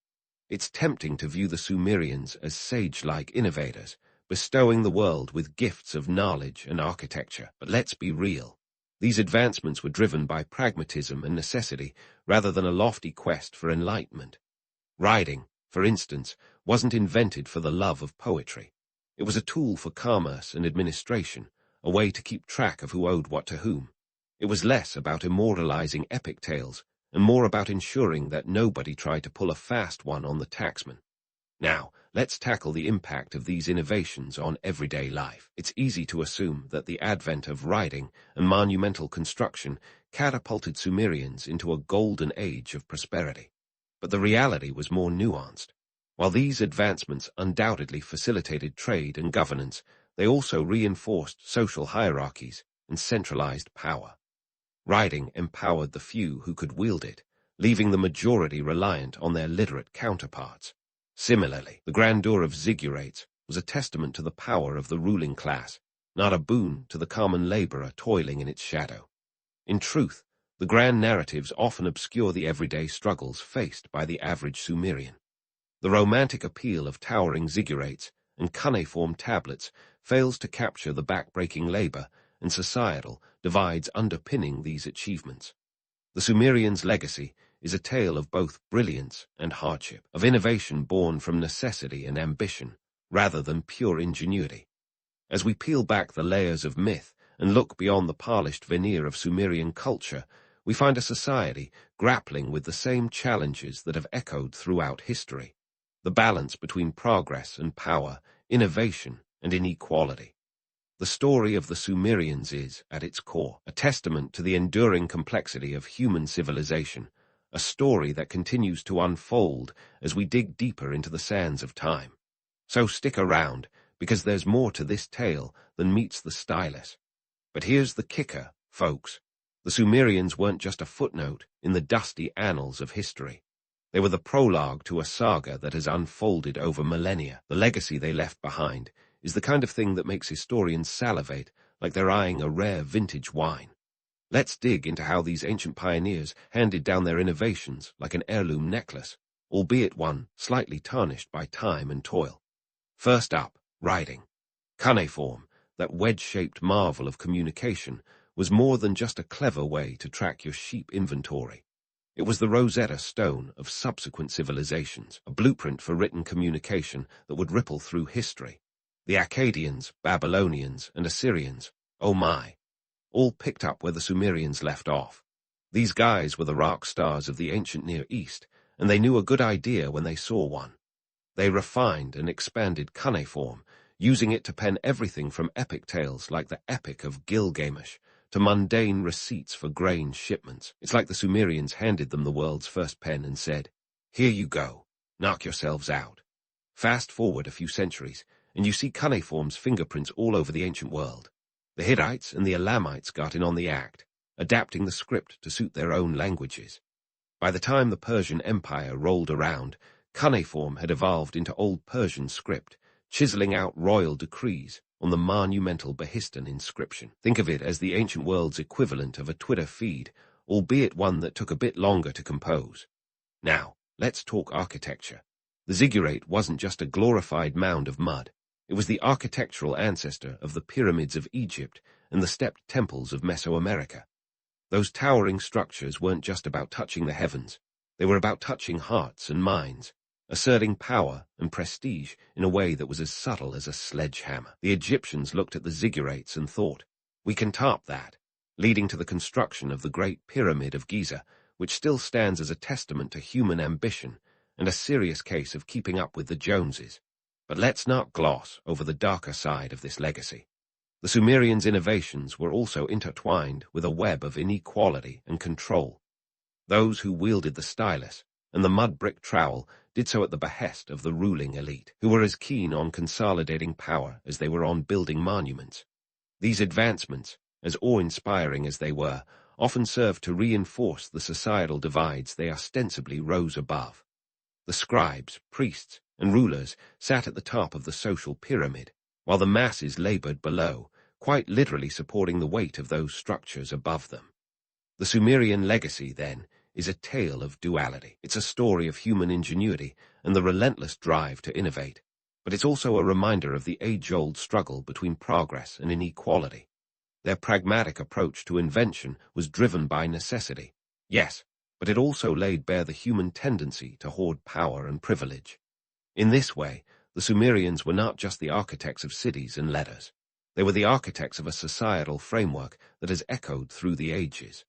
It's tempting to view the Sumerians as sage-like innovators, bestowing the world with gifts of knowledge and architecture. But let's be real. These advancements were driven by pragmatism and necessity rather than a lofty quest for enlightenment. Writing, for instance, wasn't invented for the love of poetry. It was a tool for commerce and administration, a way to keep track of who owed what to whom. It was less about immortalizing epic tales and more about ensuring that nobody tried to pull a fast one on the taxman. Now, let's tackle the impact of these innovations on everyday life. It's easy to assume that the advent of writing and monumental construction catapulted Sumerians into a golden age of prosperity. But the reality was more nuanced. While these advancements undoubtedly facilitated trade and governance, they also reinforced social hierarchies and centralized power. Writing empowered the few who could wield it, leaving the majority reliant on their literate counterparts. Similarly, the grandeur of ziggurats was a testament to the power of the ruling class, not a boon to the common laborer toiling in its shadow. In truth, the grand narratives often obscure the everyday struggles faced by the average Sumerian. The romantic appeal of towering ziggurats and cuneiform tablets fails to capture the back-breaking labor and societal divides underpinning these achievements. The Sumerians' legacy is a tale of both brilliance and hardship, of innovation born from necessity and ambition, rather than pure ingenuity. As we peel back the layers of myth and look beyond the polished veneer of Sumerian culture, we find a society grappling with the same challenges that have echoed throughout history: the balance between progress and power, innovation and inequality. The story of the Sumerians is, at its core, a testament to the enduring complexity of human civilization, a story that continues to unfold as we dig deeper into the sands of time. So stick around, because there's more to this tale than meets the stylus. But here's the kicker, folks. The Sumerians weren't just a footnote in the dusty annals of history. They were the prologue to a saga that has unfolded over millennia. The legacy they left behind is the kind of thing that makes historians salivate like they're eyeing a rare vintage wine. Let's dig into how these ancient pioneers handed down their innovations like an heirloom necklace, albeit one slightly tarnished by time and toil. First up, writing. Cuneiform, that wedge-shaped marvel of communication, was more than just a clever way to track your sheep inventory. It was the Rosetta Stone of subsequent civilizations, a blueprint for written communication that would ripple through history. The Akkadians, Babylonians, and Assyrians, oh my, all picked up where the Sumerians left off. These guys were the rock stars of the ancient Near East, and they knew a good idea when they saw one. They refined and expanded cuneiform, using it to pen everything from epic tales like the Epic of Gilgamesh to mundane receipts for grain shipments. It's like the Sumerians handed them the world's first pen and said, "Here you go, knock yourselves out." Fast forward a few centuries, and you see cuneiform's fingerprints all over the ancient world. The Hittites and the Elamites got in on the act, adapting the script to suit their own languages. By the time the Persian Empire rolled around, cuneiform had evolved into Old Persian script, chiseling out royal decrees on the monumental Behistun inscription. Think of it as the ancient world's equivalent of a Twitter feed, albeit one that took a bit longer to compose. Now, let's talk architecture. The ziggurat wasn't just a glorified mound of mud. It was the architectural ancestor of the pyramids of Egypt and the stepped temples of Mesoamerica. Those towering structures weren't just about touching the heavens. They were about touching hearts and minds, asserting power and prestige in a way that was as subtle as a sledgehammer. The Egyptians looked at the ziggurats and thought, "We can top that," leading to the construction of the Great Pyramid of Giza, which still stands as a testament to human ambition and a serious case of keeping up with the Joneses. But let's not gloss over the darker side of this legacy. The Sumerians' innovations were also intertwined with a web of inequality and control. Those who wielded the stylus and the mud-brick trowel did so at the behest of the ruling elite, who were as keen on consolidating power as they were on building monuments. These advancements, as awe-inspiring as they were, often served to reinforce the societal divides they ostensibly rose above. The scribes, priests, and rulers sat at the top of the social pyramid, while the masses labored below, quite literally supporting the weight of those structures above them. The Sumerian legacy, then, is a tale of duality. It's a story of human ingenuity and the relentless drive to innovate, but it's also a reminder of the age-old struggle between progress and inequality. Their pragmatic approach to invention was driven by necessity, yes, but it also laid bare the human tendency to hoard power and privilege. In this way, the Sumerians were not just the architects of cities and letters. They were the architects of a societal framework that has echoed through the ages.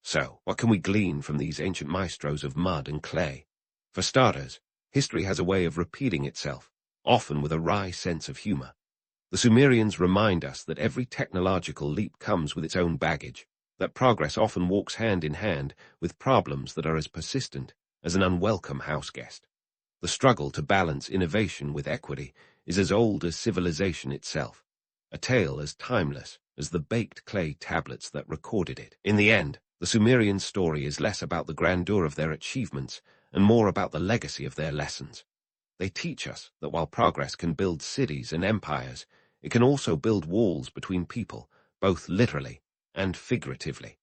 So, what can we glean from these ancient maestros of mud and clay? For starters, history has a way of repeating itself, often with a wry sense of humor. The Sumerians remind us that every technological leap comes with its own baggage, that progress often walks hand in hand with problems that are as persistent as an unwelcome houseguest. The struggle to balance innovation with equity is as old as civilization itself, a tale as timeless as the baked clay tablets that recorded it. In the end, the Sumerian story is less about the grandeur of their achievements and more about the legacy of their lessons. They teach us that while progress can build cities and empires, it can also build walls between people, both literally and figuratively.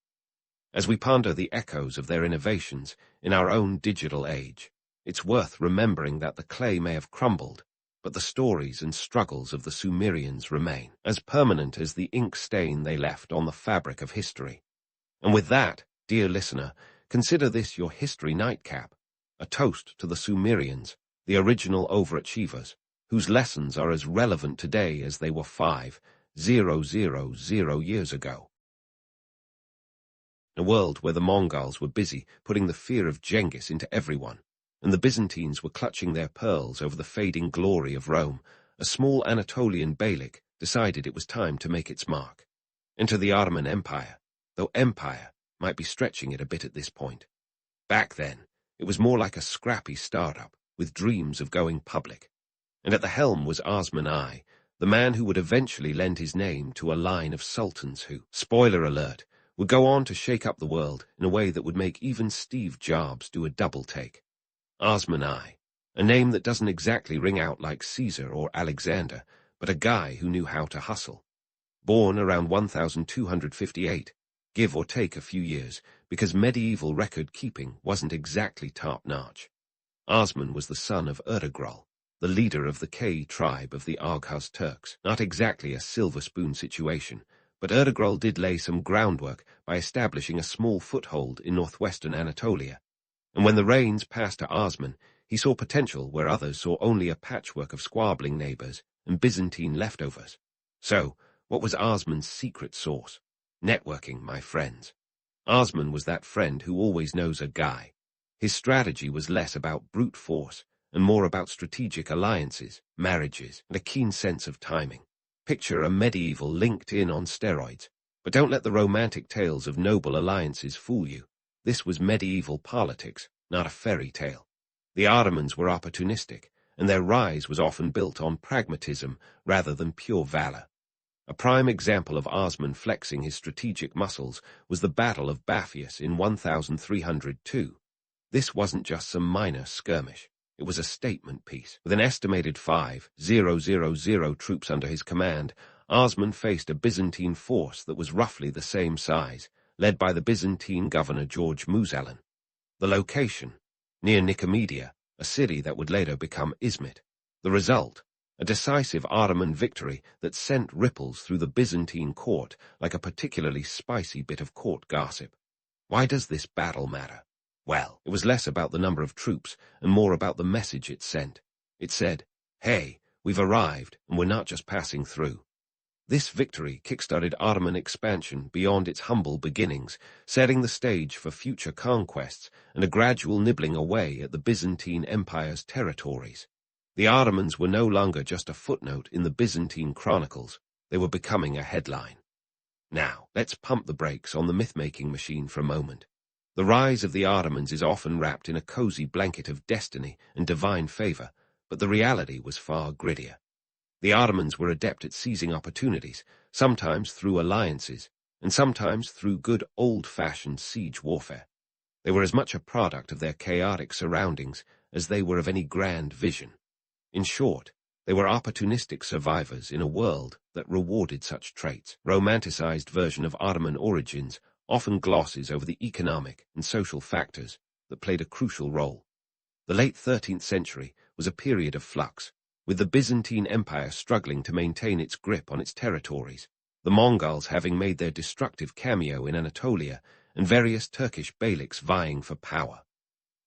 As we ponder the echoes of their innovations in our own digital age, it's worth remembering that the clay may have crumbled, but the stories and struggles of the Sumerians remain, as permanent as the ink stain they left on the fabric of history. And with that, dear listener, consider this your history nightcap, a toast to the Sumerians, the original overachievers, whose lessons are as relevant today as they were 5,000 years ago. In a world where the Mongols were busy putting the fear of Genghis into everyone, and the Byzantines were clutching their pearls over the fading glory of Rome, a small Anatolian beylik decided it was time to make its mark. Enter the Ottoman Empire, though empire might be stretching it a bit at this point. Back then, it was more like a scrappy startup with dreams of going public. And at the helm was Osman I, the man who would eventually lend his name to a line of sultans who, spoiler alert, would go on to shake up the world in a way that would make even Steve Jobs do a double take. Osman I, a name that doesn't exactly ring out like Caesar or Alexander, but a guy who knew how to hustle. Born around 1258, give or take a few years, because medieval record-keeping wasn't exactly top-notch. Osman was the son of Ertugrul, the leader of the K tribe of the Arghaz Turks. Not exactly a silver spoon situation, but Ertugrul did lay some groundwork by establishing a small foothold in northwestern Anatolia. And when the reins passed to Osman, he saw potential where others saw only a patchwork of squabbling neighbors and Byzantine leftovers. So, what was Osman's secret sauce? Networking, my friends. Osman was that friend who always knows a guy. His strategy was less about brute force and more about strategic alliances, marriages, and a keen sense of timing. Picture a medieval LinkedIn on steroids, but don't let the romantic tales of noble alliances fool you. This was medieval politics, not a fairy tale. The Ottomans were opportunistic, and their rise was often built on pragmatism rather than pure valor. A prime example of Osman flexing his strategic muscles was the Battle of Baphius in 1302. This wasn't just some minor skirmish. It was a statement piece. With an estimated 5,000 troops under his command, Osman faced a Byzantine force that was roughly the same size, led by the Byzantine governor George Muzalan. The location, near Nicomedia, a city that would later become Izmit. The result, a decisive Ottoman victory that sent ripples through the Byzantine court like a particularly spicy bit of court gossip. Why does this battle matter? Well, it was less about the number of troops and more about the message it sent. It said, "Hey, we've arrived, and we're not just passing through." This victory kickstarted Ottoman expansion beyond its humble beginnings, setting the stage for future conquests and a gradual nibbling away at the Byzantine Empire's territories. The Ottomans were no longer just a footnote in the Byzantine chronicles, they were becoming a headline. Now, let's pump the brakes on the myth-making machine for a moment. The rise of the Ottomans is often wrapped in a cozy blanket of destiny and divine favor, but the reality was far grittier. The Ottomans were adept at seizing opportunities, sometimes through alliances, and sometimes through good old-fashioned siege warfare. They were as much a product of their chaotic surroundings as they were of any grand vision. In short, they were opportunistic survivors in a world that rewarded such traits. Romanticized version of Ottoman origins often glosses over the economic and social factors that played a crucial role. The late 13th century was a period of flux, with the Byzantine Empire struggling to maintain its grip on its territories, the Mongols having made their destructive cameo in Anatolia, and various Turkish beyliks vying for power.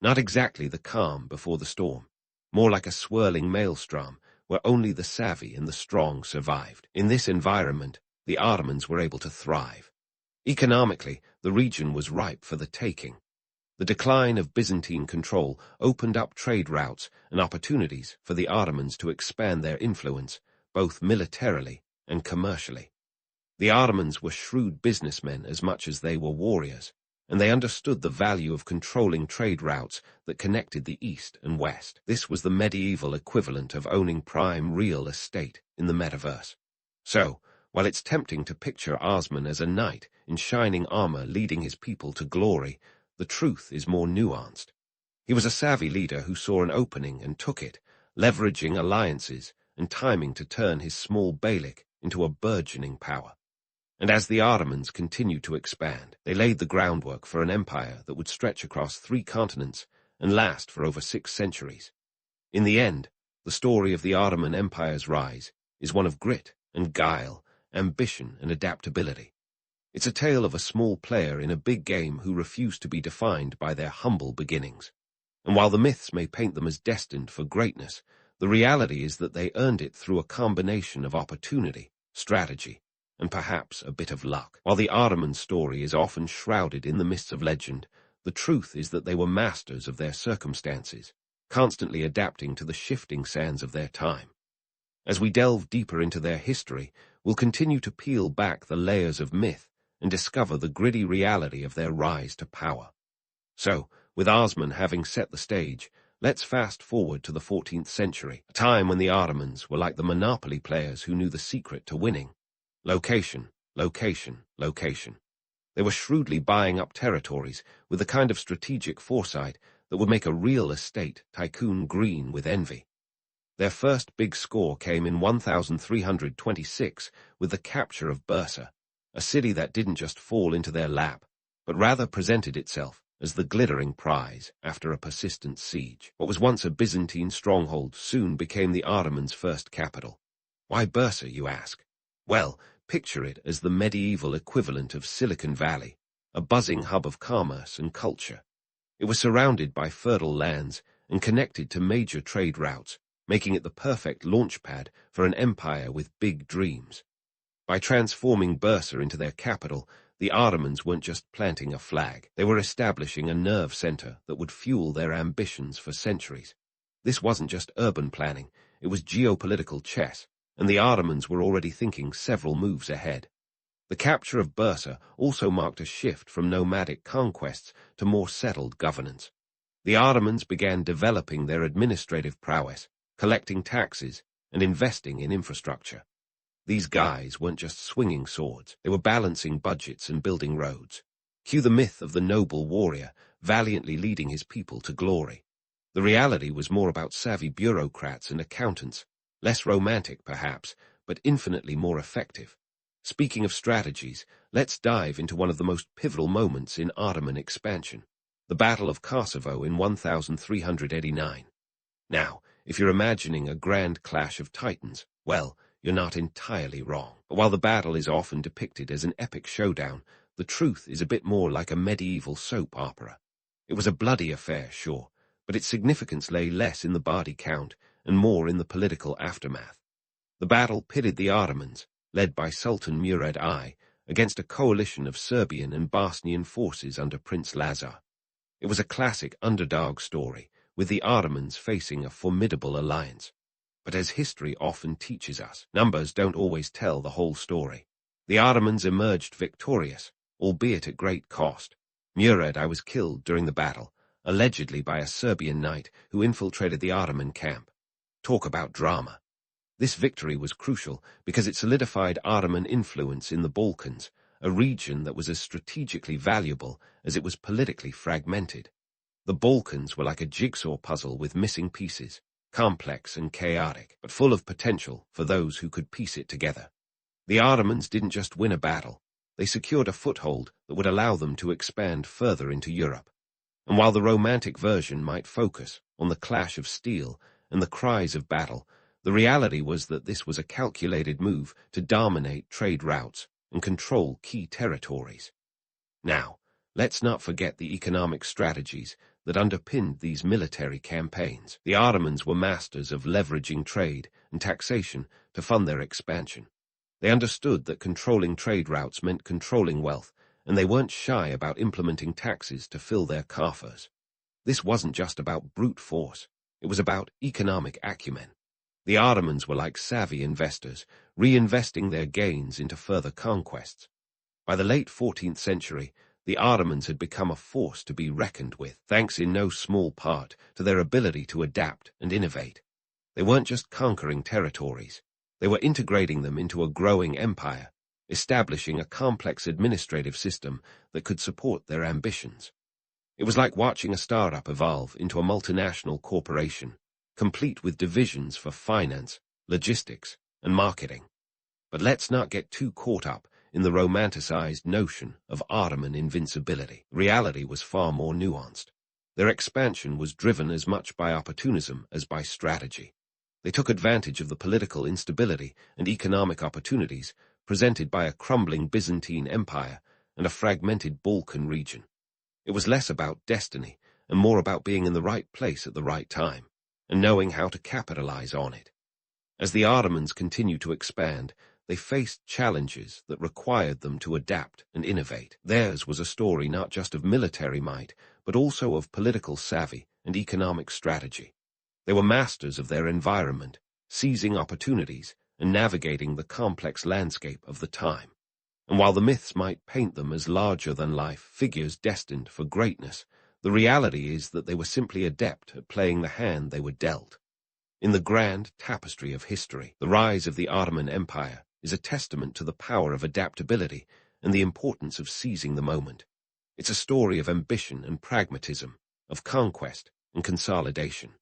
Not exactly the calm before the storm, more like a swirling maelstrom where only the savvy and the strong survived. In this environment, the Ottomans were able to thrive. Economically, the region was ripe for the taking. The decline of Byzantine control opened up trade routes and opportunities for the Ottomans to expand their influence, both militarily and commercially. The Ottomans were shrewd businessmen as much as they were warriors, and they understood the value of controlling trade routes that connected the East and West. This was the medieval equivalent of owning prime real estate in the metaverse. So, while it's tempting to picture Osman as a knight in shining armor leading his people to glory, the truth is more nuanced. He was a savvy leader who saw an opening and took it, leveraging alliances and timing to turn his small beylik into a burgeoning power. And as the Ottomans continued to expand, they laid the groundwork for an empire that would stretch across 3 continents and last for over 6 centuries. In the end, the story of the Ottoman Empire's rise is one of grit and guile, ambition and adaptability. It's a tale of a small player in a big game who refused to be defined by their humble beginnings. And while the myths may paint them as destined for greatness, the reality is that they earned it through a combination of opportunity, strategy, and perhaps a bit of luck. While the Ottoman story is often shrouded in the mists of legend, the truth is that they were masters of their circumstances, constantly adapting to the shifting sands of their time. As we delve deeper into their history, we'll continue to peel back the layers of myth and discover the gritty reality of their rise to power. So, with Osman having set the stage, let's fast forward to the 14th century, a time when the Ottomans were like the Monopoly players who knew the secret to winning. Location, location, location. They were shrewdly buying up territories with the kind of strategic foresight that would make a real estate tycoon green with envy. Their first big score came in 1326 with the capture of Bursa, a city that didn't just fall into their lap, but rather presented itself as the glittering prize after a persistent siege. What was once a Byzantine stronghold soon became the Ottomans' first capital. Why Bursa, you ask? Well, picture it as the medieval equivalent of Silicon Valley, a buzzing hub of commerce and culture. It was surrounded by fertile lands and connected to major trade routes, making it the perfect launchpad for an empire with big dreams. By transforming Bursa into their capital, The Ottomans weren't just planting a flag. They were establishing a nerve center that would fuel their ambitions for centuries. This wasn't just urban planning, it was geopolitical chess, and the Ottomans were already thinking several moves ahead. The capture of Bursa also marked a shift from nomadic conquests to more settled governance. The Ottomans began developing their administrative prowess, collecting taxes, and investing in infrastructure. These guys weren't just swinging swords, they were balancing budgets and building roads. Cue the myth of the noble warrior, valiantly leading his people to glory. The reality was more about savvy bureaucrats and accountants, less romantic perhaps, but infinitely more effective. Speaking of strategies, let's dive into one of the most pivotal moments in Ottoman expansion, the Battle of Kosovo in 1389. Now, if you're imagining a grand clash of titans, well, you're not entirely wrong. But while the battle is often depicted as an epic showdown, the truth is a bit more like a medieval soap opera. It was a bloody affair, sure, but its significance lay less in the body count and more in the political aftermath. The battle pitted the Ottomans, led by Sultan Murad I, against a coalition of Serbian and Bosnian forces under Prince Lazar. It was a classic underdog story, with the Ottomans facing a formidable alliance. But as history often teaches us, numbers don't always tell the whole story. The Ottomans emerged victorious, albeit at great cost. Murad I was killed during the battle, allegedly by a Serbian knight who infiltrated the Ottoman camp. Talk about drama. This victory was crucial because it solidified Ottoman influence in the Balkans, a region that was as strategically valuable as it was politically fragmented. The Balkans were like a jigsaw puzzle with missing pieces, complex and chaotic, but full of potential for those who could piece it together. The Ottomans didn't just win a battle, they secured a foothold that would allow them to expand further into Europe. And while the romantic version might focus on the clash of steel and the cries of battle, the reality was that this was a calculated move to dominate trade routes and control key territories. Now, let's not forget the economic strategies that underpinned these military campaigns. The Ottomans were masters of leveraging trade and taxation to fund their expansion. They understood that controlling trade routes meant controlling wealth, and they weren't shy about implementing taxes to fill their coffers. This wasn't just about brute force, it was about economic acumen. The Ottomans were like savvy investors, reinvesting their gains into further conquests. By the late 14th century, the Ottomans had become a force to be reckoned with, thanks in no small part to their ability to adapt and innovate. They weren't just conquering territories, they were integrating them into a growing empire, establishing a complex administrative system that could support their ambitions. It was like watching a startup evolve into a multinational corporation, complete with divisions for finance, logistics, and marketing. But let's not get too caught up in the romanticized notion of Ottoman invincibility. Reality was far more nuanced. Their expansion was driven as much by opportunism as by strategy. They took advantage of the political instability and economic opportunities presented by a crumbling Byzantine empire and a fragmented Balkan region. It was less about destiny and more about being in the right place at the right time and knowing how to capitalize on it. As the Ottomans continued to expand, they faced challenges that required them to adapt and innovate. Theirs was a story not just of military might, but also of political savvy and economic strategy. They were masters of their environment, seizing opportunities and navigating the complex landscape of the time. And while the myths might paint them as larger-than-life figures destined for greatness, the reality is that they were simply adept at playing the hand they were dealt. In the grand tapestry of history, the rise of the Ottoman Empire is a testament to the power of adaptability and the importance of seizing the moment. It's a story of ambition and pragmatism, of conquest and consolidation.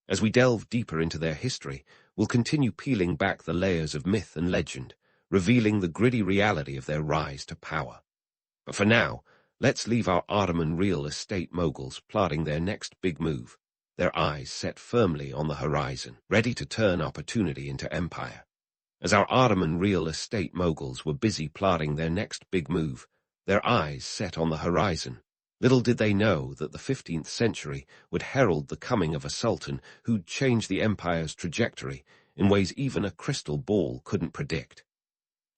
As we delve deeper into their history, we'll continue peeling back the layers of myth and legend, revealing the gritty reality of their rise to power. But for now, let's leave our Ottoman real estate moguls plotting their next big move, their eyes set firmly on the horizon, ready to turn opportunity into empire. As our Ottoman real estate moguls were busy plotting their next big move, their eyes set on the horizon, little did they know that the 15th century would herald the coming of a sultan who'd change the empire's trajectory in ways even a crystal ball couldn't predict.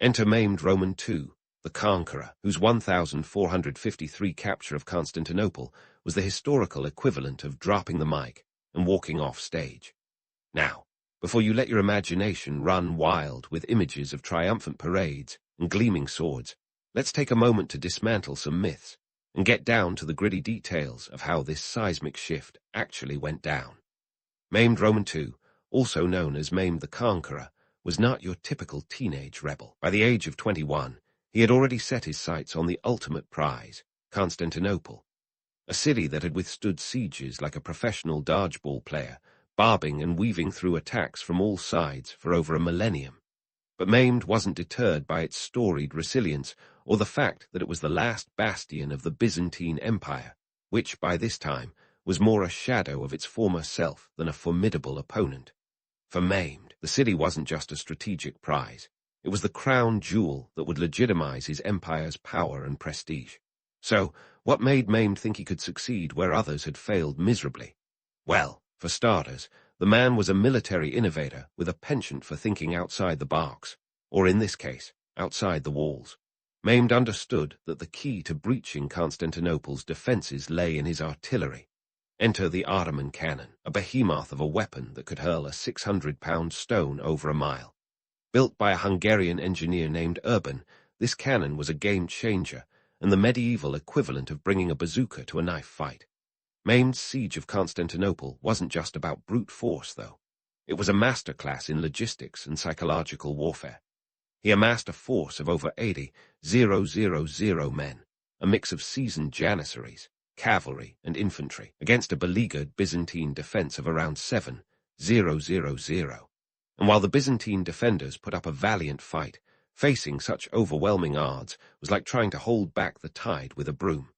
Enter maimed Roman II, the Conqueror, whose 1453 capture of Constantinople was the historical equivalent of dropping the mic and walking off stage. Now, before you let your imagination run wild with images of triumphant parades and gleaming swords, let's take a moment to dismantle some myths and get down to the gritty details of how this seismic shift actually went down. Maimed Roman II, also known as Maimed the Conqueror, was not your typical teenage rebel. By the age of 21, he had already set his sights on the ultimate prize, Constantinople, a city that had withstood sieges like a professional dodgeball player, barbing and weaving through attacks from all sides for over a millennium. But Maimed wasn't deterred by its storied resilience or the fact that it was the last bastion of the Byzantine Empire, which, by this time, was more a shadow of its former self than a formidable opponent. For Maimed, the city wasn't just a strategic prize. It was the crown jewel that would legitimize his empire's power and prestige. So, what made Maimed think he could succeed where others had failed miserably? Well, for starters, the man was a military innovator with a penchant for thinking outside the box, or in this case, outside the walls. Maimed understood that the key to breaching Constantinople's defenses lay in his artillery. Enter the Ottoman cannon, a behemoth of a weapon that could hurl a 600-pound stone over a mile. Built by a Hungarian engineer named Urban, this cannon was a game-changer and the medieval equivalent of bringing a bazooka to a knife fight. Maimed's siege of Constantinople wasn't just about brute force, though. It was a masterclass in logistics and psychological warfare. He amassed a force of over 80,000 men, a mix of seasoned janissaries, cavalry, and infantry, against a beleaguered Byzantine defense of around 7,000. And while the Byzantine defenders put up a valiant fight, facing such overwhelming odds was like trying to hold back the tide with a broom.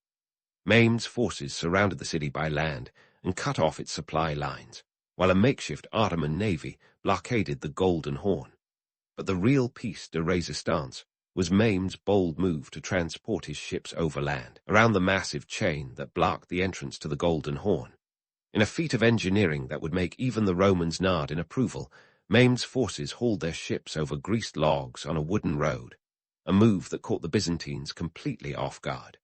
Maimed's forces surrounded the city by land and cut off its supply lines, while a makeshift Ottoman navy blockaded the Golden Horn. But the real piece de resistance was Maimed's bold move to transport his ships overland, around the massive chain that blocked the entrance to the Golden Horn. In a feat of engineering that would make even the Romans nod in approval, Maimed's forces hauled their ships over greased logs on a wooden road, a move that caught the Byzantines completely off guard.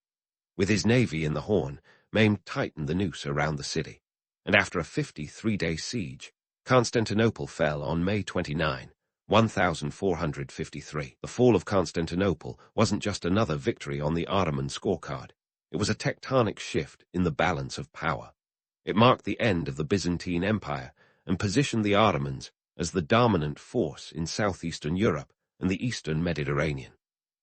With his navy in the Horn, Maimed tightened the noose around the city, and after a 53-day siege, Constantinople fell on May 29, 1453. The fall of Constantinople wasn't just another victory on the Ottoman scorecard. It was a tectonic shift in the balance of power. It marked the end of the Byzantine Empire and positioned the Ottomans as the dominant force in southeastern Europe and the eastern Mediterranean.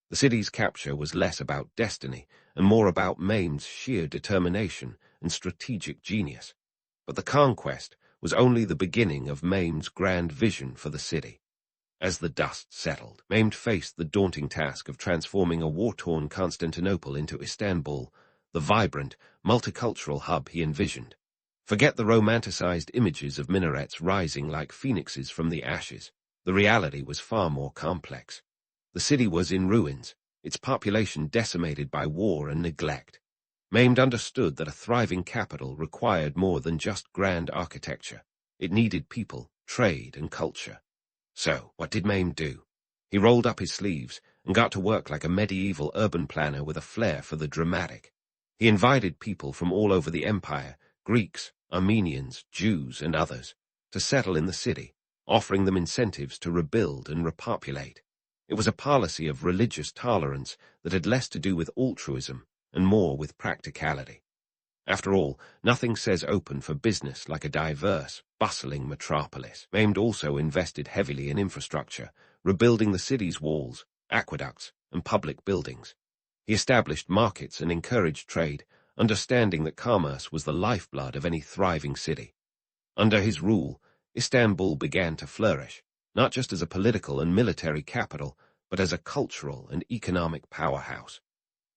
The city's capture was less about destiny and more about Maimed's sheer determination and strategic genius. But the conquest was only the beginning of Maimed's grand vision for the city. As the dust settled, Maimed faced the daunting task of transforming a war-torn Constantinople into Istanbul, the vibrant, multicultural hub he envisioned. Forget the romanticized images of minarets rising like phoenixes from the ashes. The reality was far more complex. The city was in ruins, its population decimated by war and neglect. Maimed understood that a thriving capital required more than just grand architecture. It needed people, trade, and culture. So, what did Maimed do? He rolled up his sleeves and got to work like a medieval urban planner with a flair for the dramatic. He invited people from all over the empire, Greeks, Armenians, Jews, and others, to settle in the city, offering them incentives to rebuild and repopulate. It was a policy of religious tolerance that had less to do with altruism and more with practicality. After all, nothing says open for business like a diverse, bustling metropolis. Maimed also invested heavily in infrastructure, rebuilding the city's walls, aqueducts, and public buildings. He established markets and encouraged trade, understanding that commerce was the lifeblood of any thriving city. Under his rule, Istanbul began to flourish, not just as a political and military capital, but as a cultural and economic powerhouse.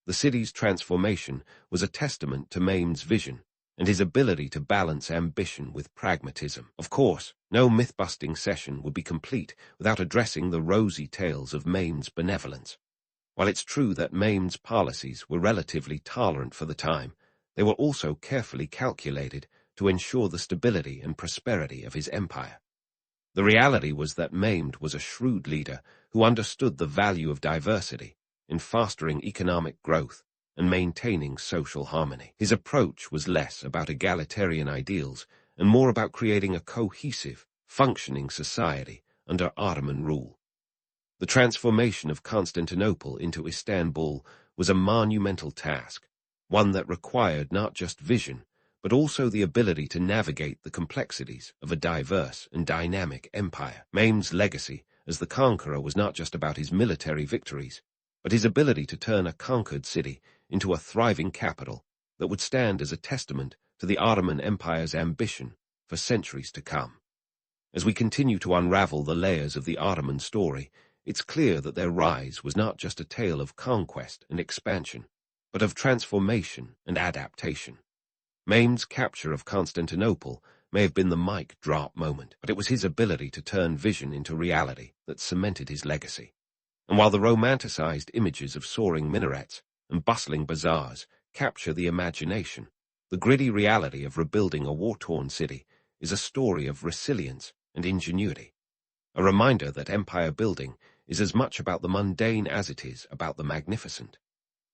The city's transformation was a testament to Maimed's vision and his ability to balance ambition with pragmatism. Of course, no myth-busting session would be complete without addressing the rosy tales of Maimed's benevolence. While it's true that Maimed's policies were relatively tolerant for the time, they were also carefully calculated to ensure the stability and prosperity of his empire. The reality was that Maimed was a shrewd leader who understood the value of diversity, in fostering economic growth and maintaining social harmony. His approach was less about egalitarian ideals and more about creating a cohesive, functioning society under Ottoman rule. The transformation of Constantinople into Istanbul was a monumental task, one that required not just vision, but also the ability to navigate the complexities of a diverse and dynamic empire. Mehmed's legacy as the conqueror was not just about his military victories, but his ability to turn a conquered city into a thriving capital that would stand as a testament to the Ottoman Empire's ambition for centuries to come. As we continue to unravel the layers of the Ottoman story, it's clear that their rise was not just a tale of conquest and expansion, but of transformation and adaptation. Mehmed's capture of Constantinople may have been the mic drop moment, but it was his ability to turn vision into reality that cemented his legacy. And while the romanticized images of soaring minarets and bustling bazaars capture the imagination, the gritty reality of rebuilding a war-torn city is a story of resilience and ingenuity, a reminder that empire building is as much about the mundane as it is about the magnificent.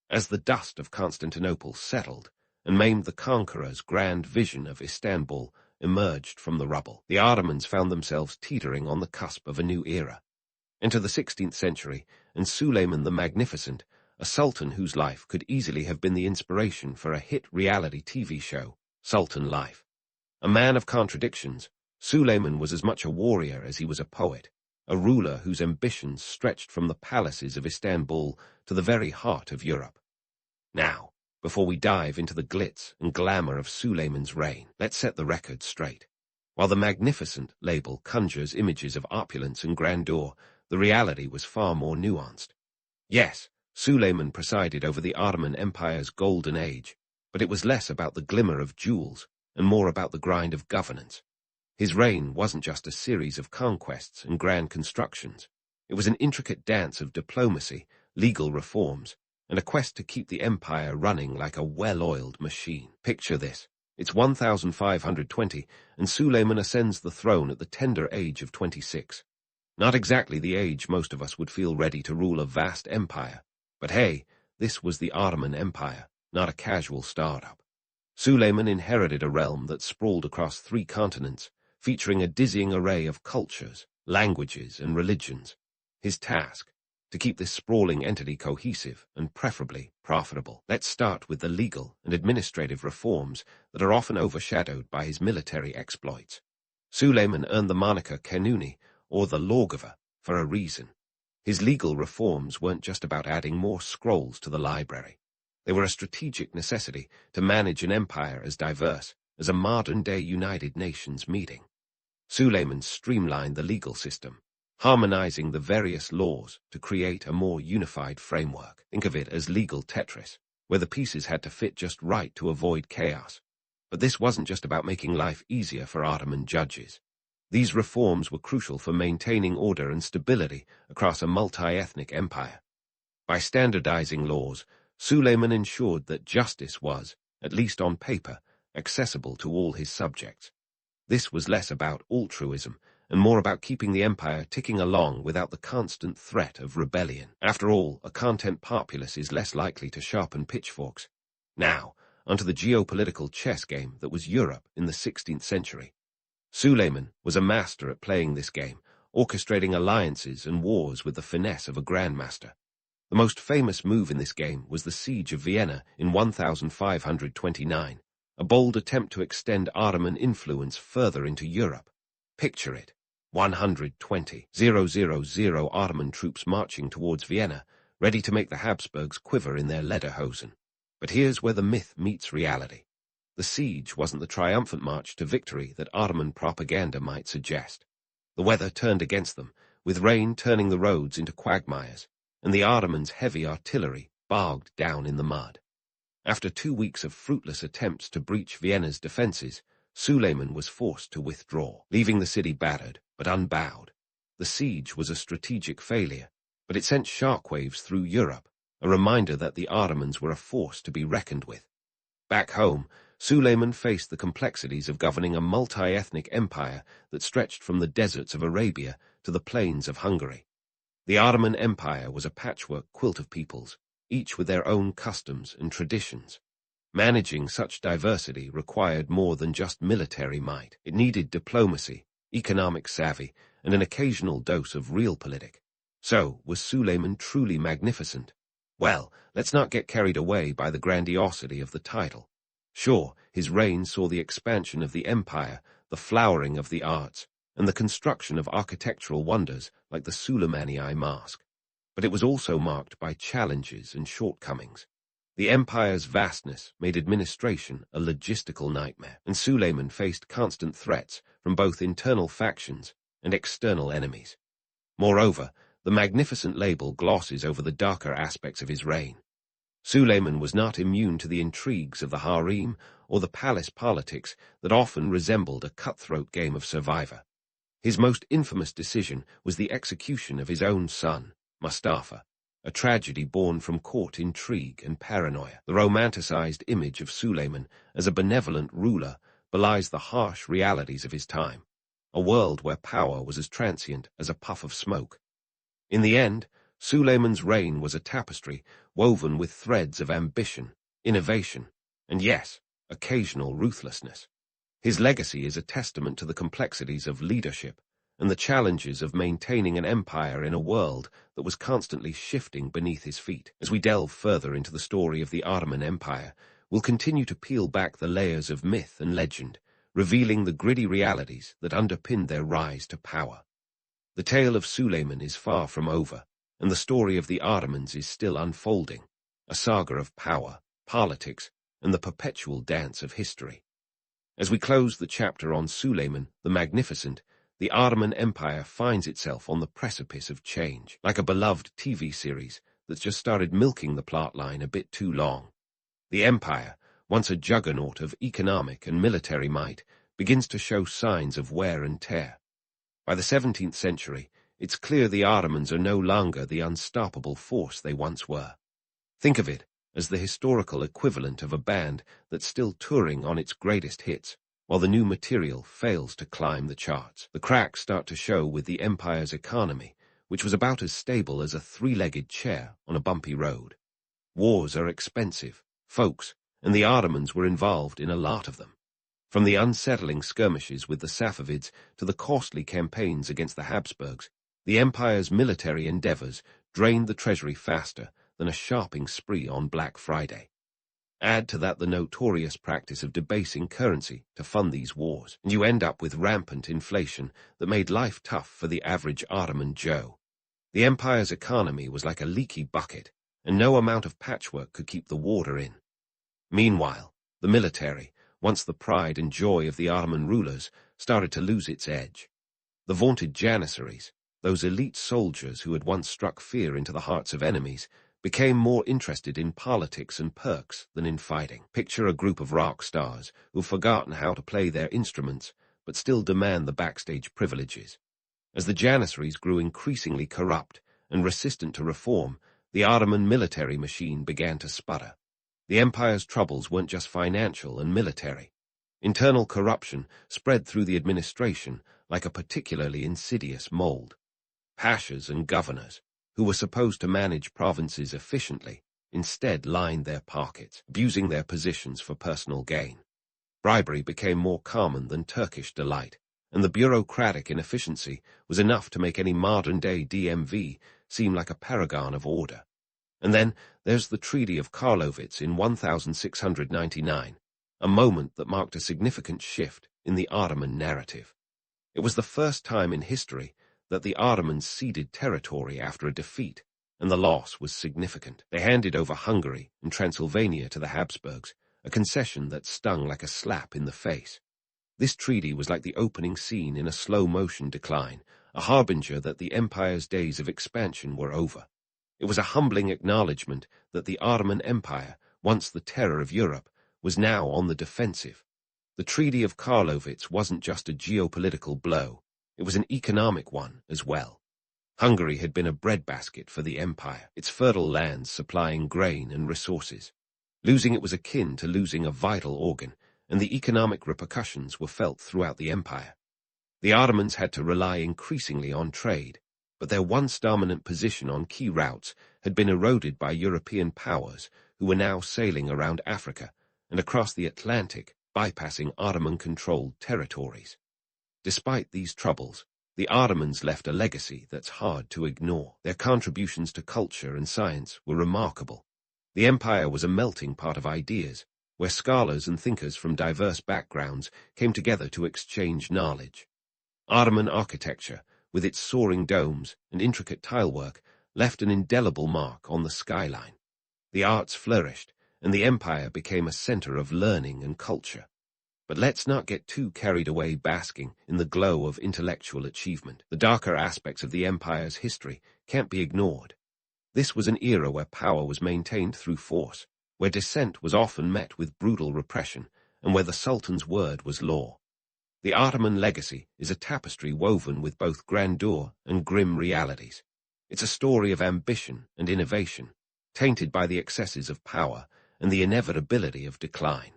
As the dust of Constantinople settled, and Mehmed the Conqueror's grand vision of Istanbul emerged from the rubble, the Ottomans found themselves teetering on the cusp of a new era. Enter the 16th century, and Suleiman the Magnificent, a sultan whose life could easily have been the inspiration for a hit reality TV show, Sultan Life. A man of contradictions, Suleiman was as much a warrior as he was a poet, a ruler whose ambitions stretched from the palaces of Istanbul to the very heart of Europe. Now, before we dive into the glitz and glamour of Suleiman's reign, let's set the record straight. While the magnificent label conjures images of opulence and grandeur, the reality was far more nuanced. Yes, Suleiman presided over the Ottoman Empire's golden age, but it was less about the glimmer of jewels and more about the grind of governance. His reign wasn't just a series of conquests and grand constructions. It was an intricate dance of diplomacy, legal reforms, and a quest to keep the empire running like a well-oiled machine. Picture this. It's 1520, and Suleiman ascends the throne at the tender age of 26. Not exactly the age most of us would feel ready to rule a vast empire. But hey, this was the Ottoman Empire, not a casual startup. Suleiman inherited a realm that sprawled across 3 continents, featuring a dizzying array of cultures, languages, and religions. His task, to keep this sprawling entity cohesive and preferably profitable. Let's start with the legal and administrative reforms that are often overshadowed by his military exploits. Suleiman earned the moniker Kanuni, or the lawgiver, for a reason. His legal reforms weren't just about adding more scrolls to the library. They were a strategic necessity to manage an empire as diverse as a modern-day United Nations meeting. Suleiman streamlined the legal system, harmonizing the various laws to create a more unified framework. Think of it as legal Tetris, where the pieces had to fit just right to avoid chaos. But this wasn't just about making life easier for Ottoman judges. These reforms were crucial for maintaining order and stability across a multi-ethnic empire. By standardizing laws, Suleiman ensured that justice was, at least on paper, accessible to all his subjects. This was less about altruism and more about keeping the empire ticking along without the constant threat of rebellion. After all, a content populace is less likely to sharpen pitchforks. Now, onto the geopolitical chess game that was Europe in the 16th century. Suleiman was a master at playing this game, orchestrating alliances and wars with the finesse of a grandmaster. The most famous move in this game was the Siege of Vienna in 1529, a bold attempt to extend Ottoman influence further into Europe. Picture it. 120,000 Ottoman troops marching towards Vienna, ready to make the Habsburgs quiver in their lederhosen. But here's where the myth meets reality. The siege wasn't the triumphant march to victory that Ottoman propaganda might suggest. The weather turned against them, with rain turning the roads into quagmires, and the Ottomans' heavy artillery bogged down in the mud. After 2 weeks of fruitless attempts to breach Vienna's defenses, Suleiman was forced to withdraw, leaving the city battered but unbowed. The siege was a strategic failure, but it sent shockwaves through Europe, a reminder that the Ottomans were a force to be reckoned with. Back home, Suleiman faced the complexities of governing a multi-ethnic empire that stretched from the deserts of Arabia to the plains of Hungary. The Ottoman Empire was a patchwork quilt of peoples, each with their own customs and traditions. Managing such diversity required more than just military might. It needed diplomacy, economic savvy, and an occasional dose of realpolitik. So, was Suleiman truly magnificent? Well, let's not get carried away by the grandiosity of the title. Sure, his reign saw the expansion of the empire, the flowering of the arts, and the construction of architectural wonders like the Suleimani Mosque. But it was also marked by challenges and shortcomings. The empire's vastness made administration a logistical nightmare, and Suleiman faced constant threats from both internal factions and external enemies. Moreover, the magnificent label glosses over the darker aspects of his reign. Suleiman was not immune to the intrigues of the harem or the palace politics that often resembled a cutthroat game of survivor. His most infamous decision was the execution of his own son, Mustafa, a tragedy born from court intrigue and paranoia. The romanticized image of Suleiman as a benevolent ruler belies the harsh realities of his time, a world where power was as transient as a puff of smoke. In the end, Suleiman's reign was a tapestry woven with threads of ambition, innovation, and yes, occasional ruthlessness. His legacy is a testament to the complexities of leadership and the challenges of maintaining an empire in a world that was constantly shifting beneath his feet. As we delve further into the story of the Ottoman Empire, we'll continue to peel back the layers of myth and legend, revealing the gritty realities that underpinned their rise to power. The tale of Suleiman is far from over, and the story of the Ottomans is still unfolding, a saga of power, politics, and the perpetual dance of history. As we close the chapter on Suleiman the Magnificent, the Ottoman Empire finds itself on the precipice of change, like a beloved TV series that's just started milking the plotline a bit too long. The empire, once a juggernaut of economic and military might, begins to show signs of wear and tear. By the 17th century, it's clear the Ottomans are no longer the unstoppable force they once were. Think of it as the historical equivalent of a band that's still touring on its greatest hits, while the new material fails to climb the charts. The cracks start to show with the empire's economy, which was about as stable as a three-legged chair on a bumpy road. Wars are expensive, folks, and the Ottomans were involved in a lot of them. From the unsettling skirmishes with the Safavids to the costly campaigns against the Habsburgs, the empire's military endeavors drained the treasury faster than a shopping spree on Black Friday. Add to that the notorious practice of debasing currency to fund these wars, and you end up with rampant inflation that made life tough for the average Ottoman Joe. The empire's economy was like a leaky bucket, and no amount of patchwork could keep the water in. Meanwhile, the military, once the pride and joy of the Ottoman rulers, started to lose its edge. The vaunted Janissaries, those elite soldiers who had once struck fear into the hearts of enemies, became more interested in politics and perks than in fighting. Picture a group of rock stars who've forgotten how to play their instruments, but still demand the backstage privileges. As the Janissaries grew increasingly corrupt and resistant to reform, the Ottoman military machine began to sputter. The empire's troubles weren't just financial and military. Internal corruption spread through the administration like a particularly insidious mold. Pashas and governors, who were supposed to manage provinces efficiently, instead lined their pockets, abusing their positions for personal gain. Bribery became more common than Turkish delight, and the bureaucratic inefficiency was enough to make any modern-day DMV seem like a paragon of order. And then there's the Treaty of Karlowitz in 1699, a moment that marked a significant shift in the Ottoman narrative. It was the first time in history that the Ottomans ceded territory after a defeat, and the loss was significant. They handed over Hungary and Transylvania to the Habsburgs, a concession that stung like a slap in the face. This treaty was like the opening scene in a slow-motion decline, a harbinger that the empire's days of expansion were over. It was a humbling acknowledgement that the Ottoman Empire, once the terror of Europe, was now on the defensive. The Treaty of Karlowitz wasn't just a geopolitical blow, it was an economic one as well. Hungary had been a breadbasket for the empire, its fertile lands supplying grain and resources. Losing it was akin to losing a vital organ, and the economic repercussions were felt throughout the empire. The Ottomans had to rely increasingly on trade, but their once dominant position on key routes had been eroded by European powers who were now sailing around Africa and across the Atlantic, bypassing Ottoman-controlled territories. Despite these troubles, the Ottomans left a legacy that's hard to ignore. Their contributions to culture and science were remarkable. The empire was a melting pot of ideas, where scholars and thinkers from diverse backgrounds came together to exchange knowledge. Ottoman architecture, with its soaring domes and intricate tilework, left an indelible mark on the skyline. The arts flourished, and the empire became a center of learning and culture. But let's not get too carried away basking in the glow of intellectual achievement. The darker aspects of the empire's history can't be ignored. This was an era where power was maintained through force, where dissent was often met with brutal repression, and where the Sultan's word was law. The Ottoman legacy is a tapestry woven with both grandeur and grim realities. It's a story of ambition and innovation, tainted by the excesses of power and the inevitability of decline.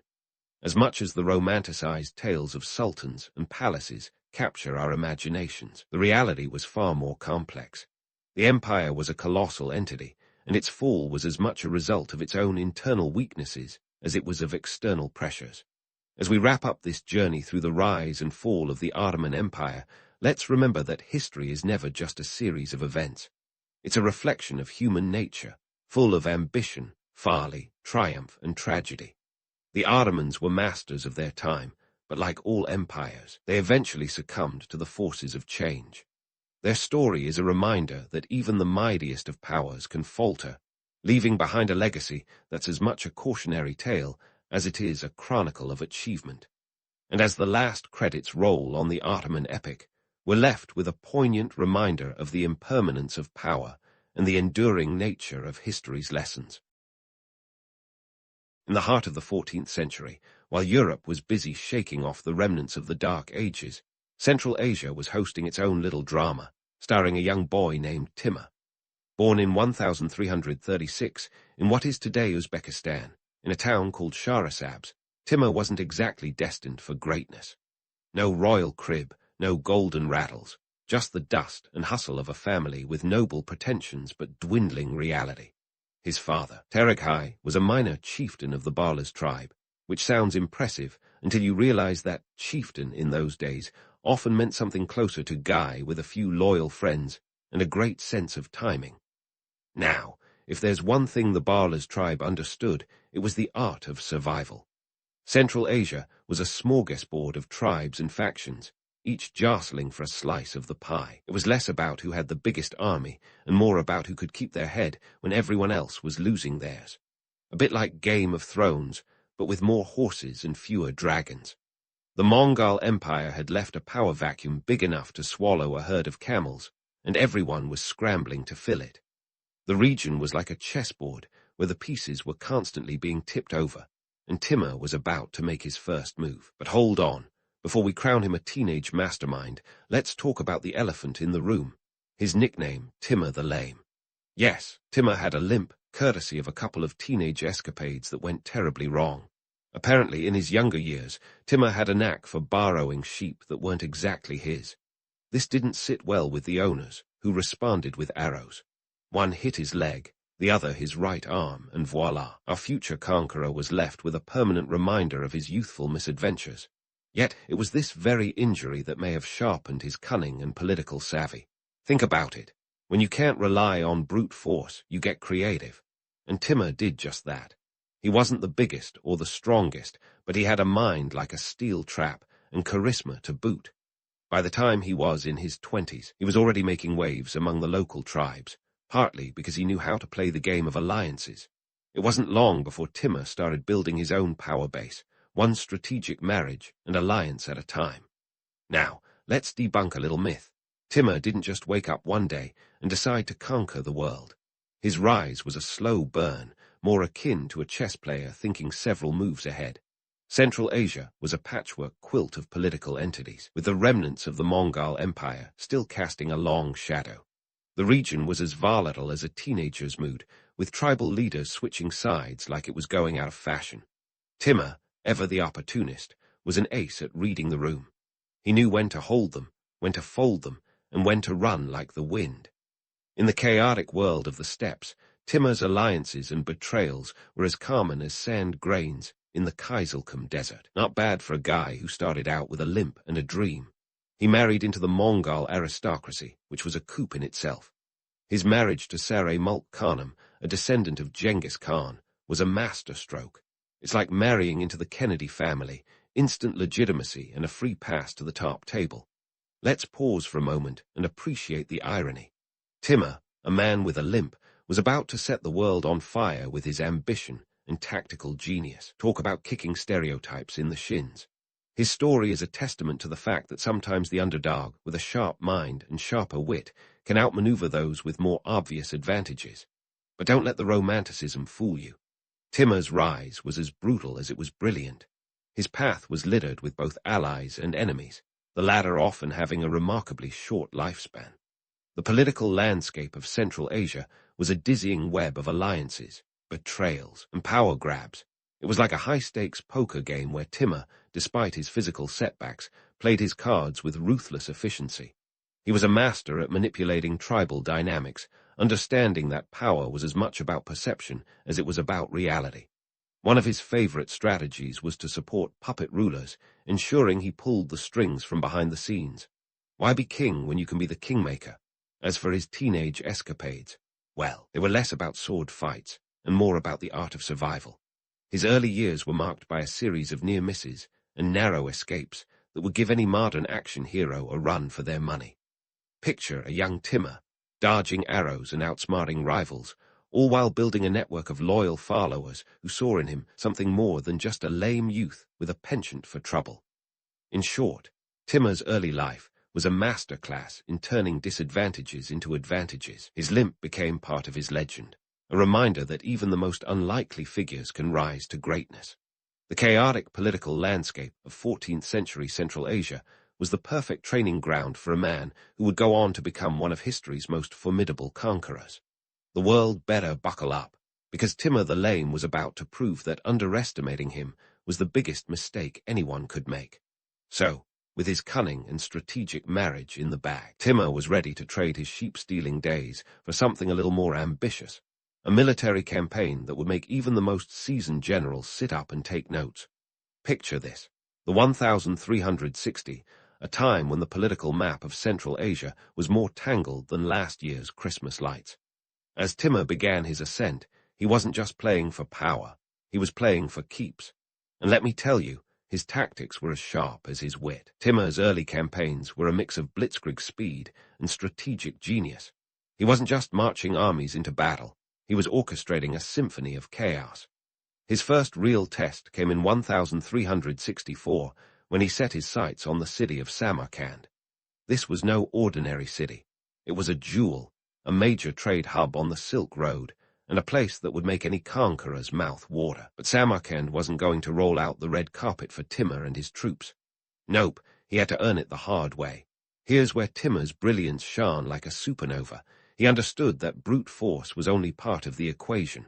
As much as the romanticized tales of sultans and palaces capture our imaginations, the reality was far more complex. The empire was a colossal entity, and its fall was as much a result of its own internal weaknesses as it was of external pressures. As we wrap up this journey through the rise and fall of the Ottoman Empire, let's remember that history is never just a series of events. It's a reflection of human nature, full of ambition, folly, triumph, and tragedy. The Ottomans were masters of their time, but like all empires, they eventually succumbed to the forces of change. Their story is a reminder that even the mightiest of powers can falter, leaving behind a legacy that's as much a cautionary tale as it is a chronicle of achievement. And as the last credits roll on the Ottoman epic, we're left with a poignant reminder of the impermanence of power and the enduring nature of history's lessons. In the heart of the 14th century, while Europe was busy shaking off the remnants of the Dark Ages, Central Asia was hosting its own little drama, starring a young boy named Timur. Born in 1336 in what is today Uzbekistan, in a town called Shahrasabz, Timur wasn't exactly destined for greatness. No royal crib, no golden rattles, just the dust and hustle of a family with noble pretensions but dwindling reality. His father, Tereghai, was a minor chieftain of the Blunders tribe, which sounds impressive until you realize that chieftain in those days often meant something closer to Guy with a few loyal friends and a great sense of timing. Now, if there's one thing the Blunders tribe understood, it was the art of survival. Central Asia was a smorgasbord of tribes and factions, each jostling for a slice of the pie. It was less about who had the biggest army and more about who could keep their head when everyone else was losing theirs. A bit like Game of Thrones, but with more horses and fewer dragons. The Mongol Empire had left a power vacuum big enough to swallow a herd of camels, and everyone was scrambling to fill it. The region was like a chessboard where the pieces were constantly being tipped over, and Timur was about to make his first move. But hold on. Before we crown him a teenage mastermind, let's talk about the elephant in the room, his nickname, Timur the Lame. Yes, Timur had a limp, courtesy of a couple of teenage escapades that went terribly wrong. Apparently, in his younger years, Timur had a knack for borrowing sheep that weren't exactly his. This didn't sit well with the owners, who responded with arrows. One hit his leg, the other his right arm, and voila, our future conqueror was left with a permanent reminder of his youthful misadventures. Yet it was this very injury that may have sharpened his cunning and political savvy. Think about it. When you can't rely on brute force, you get creative. And Timur did just that. He wasn't the biggest or the strongest, but he had a mind like a steel trap and charisma to boot. By the time he was in his 20s, he was already making waves among the local tribes, partly because he knew how to play the game of alliances. It wasn't long before Timur started building his own power base, one strategic marriage and alliance at a time. Now, let's debunk a little myth. Timur didn't just wake up one day and decide to conquer the world. His rise was a slow burn, more akin to a chess player thinking several moves ahead. Central Asia was a patchwork quilt of political entities, with the remnants of the Mongol Empire still casting a long shadow. The region was as volatile as a teenager's mood, with tribal leaders switching sides like it was going out of fashion. Timur, ever the opportunist, was an ace at reading the room. He knew when to hold them, when to fold them, and when to run like the wind. In the chaotic world of the steppes, Timur's alliances and betrayals were as common as sand grains in the Kizilkum desert. Not bad for a guy who started out with a limp and a dream. He married into the Mongol aristocracy, which was a coup in itself. His marriage to Saray Mulk Khanum, a descendant of Genghis Khan, was a masterstroke. It's like marrying into the Kennedy family, instant legitimacy and a free pass to the top table. Let's pause for a moment and appreciate the irony. Timur, a man with a limp, was about to set the world on fire with his ambition and tactical genius. Talk about kicking stereotypes in the shins. His story is a testament to the fact that sometimes the underdog, with a sharp mind and sharper wit, can outmaneuver those with more obvious advantages. But don't let the romanticism fool you. Timur's rise was as brutal as it was brilliant. His path was littered with both allies and enemies, the latter often having a remarkably short lifespan. The political landscape of Central Asia was a dizzying web of alliances, betrayals, and power grabs. It was like a high-stakes poker game where Timur, despite his physical setbacks, played his cards with ruthless efficiency. He was a master at manipulating tribal dynamics, understanding that power was as much about perception as it was about reality. One of his favorite strategies was to support puppet rulers, ensuring he pulled the strings from behind the scenes. Why be king when you can be the kingmaker? As for his teenage escapades, well, they were less about sword fights and more about the art of survival. His early years were marked by a series of near misses and narrow escapes that would give any modern action hero a run for their money. Picture a young Timur, dodging arrows and outsmarting rivals, all while building a network of loyal followers who saw in him something more than just a lame youth with a penchant for trouble. In short, Timur's early life was a masterclass in turning disadvantages into advantages. His limp became part of his legend, a reminder that even the most unlikely figures can rise to greatness. The chaotic political landscape of 14th century Central Asia was the perfect training ground for a man who would go on to become one of history's most formidable conquerors. The world better buckle up, because Timur the Lame was about to prove that underestimating him was the biggest mistake anyone could make. So, with his cunning and strategic marriage in the bag, Timur was ready to trade his sheep-stealing days for something a little more ambitious, a military campaign that would make even the most seasoned generals sit up and take notes. Picture this: the 1360, a time when the political map of Central Asia was more tangled than last year's Christmas lights. As Timur began his ascent, he wasn't just playing for power, he was playing for keeps. And let me tell you, his tactics were as sharp as his wit. Timur's early campaigns were a mix of blitzkrieg speed and strategic genius. He wasn't just marching armies into battle, he was orchestrating a symphony of chaos. His first real test came in 1364, when he set his sights on the city of Samarkand. This was no ordinary city. It was a jewel, a major trade hub on the Silk Road, and a place that would make any conqueror's mouth water. But Samarkand wasn't going to roll out the red carpet for Timur and his troops. Nope, he had to earn it the hard way. Here's where Timur's brilliance shone like a supernova. He understood that brute force was only part of the equation.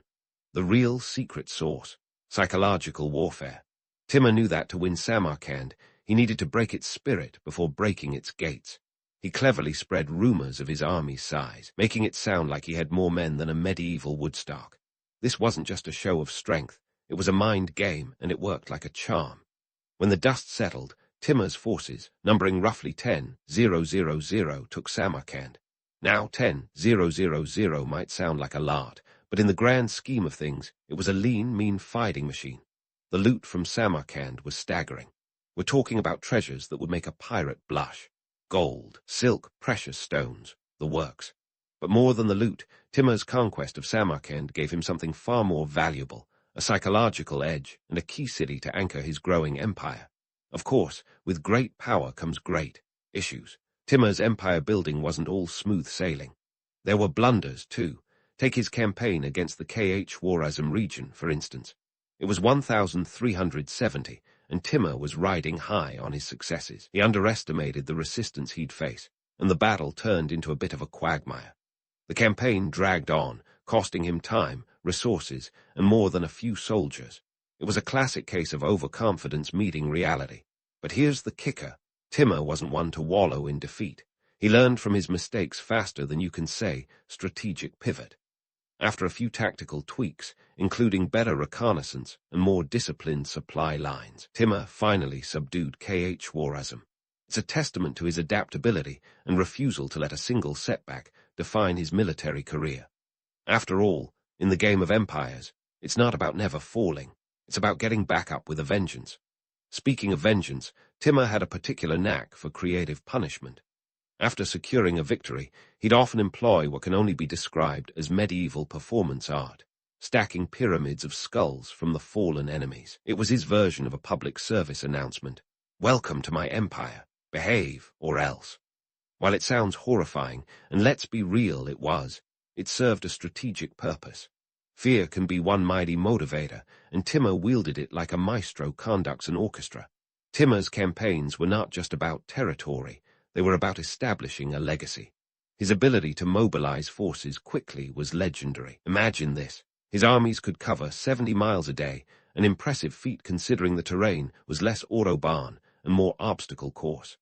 The real secret sauce, psychological warfare. Timur knew that to win Samarkand, he needed to break its spirit before breaking its gates. He cleverly spread rumors of his army's size, making it sound like he had more men than a medieval Woodstock. This wasn't just a show of strength, it was a mind game, and it worked like a charm. When the dust settled, Timur's forces, numbering roughly 10,000, took Samarkand. Now 10,000 might sound like a lot, but in the grand scheme of things, it was a lean, mean fighting machine. The loot from Samarkand was staggering. We're talking about treasures that would make a pirate blush. Gold, silk, precious stones, the works. But more than the loot, Timur's conquest of Samarkand gave him something far more valuable, a psychological edge and a key city to anchor his growing empire. Of course, with great power comes great issues. Timur's empire building wasn't all smooth sailing. There were blunders, too. Take his campaign against the Khwarazm region, for instance. It was 1370, and Timur was riding high on his successes. He underestimated the resistance he'd face, and the battle turned into a bit of a quagmire. The campaign dragged on, costing him time, resources, and more than a few soldiers. It was a classic case of overconfidence meeting reality. But here's the kicker. Timur wasn't one to wallow in defeat. He learned from his mistakes faster than you can say strategic pivot. After a few tactical tweaks, including better reconnaissance and more disciplined supply lines, Timur finally subdued Khwarazm. It's a testament to his adaptability and refusal to let a single setback define his military career. After all, in the game of empires, it's not about never falling. It's about getting back up with a vengeance. Speaking of vengeance, Timur had a particular knack for creative punishment. After securing a victory, he'd often employ what can only be described as medieval performance art, stacking pyramids of skulls from the fallen enemies. It was his version of a public service announcement. Welcome to my empire. Behave, or else. While it sounds horrifying, and let's be real, it served a strategic purpose. Fear can be one mighty motivator, and Timur wielded it like a maestro conducts an orchestra. Timur's campaigns were not just about territory, they were about establishing a legacy. His ability to mobilize forces quickly was legendary. Imagine this. His armies could cover 70 miles a day, an impressive feat considering the terrain was less autobahn and more obstacle course.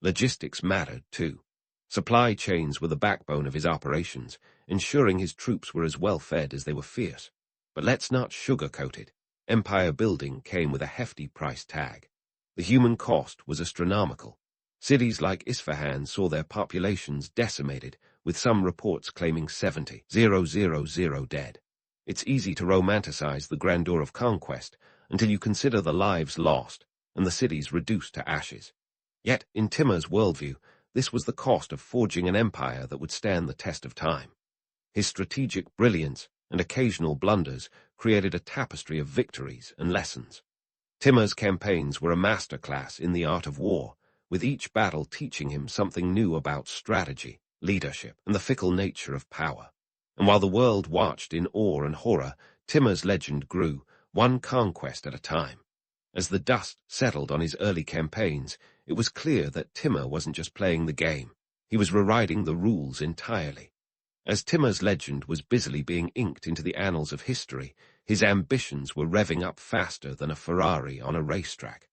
Logistics mattered, too. Supply chains were the backbone of his operations, ensuring his troops were as well fed as they were fierce. But let's not sugarcoat it. Empire building came with a hefty price tag. The human cost was astronomical. Cities like Isfahan saw their populations decimated, with some reports claiming 70,000 dead. It's easy to romanticize the grandeur of conquest until you consider the lives lost and the cities reduced to ashes. Yet, in Timur's worldview, this was the cost of forging an empire that would stand the test of time. His strategic brilliance and occasional blunders created a tapestry of victories and lessons. Timur's campaigns were a masterclass in the art of war, with each battle teaching him something new about strategy, leadership, and the fickle nature of power. And while the world watched in awe and horror, Timur's legend grew, one conquest at a time. As the dust settled on his early campaigns, it was clear that Timur wasn't just playing the game. He was rewriting the rules entirely. As Timur's legend was busily being inked into the annals of history, his ambitions were revving up faster than a Ferrari on a racetrack.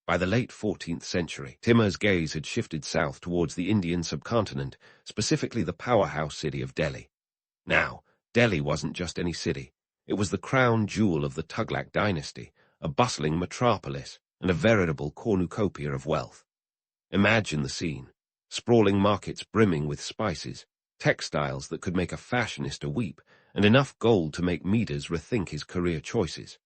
By the late 14th century, Timur's gaze had shifted south towards the Indian subcontinent, specifically the powerhouse city of Delhi. Now, Delhi wasn't just any city. It was the crown jewel of the Tughlaq dynasty, a bustling metropolis, and a veritable cornucopia of wealth. Imagine the scene. Sprawling markets brimming with spices, textiles that could make a fashionista weep, and enough gold to make Midas rethink his career choices.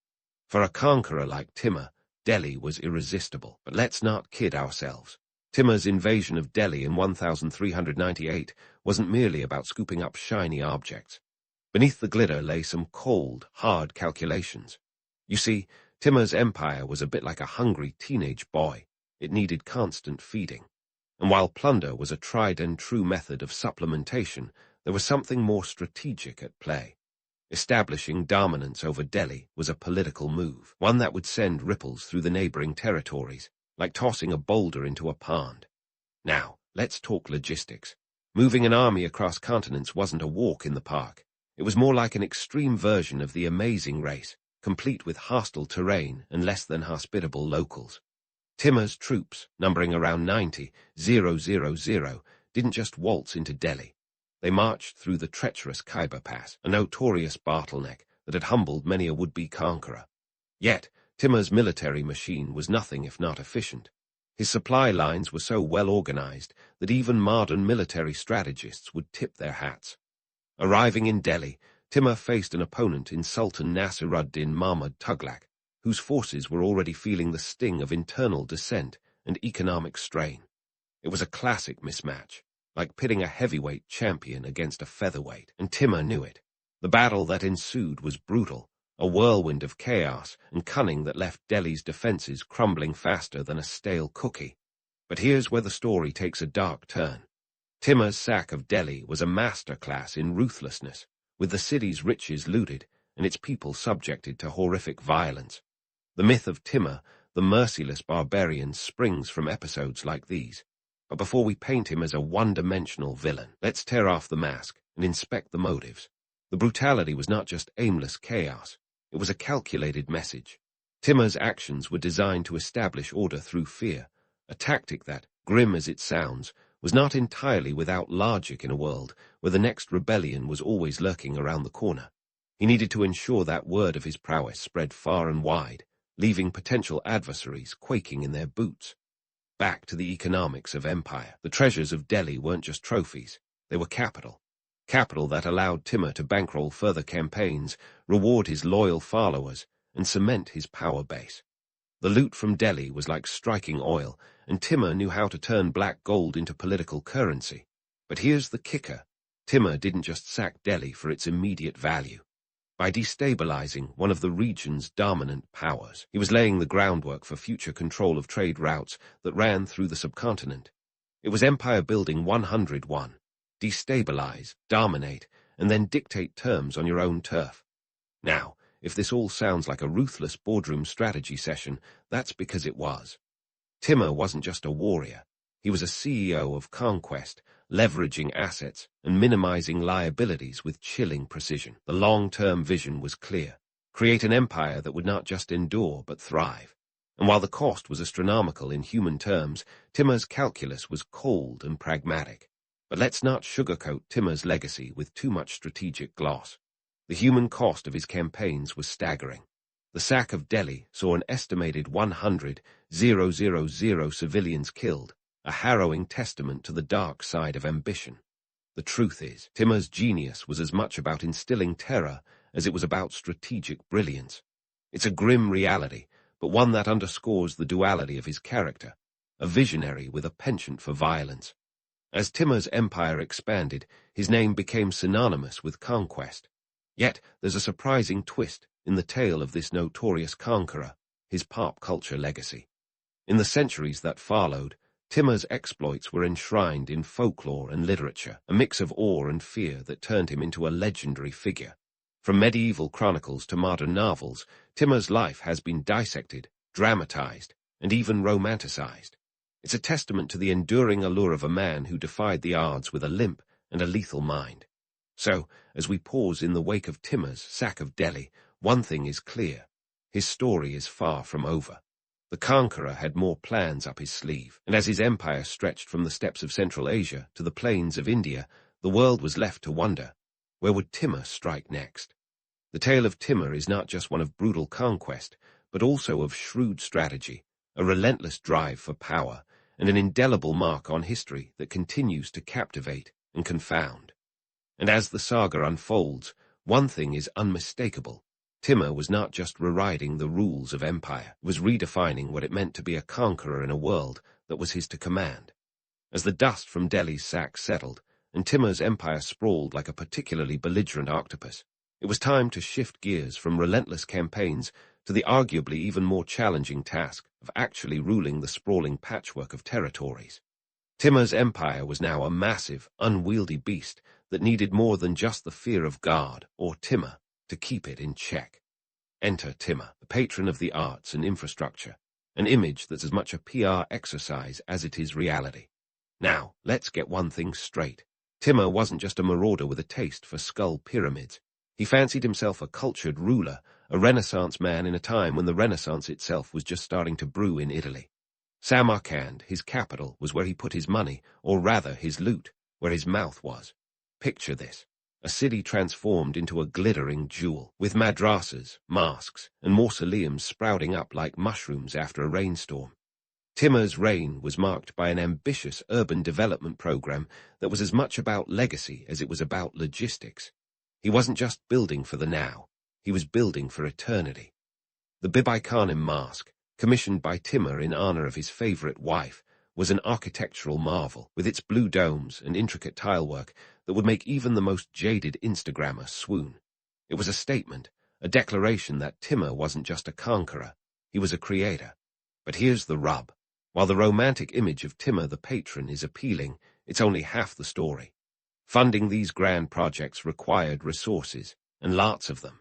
For a conqueror like Timur, Delhi was irresistible. But let's not kid ourselves. Timur's invasion of Delhi in 1398 wasn't merely about scooping up shiny objects. Beneath the glitter lay some cold, hard calculations. You see, Timur's empire was a bit like a hungry teenage boy. It needed constant feeding. And while plunder was a tried-and-true method of supplementation, there was something more strategic at play. Establishing dominance over Delhi was a political move, one that would send ripples through the neighboring territories, like tossing a boulder into a pond. Now, let's talk logistics. Moving an army across continents wasn't a walk in the park. It was more like an extreme version of the Amazing Race, complete with hostile terrain and less than hospitable locals. Timur's troops, numbering around 90,000, didn't just waltz into Delhi. They marched through the treacherous Khyber Pass, a notorious bottleneck that had humbled many a would-be conqueror. Yet, Timur's military machine was nothing if not efficient. His supply lines were so well organized that even modern military strategists would tip their hats. Arriving in Delhi, Timur faced an opponent in Sultan Nasiruddin Mahmud Tughlaq, whose forces were already feeling the sting of internal dissent and economic strain. It was a classic mismatch, like pitting a heavyweight champion against a featherweight, and Timur knew it. The battle that ensued was brutal, a whirlwind of chaos and cunning that left Delhi's defenses crumbling faster than a stale cookie. But here's where the story takes a dark turn. Timur's sack of Delhi was a masterclass in ruthlessness, with the city's riches looted and its people subjected to horrific violence. The myth of Timur, the merciless barbarian, springs from episodes like these. But before we paint him as a one-dimensional villain, let's tear off the mask and inspect the motives. The brutality was not just aimless chaos, it was a calculated message. Timur's actions were designed to establish order through fear, a tactic that, grim as it sounds, was not entirely without logic in a world where the next rebellion was always lurking around the corner. He needed to ensure that word of his prowess spread far and wide, leaving potential adversaries quaking in their boots. Back to the economics of empire. The treasures of Delhi weren't just trophies, they were capital. Capital that allowed Timur to bankroll further campaigns, reward his loyal followers, and cement his power base. The loot from Delhi was like striking oil, and Timur knew how to turn black gold into political currency. But here's the kicker. Timur didn't just sack Delhi for its immediate value. By destabilizing one of the region's dominant powers, he was laying the groundwork for future control of trade routes that ran through the subcontinent. It was Empire Building 101. Destabilize, dominate, and then dictate terms on your own turf. Now, if this all sounds like a ruthless boardroom strategy session, that's because it was. Timur wasn't just a warrior. He was a CEO of conquest, leveraging assets and minimizing liabilities with chilling precision. The long-term vision was clear. Create an empire that would not just endure but thrive. And while the cost was astronomical in human terms, Timur's calculus was cold and pragmatic. But let's not sugarcoat Timur's legacy with too much strategic gloss. The human cost of his campaigns was staggering. The sack of Delhi saw an estimated 100,000 civilians killed, a harrowing testament to the dark side of ambition. The truth is, Timur's genius was as much about instilling terror as it was about strategic brilliance. It's a grim reality, but one that underscores the duality of his character, a visionary with a penchant for violence. As Timur's empire expanded, his name became synonymous with conquest. Yet there's a surprising twist in the tale of this notorious conqueror, his pop culture legacy. In the centuries that followed, Timur's exploits were enshrined in folklore and literature, a mix of awe and fear that turned him into a legendary figure. From medieval chronicles to modern novels, Timur's life has been dissected, dramatized, and even romanticized. It's a testament to the enduring allure of a man who defied the odds with a limp and a lethal mind. So, as we pause in the wake of Timur's sack of Delhi, one thing is clear. His story is far from over. The conqueror had more plans up his sleeve, and as his empire stretched from the steppes of Central Asia to the plains of India, the world was left to wonder, where would Timur strike next? The tale of Timur is not just one of brutal conquest, but also of shrewd strategy, a relentless drive for power, and an indelible mark on history that continues to captivate and confound. And as the saga unfolds, one thing is unmistakable. Timur was not just rewriting the rules of empire, he was redefining what it meant to be a conqueror in a world that was his to command. As the dust from Delhi's sack settled, and Timur's empire sprawled like a particularly belligerent octopus, it was time to shift gears from relentless campaigns to the arguably even more challenging task of actually ruling the sprawling patchwork of territories. Timur's empire was now a massive, unwieldy beast that needed more than just the fear of God or Timur to keep it in check. Enter Timur, the patron of the arts and infrastructure, an image that's as much a PR exercise as it is reality. Now, let's get one thing straight. Timur wasn't just a marauder with a taste for skull pyramids. He fancied himself a cultured ruler, a Renaissance man in a time when the Renaissance itself was just starting to brew in Italy. Samarkand, his capital, was where he put his money, or rather his loot, where his mouth was. Picture this. A city transformed into a glittering jewel, with madrasas, mosques, and mausoleums sprouting up like mushrooms after a rainstorm. Timur's reign was marked by an ambitious urban development program that was as much about legacy as it was about logistics. He wasn't just building for the now, he was building for eternity. The Bibi-Khanim Mosque, commissioned by Timur in honor of his favorite wife, was an architectural marvel, with its blue domes and intricate tilework that would make even the most jaded Instagrammer swoon. It was a statement, a declaration that Timur wasn't just a conqueror, he was a creator. But here's the rub. While the romantic image of Timur the patron is appealing, it's only half the story. Funding these grand projects required resources, and lots of them.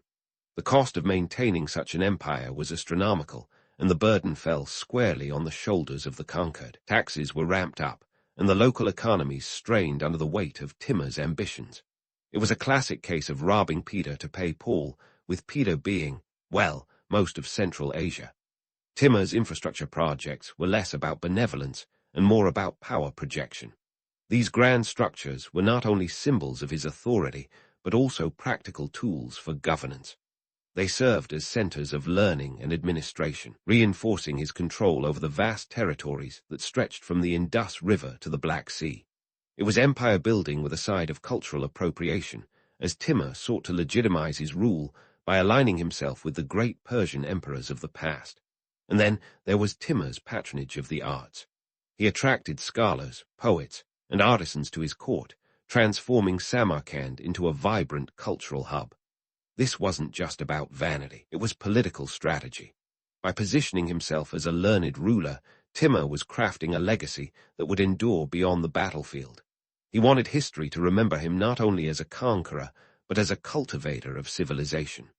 The cost of maintaining such an empire was astronomical, and the burden fell squarely on the shoulders of the conquered. Taxes were ramped up, and the local economies strained under the weight of Timur's ambitions. It was a classic case of robbing Peter to pay Paul, with Peter being, well, most of Central Asia. Timur's infrastructure projects were less about benevolence and more about power projection. These grand structures were not only symbols of his authority, but also practical tools for governance. They served as centers of learning and administration, reinforcing his control over the vast territories that stretched from the Indus River to the Black Sea. It was empire building with a side of cultural appropriation, as Timur sought to legitimize his rule by aligning himself with the great Persian emperors of the past. And then there was Timur's patronage of the arts. He attracted scholars, poets, and artisans to his court, transforming Samarkand into a vibrant cultural hub. This wasn't just about vanity, it was political strategy. By positioning himself as a learned ruler, Timur was crafting a legacy that would endure beyond the battlefield. He wanted history to remember him not only as a conqueror, but as a cultivator of civilization.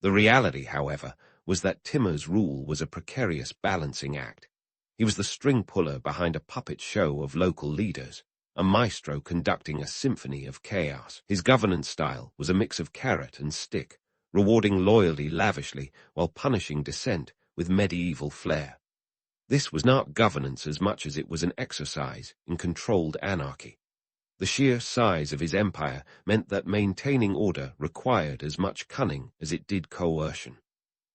The reality, however, was that Timur's rule was a precarious balancing act. He was the string puller behind a puppet show of local leaders, a maestro conducting a symphony of chaos. His governance style was a mix of carrot and stick, rewarding loyalty lavishly while punishing dissent with medieval flair. This was not governance as much as it was an exercise in controlled anarchy. The sheer size of his empire meant that maintaining order required as much cunning as it did coercion.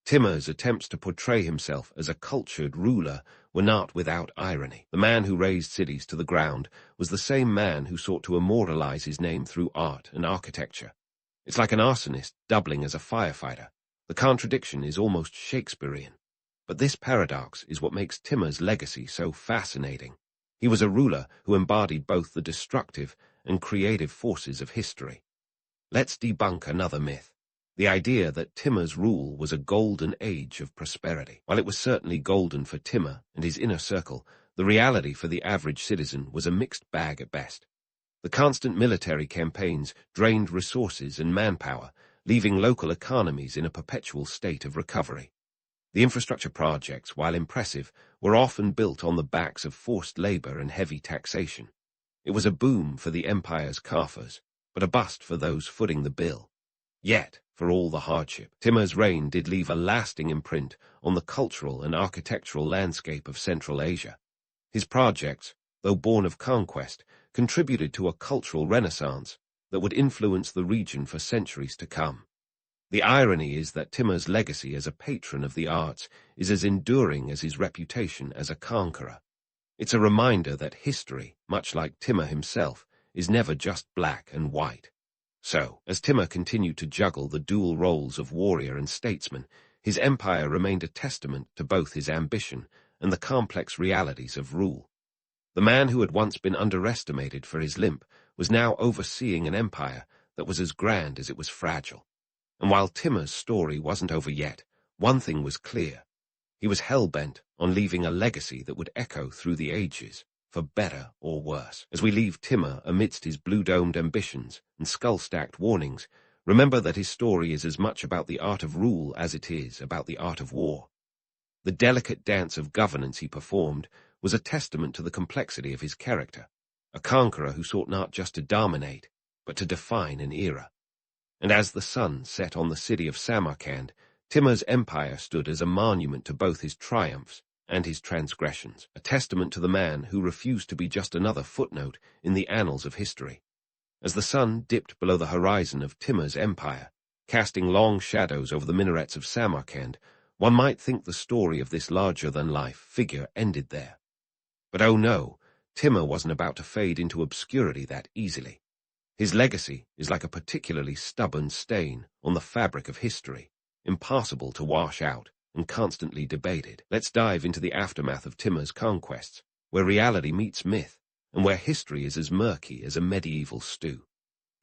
Timur's attempts to portray himself as a cultured ruler were not without irony. The man who razed cities to the ground was the same man who sought to immortalize his name through art and architecture. It's like an arsonist doubling as a firefighter. The contradiction is almost Shakespearean. But this paradox is what makes Timur's legacy so fascinating. He was a ruler who embodied both the destructive and creative forces of history. Let's debunk another myth. The idea that Timur's rule was a golden age of prosperity. While it was certainly golden for Timur and his inner circle, the reality for the average citizen was a mixed bag at best. The constant military campaigns drained resources and manpower, leaving local economies in a perpetual state of recovery. The infrastructure projects, while impressive, were often built on the backs of forced labor and heavy taxation. It was a boom for the empire's coffers, but a bust for those footing the bill. Yet, for all the hardship, Timur's reign did leave a lasting imprint on the cultural and architectural landscape of Central Asia. His projects, though born of conquest, contributed to a cultural renaissance that would influence the region for centuries to come. The irony is that Timur's legacy as a patron of the arts is as enduring as his reputation as a conqueror. It's a reminder that history, much like Timur himself, is never just black and white. So, as Timur continued to juggle the dual roles of warrior and statesman, his empire remained a testament to both his ambition and the complex realities of rule. The man who had once been underestimated for his limp was now overseeing an empire that was as grand as it was fragile. And while Timur's story wasn't over yet, one thing was clear. He was hell-bent on leaving a legacy that would echo through the ages, for better or worse. As we leave Timur amidst his blue-domed ambitions and skull-stacked warnings, remember that his story is as much about the art of rule as it is about the art of war. The delicate dance of governance he performed was a testament to the complexity of his character, a conqueror who sought not just to dominate, but to define an era. And as the sun set on the city of Samarkand, Timur's empire stood as a monument to both his triumphs and his transgressions, a testament to the man who refused to be just another footnote in the annals of history. As the sun dipped below the horizon of Timur's empire, casting long shadows over the minarets of Samarkand, one might think the story of this larger-than-life figure ended there. But oh no, Timur wasn't about to fade into obscurity that easily. His legacy is like a particularly stubborn stain on the fabric of history, impossible to wash out and constantly debated. Let's dive into the aftermath of Timur's conquests, where reality meets myth, and where history is as murky as a medieval stew.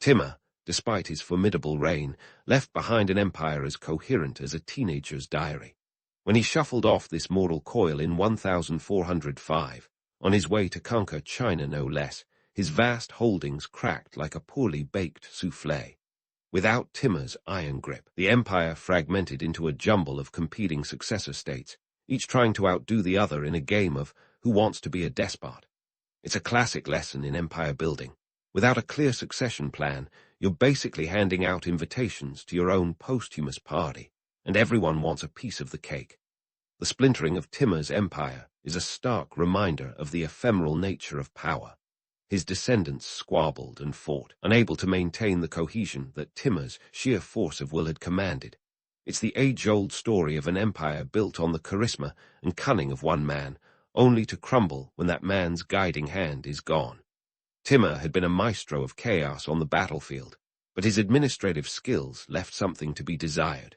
Timur, despite his formidable reign, left behind an empire as coherent as a teenager's diary. When he shuffled off this mortal coil in 1405, on his way to conquer China no less, his vast holdings cracked like a poorly baked soufflé. Without Timur's iron grip, the empire fragmented into a jumble of competing successor states, each trying to outdo the other in a game of who wants to be a despot. It's a classic lesson in empire building. Without a clear succession plan, you're basically handing out invitations to your own posthumous party, and everyone wants a piece of the cake. The splintering of Timur's empire is a stark reminder of the ephemeral nature of power. his descendants squabbled and fought, unable to maintain the cohesion that Timur's sheer force of will had commanded. It's the age-old story of an empire built on the charisma and cunning of one man, only to crumble when that man's guiding hand is gone. Timur had been a maestro of chaos on the battlefield, but his administrative skills left something to be desired.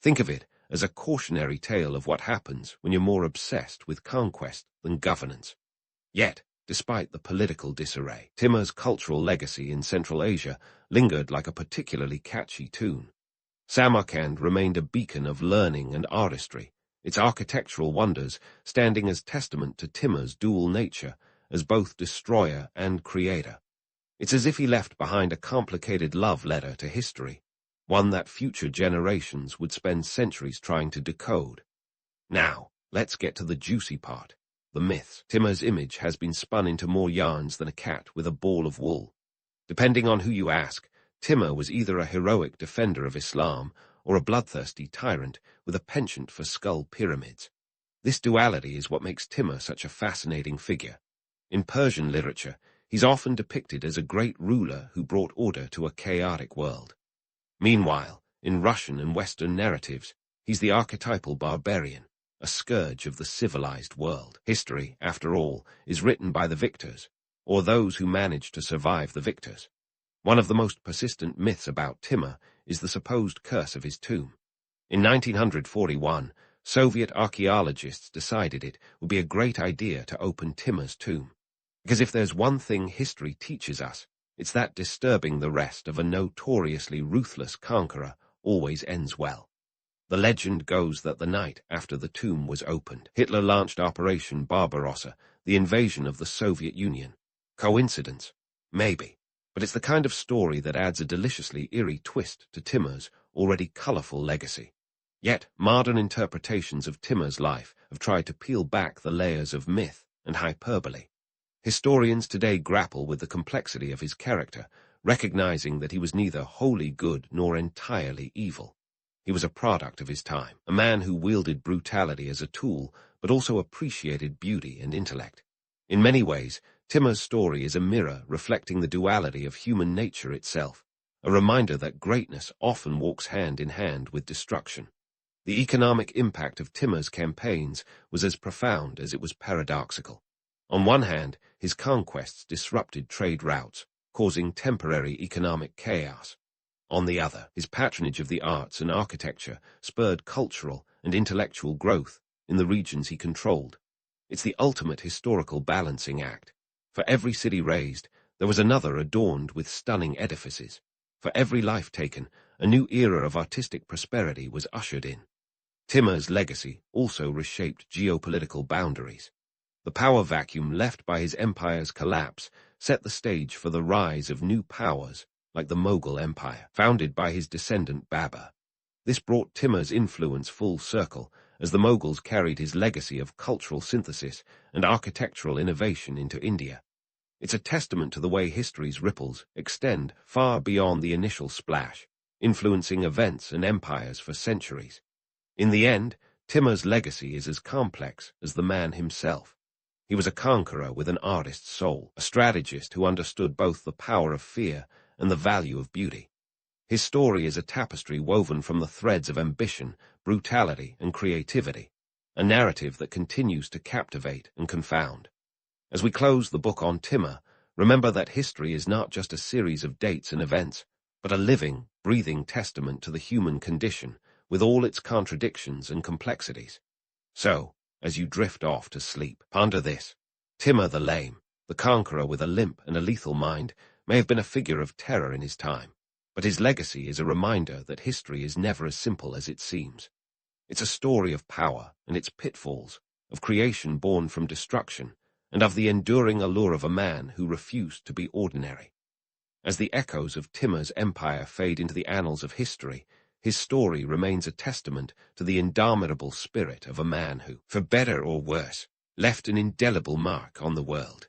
Think of it as a cautionary tale of what happens when you're more obsessed with conquest than governance. Yet, despite the political disarray, Timur's cultural legacy in Central Asia lingered like a particularly catchy tune. Samarkand remained a beacon of learning and artistry, its architectural wonders standing as testament to Timur's dual nature as both destroyer and creator. It's as if he left behind a complicated love letter to history, one that future generations would spend centuries trying to decode. Now, let's get to the juicy part, the myths. Timur's image has been spun into more yarns than a cat with a ball of wool. Depending on who you ask, Timur was either a heroic defender of Islam or a bloodthirsty tyrant with a penchant for skull pyramids. This duality is what makes Timur such a fascinating figure. In Persian literature, he's often depicted as a great ruler who brought order to a chaotic world. Meanwhile, in Russian and Western narratives, he's the archetypal barbarian, a scourge of the civilized world. History, after all, is written by the victors, or those who manage to survive the victors. One of the most persistent myths about Timur is the supposed curse of his tomb. In 1941, Soviet archaeologists decided it would be a great idea to open Timur's tomb. Because if there's one thing history teaches us, it's that disturbing the rest of a notoriously ruthless conqueror always ends well. The legend goes that the night after the tomb was opened, Hitler launched Operation Barbarossa, the invasion of the Soviet Union. Coincidence? Maybe. But it's the kind of story that adds a deliciously eerie twist to Timur's already colorful legacy. Yet, modern interpretations of Timur's life have tried to peel back the layers of myth and hyperbole. Historians today grapple with the complexity of his character, recognizing that he was neither wholly good nor entirely evil. He was a product of his time, a man who wielded brutality as a tool, but also appreciated beauty and intellect. In many ways, Timur's story is a mirror reflecting the duality of human nature itself, a reminder that greatness often walks hand in hand with destruction. The economic impact of Timur's campaigns was as profound as it was paradoxical. On one hand, his conquests disrupted trade routes, causing temporary economic chaos. On the other, his patronage of the arts and architecture spurred cultural and intellectual growth in the regions he controlled. It's the ultimate historical balancing act. For every city razed, there was another adorned with stunning edifices. For every life taken, a new era of artistic prosperity was ushered in. Timur's legacy also reshaped geopolitical boundaries. The power vacuum left by his empire's collapse set the stage for the rise of new powers like the Mughal Empire, founded by his descendant Babur. This brought Timur's influence full circle as the Mughals carried his legacy of cultural synthesis and architectural innovation into India. It's a testament to the way history's ripples extend far beyond the initial splash, influencing events and empires for centuries. In the end, Timur's legacy is as complex as the man himself. He was a conqueror with an artist's soul, a strategist who understood both the power of fear and the value of beauty. His story is a tapestry woven from the threads of ambition, brutality, and creativity, a narrative that continues to captivate and confound. As we close the book on Timur, remember that history is not just a series of dates and events, but a living, breathing testament to the human condition, with all its contradictions and complexities. So, as you drift off to sleep, ponder this. Timur the Lame, the conqueror with a limp and a lethal mind, may have been a figure of terror in his time, but his legacy is a reminder that history is never as simple as it seems. It's a story of power and its pitfalls, of creation born from destruction, and of the enduring allure of a man who refused to be ordinary. As the echoes of Timur's empire fade into the annals of history, his story remains a testament to the indomitable spirit of a man who, for better or worse, left an indelible mark on the world.